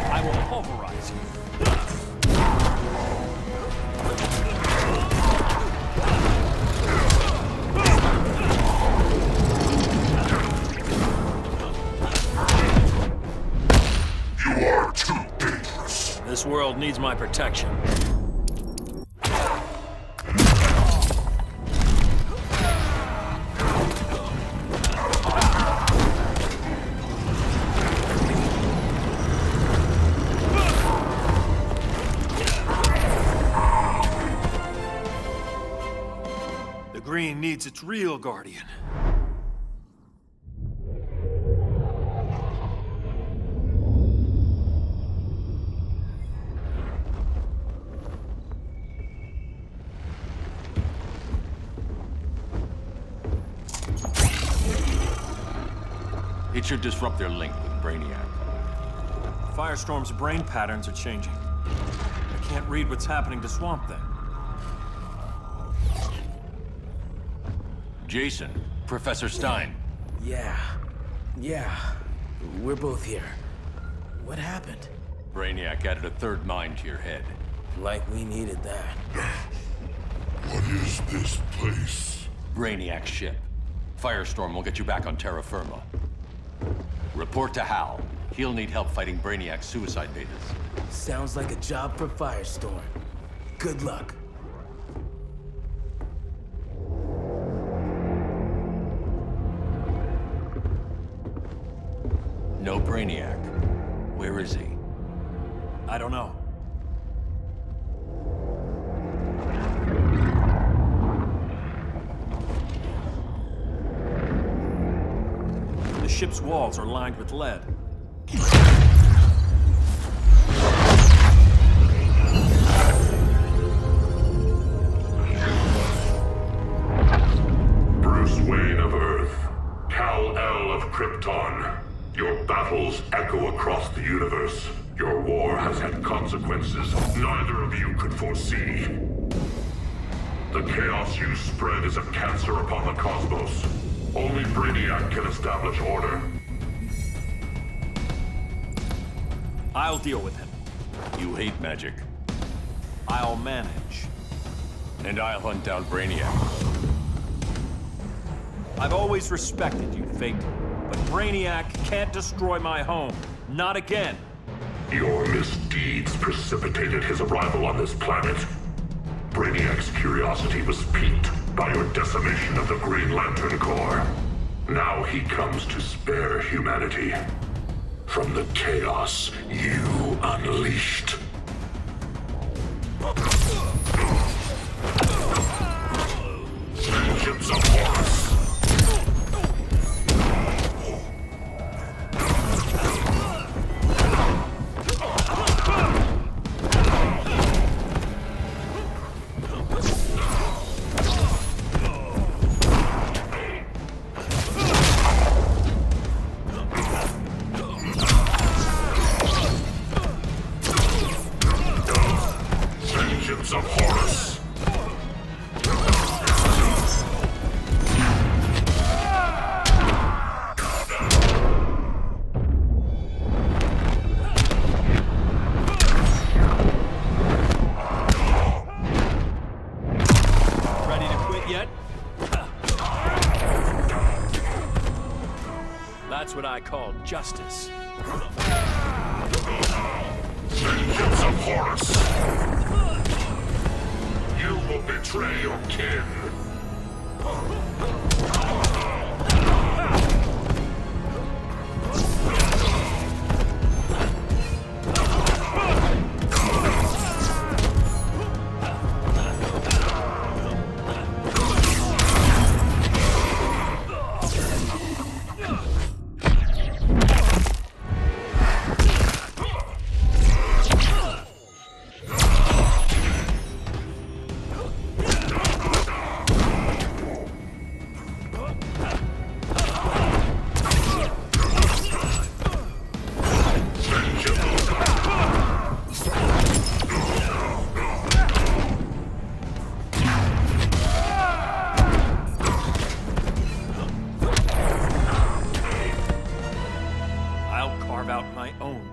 I will pulverize you. You are too dangerous. This world needs my protection. The Green needs its real guardian. It should disrupt their link with Brainiac. Firestorm's brain patterns are changing. I can't read what's happening to Swamp Thing. Jason, Professor Stein. Yeah. We're both here. What happened? Brainiac added a third mind to your head. Like we needed that. What is this place? Brainiac's ship. Firestorm will get you back on terra firma. Report to Hal. He'll need help fighting Brainiac's suicide betas. Sounds like a job for Firestorm. Good luck. No Brainiac. Where is he? I don't know. The ship's walls are lined with lead. Bruce Wayne of Earth, Kal-El of Krypton. Your battles echo across the universe. Your war has had consequences neither of you could foresee. The chaos you spread is a cancer upon the cosmos. Only Brainiac can establish order. I'll deal with him. You hate magic. I'll manage. And I'll hunt down Brainiac. I've always respected you, Fate. But Brainiac can't destroy my home. Not again. Your misdeeds precipitated his arrival on this planet. Brainiac's curiosity was piqued by your decimation of the Green Lantern Corps. Now he comes to spare humanity from the chaos you unleashed. Vengeance of Horus! Of Horus. Ready to quit yet? That's what I call justice. Vengeance of Horus. You will betray your kin.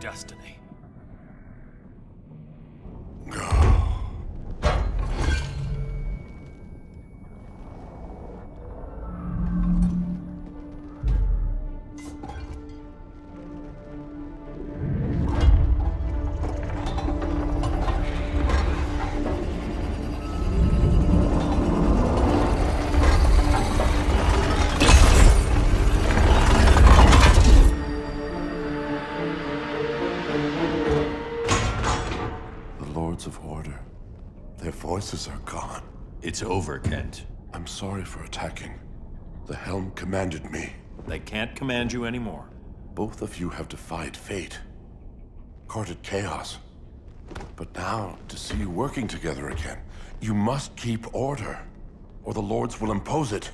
destiny. Of order. Their voices are gone. It's over, Kent. I'm sorry for attacking. The Helm commanded me. They can't command you anymore. Both of you have defied fate, courted chaos. But now, to see you working together again, you must keep order, or the Lords will impose it.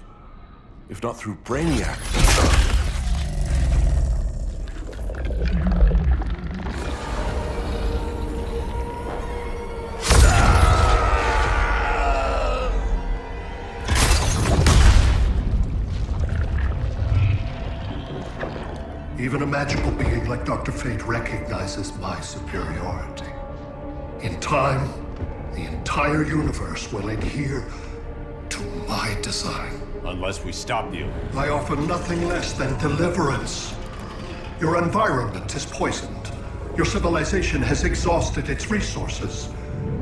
If not through Brainiac. Even a magical being like Dr. Fate recognizes my superiority. In time, the entire universe will adhere to my design. Unless we stop you. I offer nothing less than deliverance. Your environment is poisoned. Your civilization has exhausted its resources.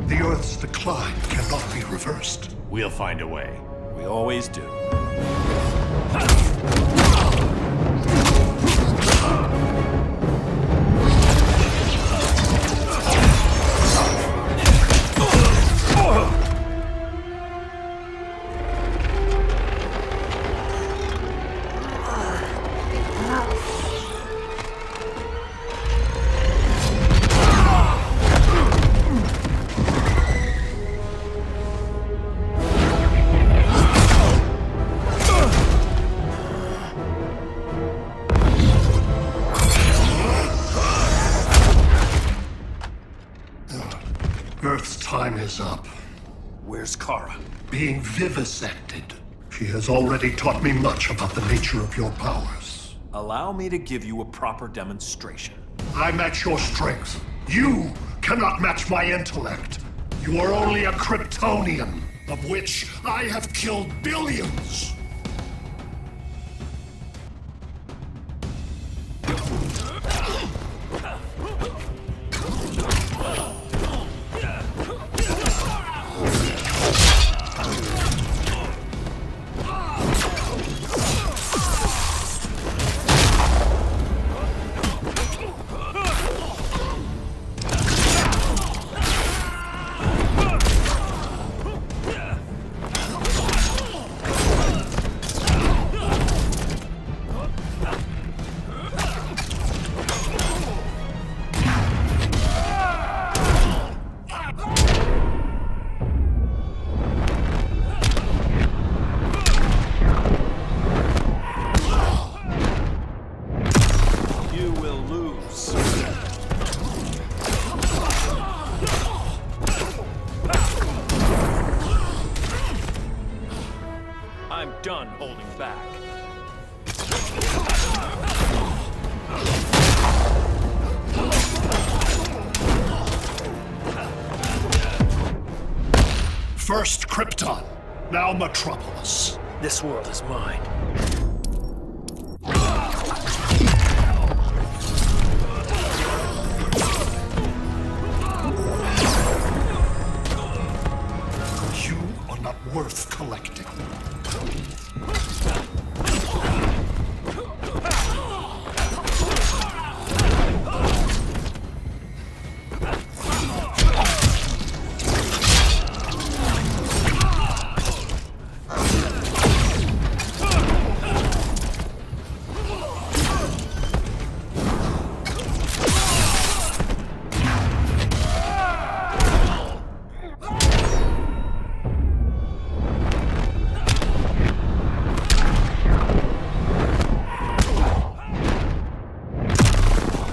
The Earth's decline cannot be reversed. We'll find a way. We always do. Earth's time is up. Where's Kara? Being vivisected. She has already taught me much about the nature of your powers. Allow me to give you a proper demonstration. I match your strength. You cannot match my intellect. You are only a Kryptonian, of which I have killed billions. I'm done holding back. First Krypton, now Metropolis. This world is mine. You are not worth collecting.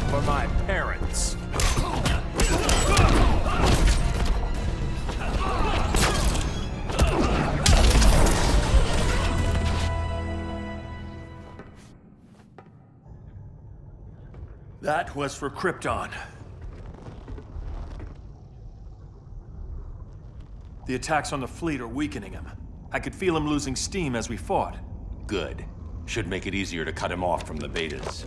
For my parents. That was for Krypton. The attacks on the fleet are weakening him. I could feel him losing steam as we fought. Good. Should make it easier to cut him off from the betas.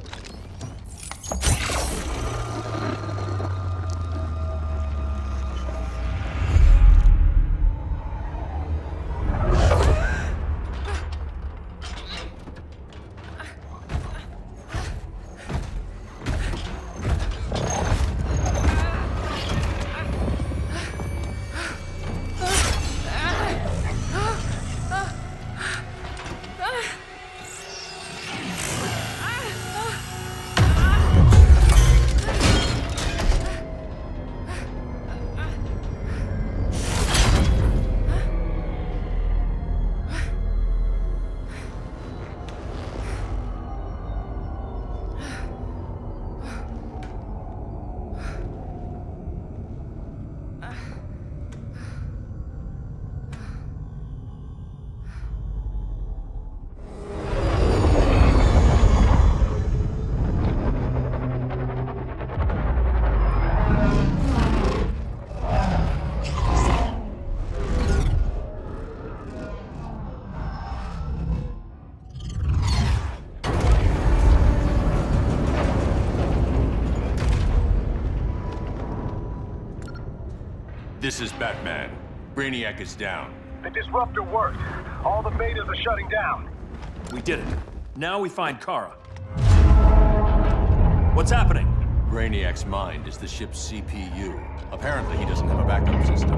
This is Batman. Brainiac is down. The disruptor worked. All the betas are shutting down. We did it. Now we find Kara. What's happening? Brainiac's mind is the ship's CPU. Apparently, he doesn't have a backup system.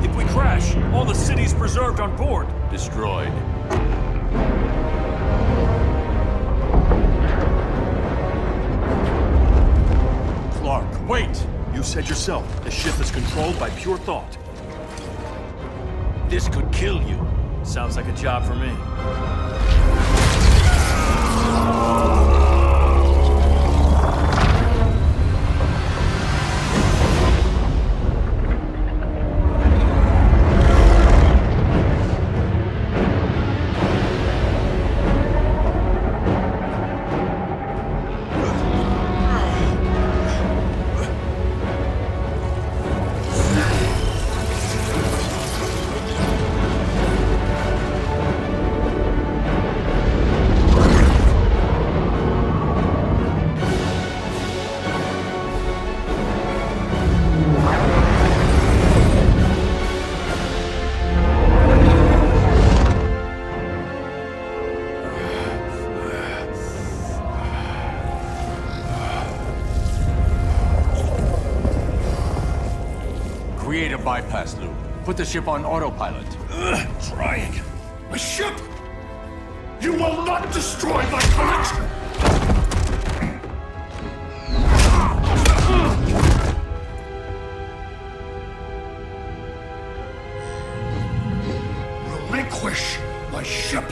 If we crash, all the city's preserved on board. Destroyed. Clark, wait! You said yourself, the ship is controlled by pure thought. This could kill you. Sounds like a job for me. Create a bypass loop. Put the ship on autopilot. Trying. My ship! You will not destroy my collection! Relinquish my ship!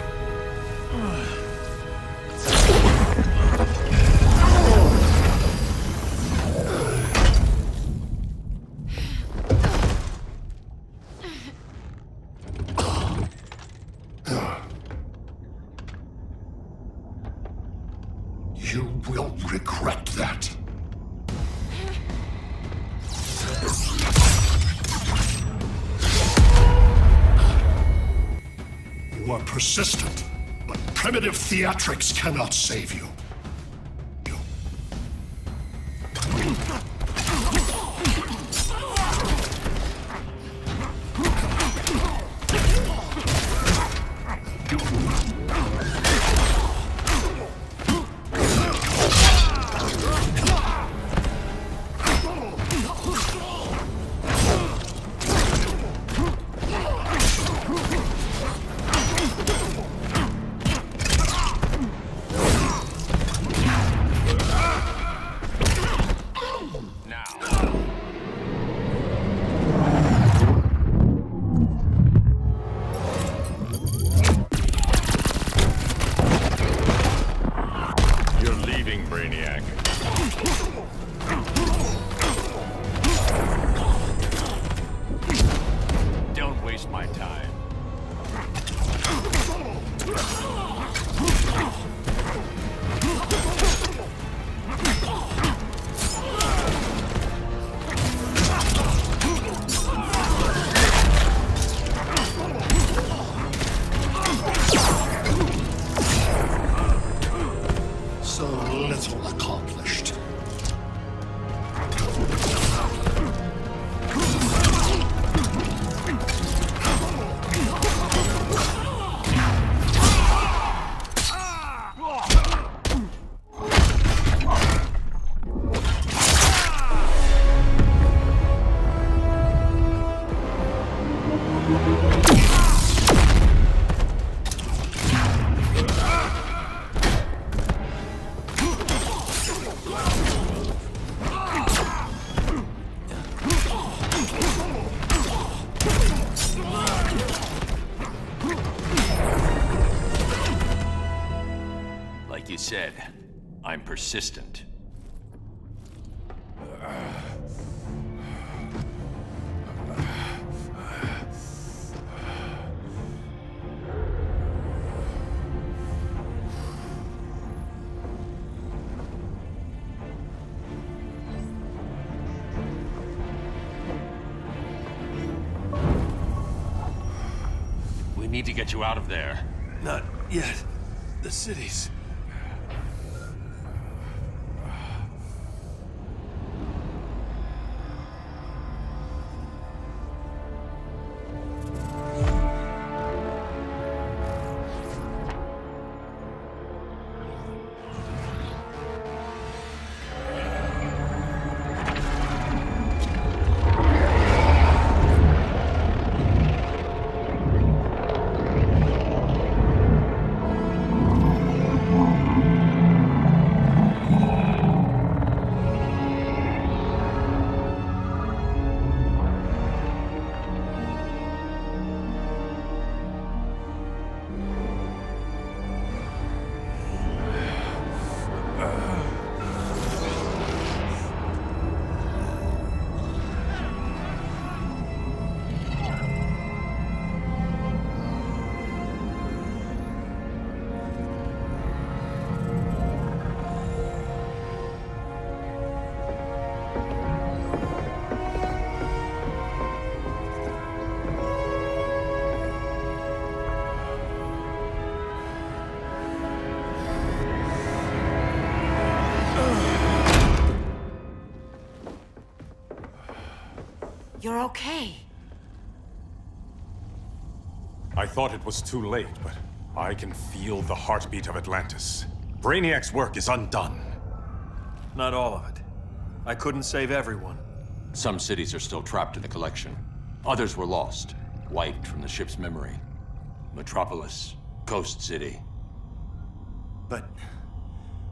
You will regret that. You are persistent, but primitive theatrics cannot save you. Brainiac. Don't waste my time. So little accomplished. Like you said, I'm persistent. When need to get you out of there. Not yet. The cities. You're okay. I thought it was too late, but I can feel the heartbeat of Atlantis. Brainiac's work is undone. Not all of it. I couldn't save everyone. Some cities are still trapped in the collection. Others were lost, wiped from the ship's memory. Metropolis, Coast City. But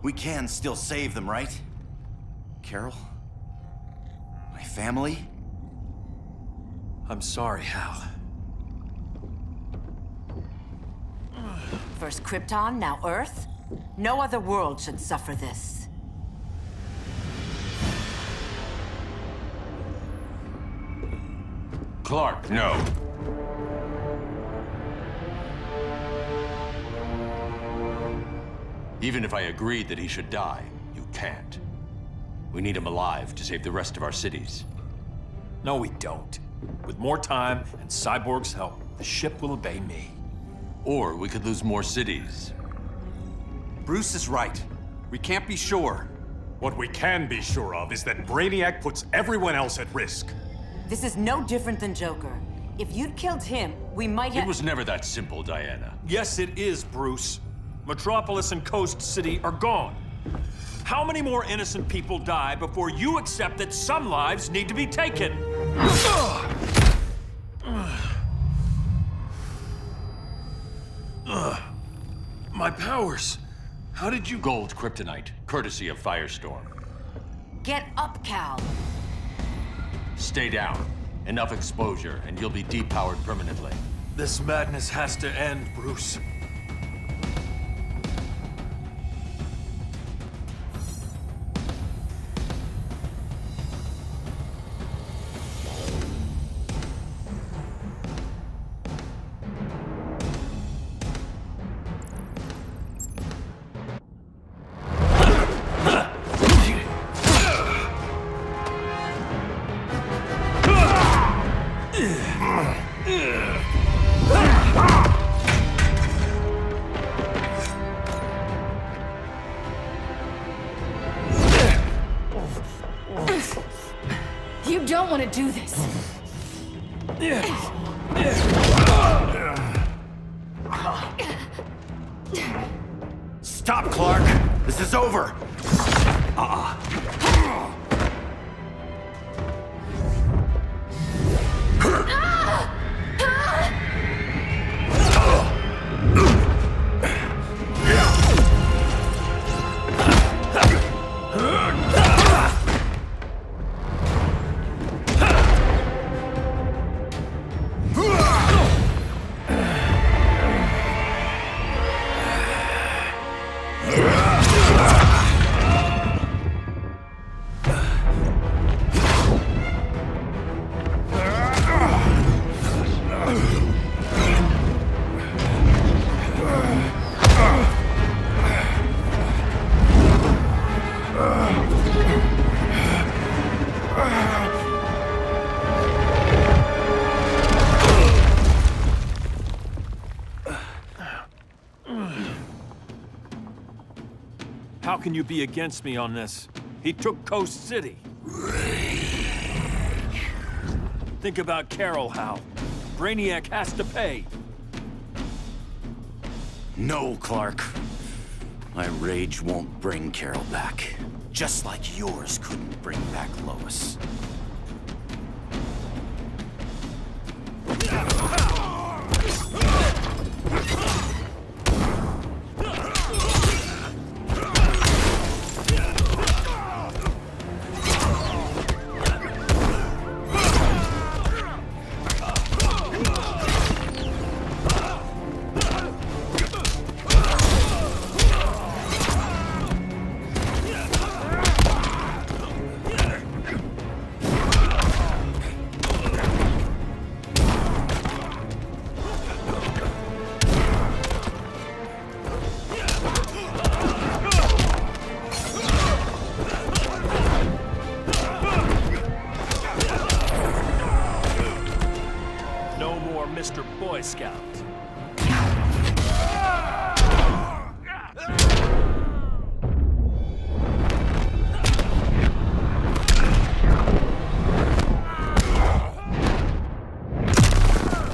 we can still save them, right? Carol? My family? I'm sorry, Hal. First Krypton, now Earth? No other world should suffer this. Clark, no. Even if I agreed that he should die, you can't. We need him alive to save the rest of our cities. No, we don't. With more time and Cyborg's help, the ship will obey me. Or we could lose more cities. Bruce is right. We can't be sure. What we can be sure of is that Brainiac puts everyone else at risk. This is no different than Joker. If you'd killed him, we might have— It was never that simple, Diana. Yes, it is, Bruce. Metropolis and Coast City are gone. How many more innocent people die before you accept that some lives need to be taken? My powers. How did you— Gold kryptonite, courtesy of Firestorm. Get up, Cal. Stay down. Enough exposure, and you'll be depowered permanently. This madness has to end, Bruce. You don't want to do this. Stop, Clark! This is over! How can you be against me on this? He took Coast City. Think about Carol, Hal. Brainiac has to pay. No, Clark. My rage won't bring Carol back. Just like yours couldn't bring back Lois. Mr. Boy Scout.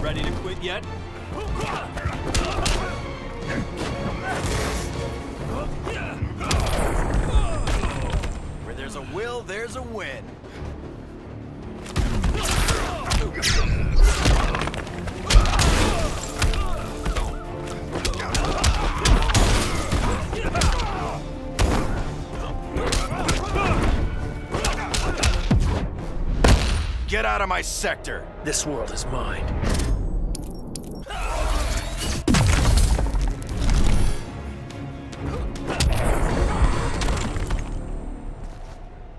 Ready to quit yet? Where there's a will, there's a win. Get out of my sector! This world is mine.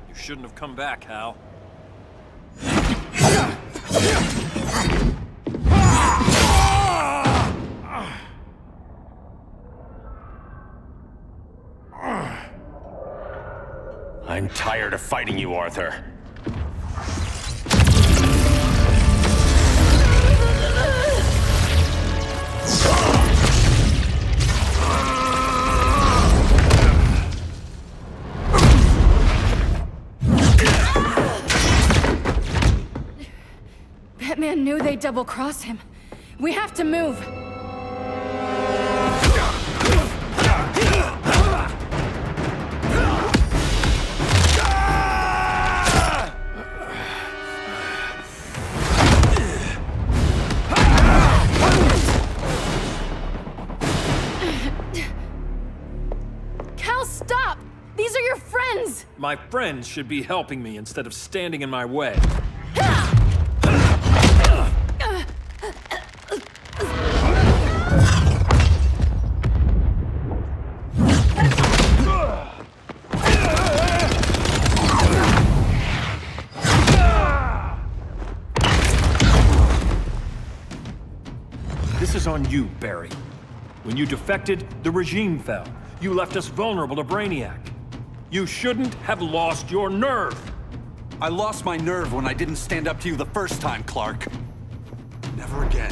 You shouldn't have come back, Hal. I'm tired of fighting you, Arthur. Batman knew they'd double-cross him. We have to move. Cal, stop! These are your friends! My friends should be helping me instead of standing in my way. This is on you, Barry. When you defected, the regime fell. You left us vulnerable to Brainiac. You shouldn't have lost your nerve. I lost my nerve when I didn't stand up to you the first time, Clark. Never again.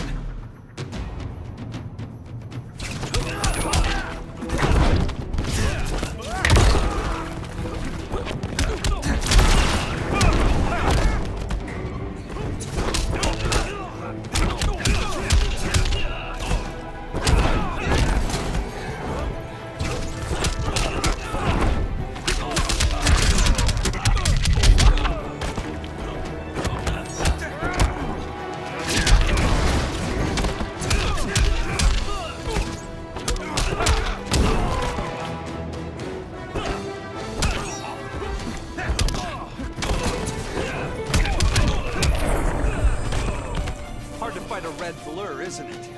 Hard to fight a red blur, isn't it?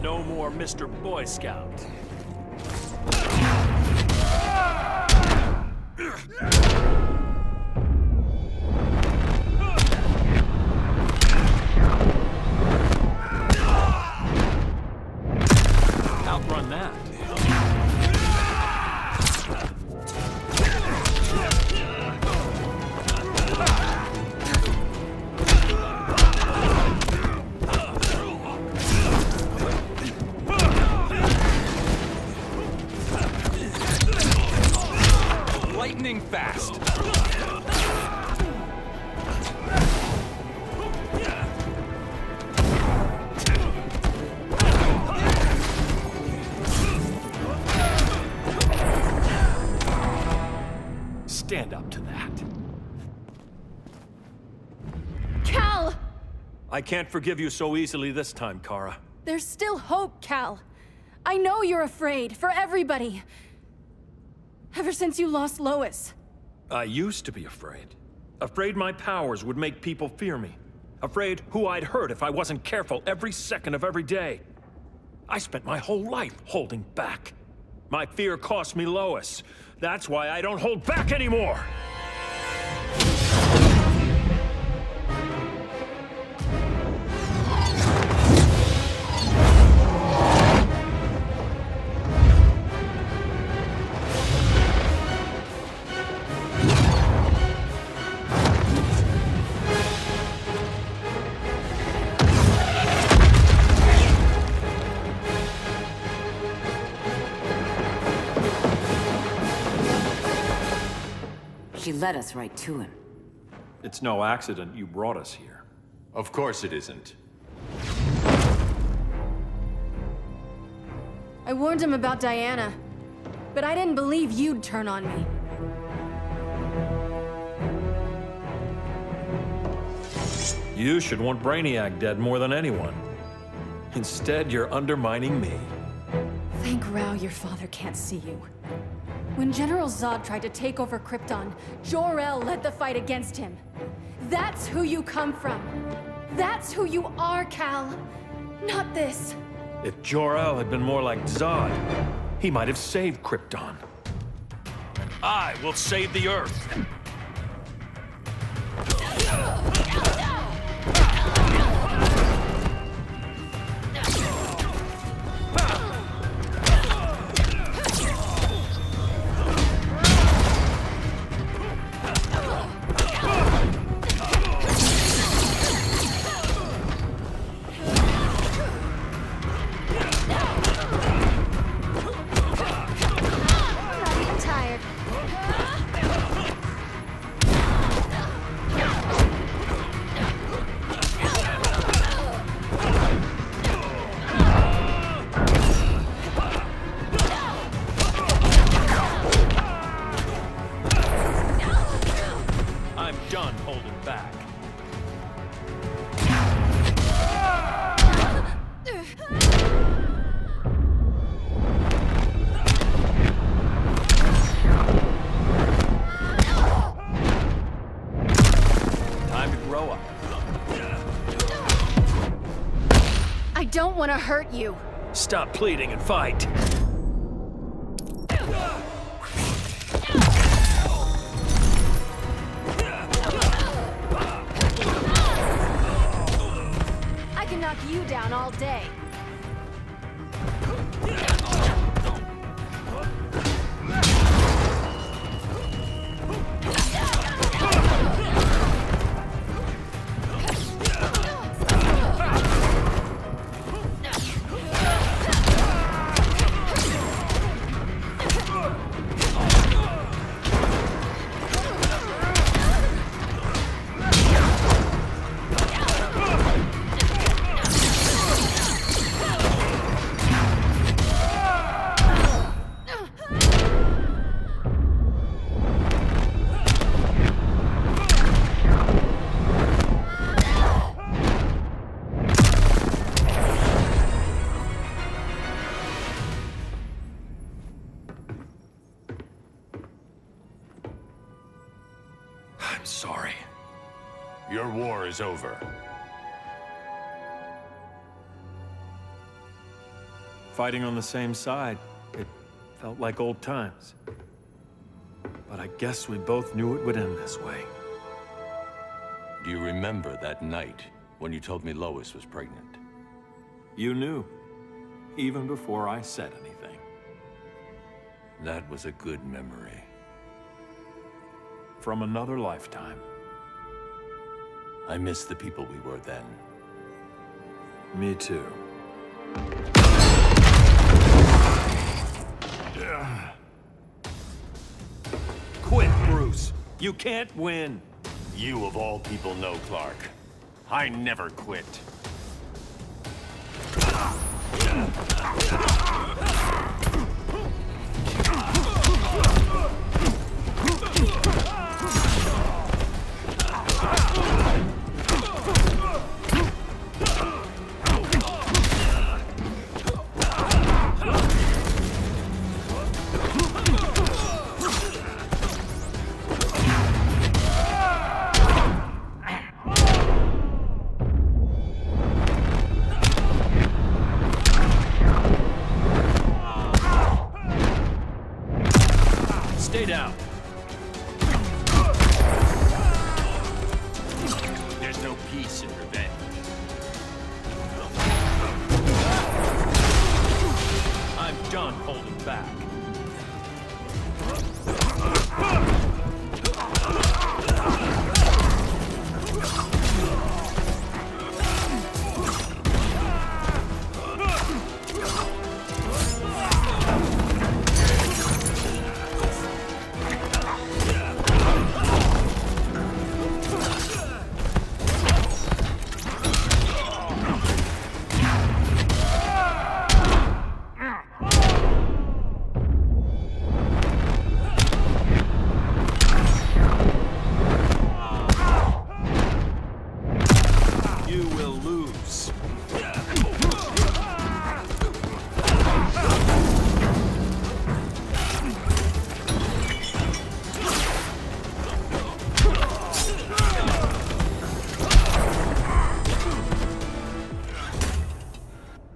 No more Mr. Boy Scout. Outrun that. lightning fast. Stand up to that. Cal! I can't forgive you so easily this time, Kara. There's still hope, Cal. I know you're afraid, for everybody. Ever since you lost Lois. I used to be afraid. Afraid my powers would make people fear me. Afraid who I'd hurt if I wasn't careful every second of every day. I spent my whole life holding back. My fear cost me Lois. That's why I don't hold back anymore! She led us right to him. It's no accident you brought us here. Of course it isn't. I warned him about Diana, but I didn't believe you'd turn on me. You should want Brainiac dead more than anyone. Instead, you're undermining me. Thank Rao your father can't see you. When General Zod tried to take over Krypton, Jor-El led the fight against him. That's who you come from. That's who you are, Cal. Not this. If Jor-El had been more like Zod, he might have saved Krypton. I will save the Earth. I don't want to hurt you. Stop pleading and fight. I can knock you down all day. I'm sorry. Your war is over. Fighting on the same side, it felt like old times. But I guess we both knew it would end this way. Do you remember that night when you told me Lois was pregnant? You knew, even before I said anything. That was a good memory. From another lifetime. I miss the people we were then. Me too. Quit! You can't win. You of all people know, Clark. I never quit. Stay down. There's no peace in revenge. I'm done holding back. You will lose.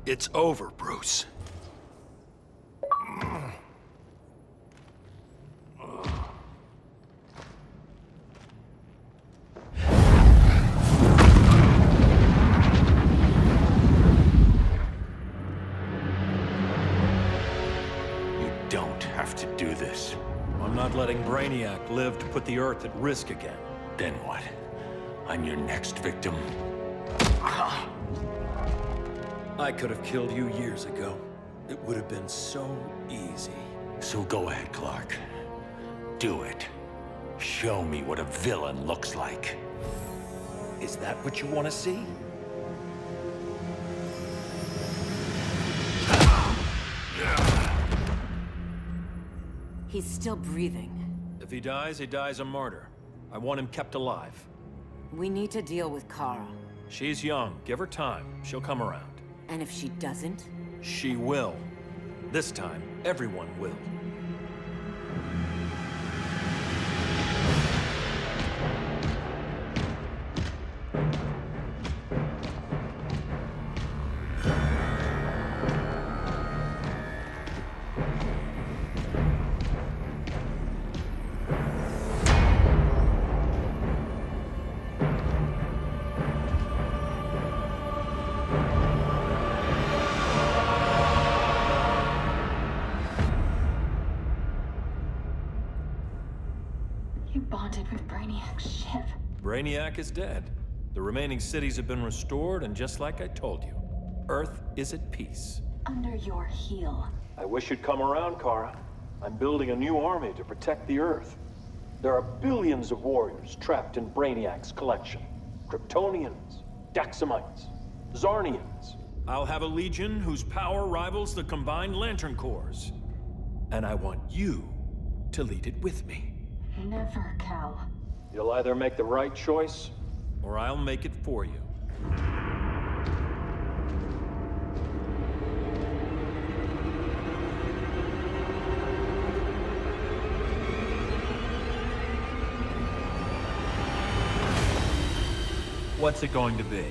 It's over, Bruce. Don't have to do this. I'm not letting Brainiac live to put the Earth at risk again. Then what? I'm your next victim. I could have killed you years ago. It would have been so easy. So go ahead, Clark. Do it. Show me what a villain looks like. Is that what you want to see? He's still breathing. If he dies a martyr. I want him kept alive. We need to deal with Kara. She's young. Give her time. She'll come around. And if she doesn't? She will. This time, everyone will. You bonded with Brainiac's ship. Brainiac is dead. The remaining cities have been restored, and just like I told you, Earth is at peace. Under your heel. I wish you'd come around, Kara. I'm building a new army to protect the Earth. There are billions of warriors trapped in Brainiac's collection. Kryptonians, Daxamites, Zarnians. I'll have a legion whose power rivals the combined Lantern Corps. And I want you to lead it with me. Never, Cal. You'll either make the right choice, or I'll make it for you. What's it going to be?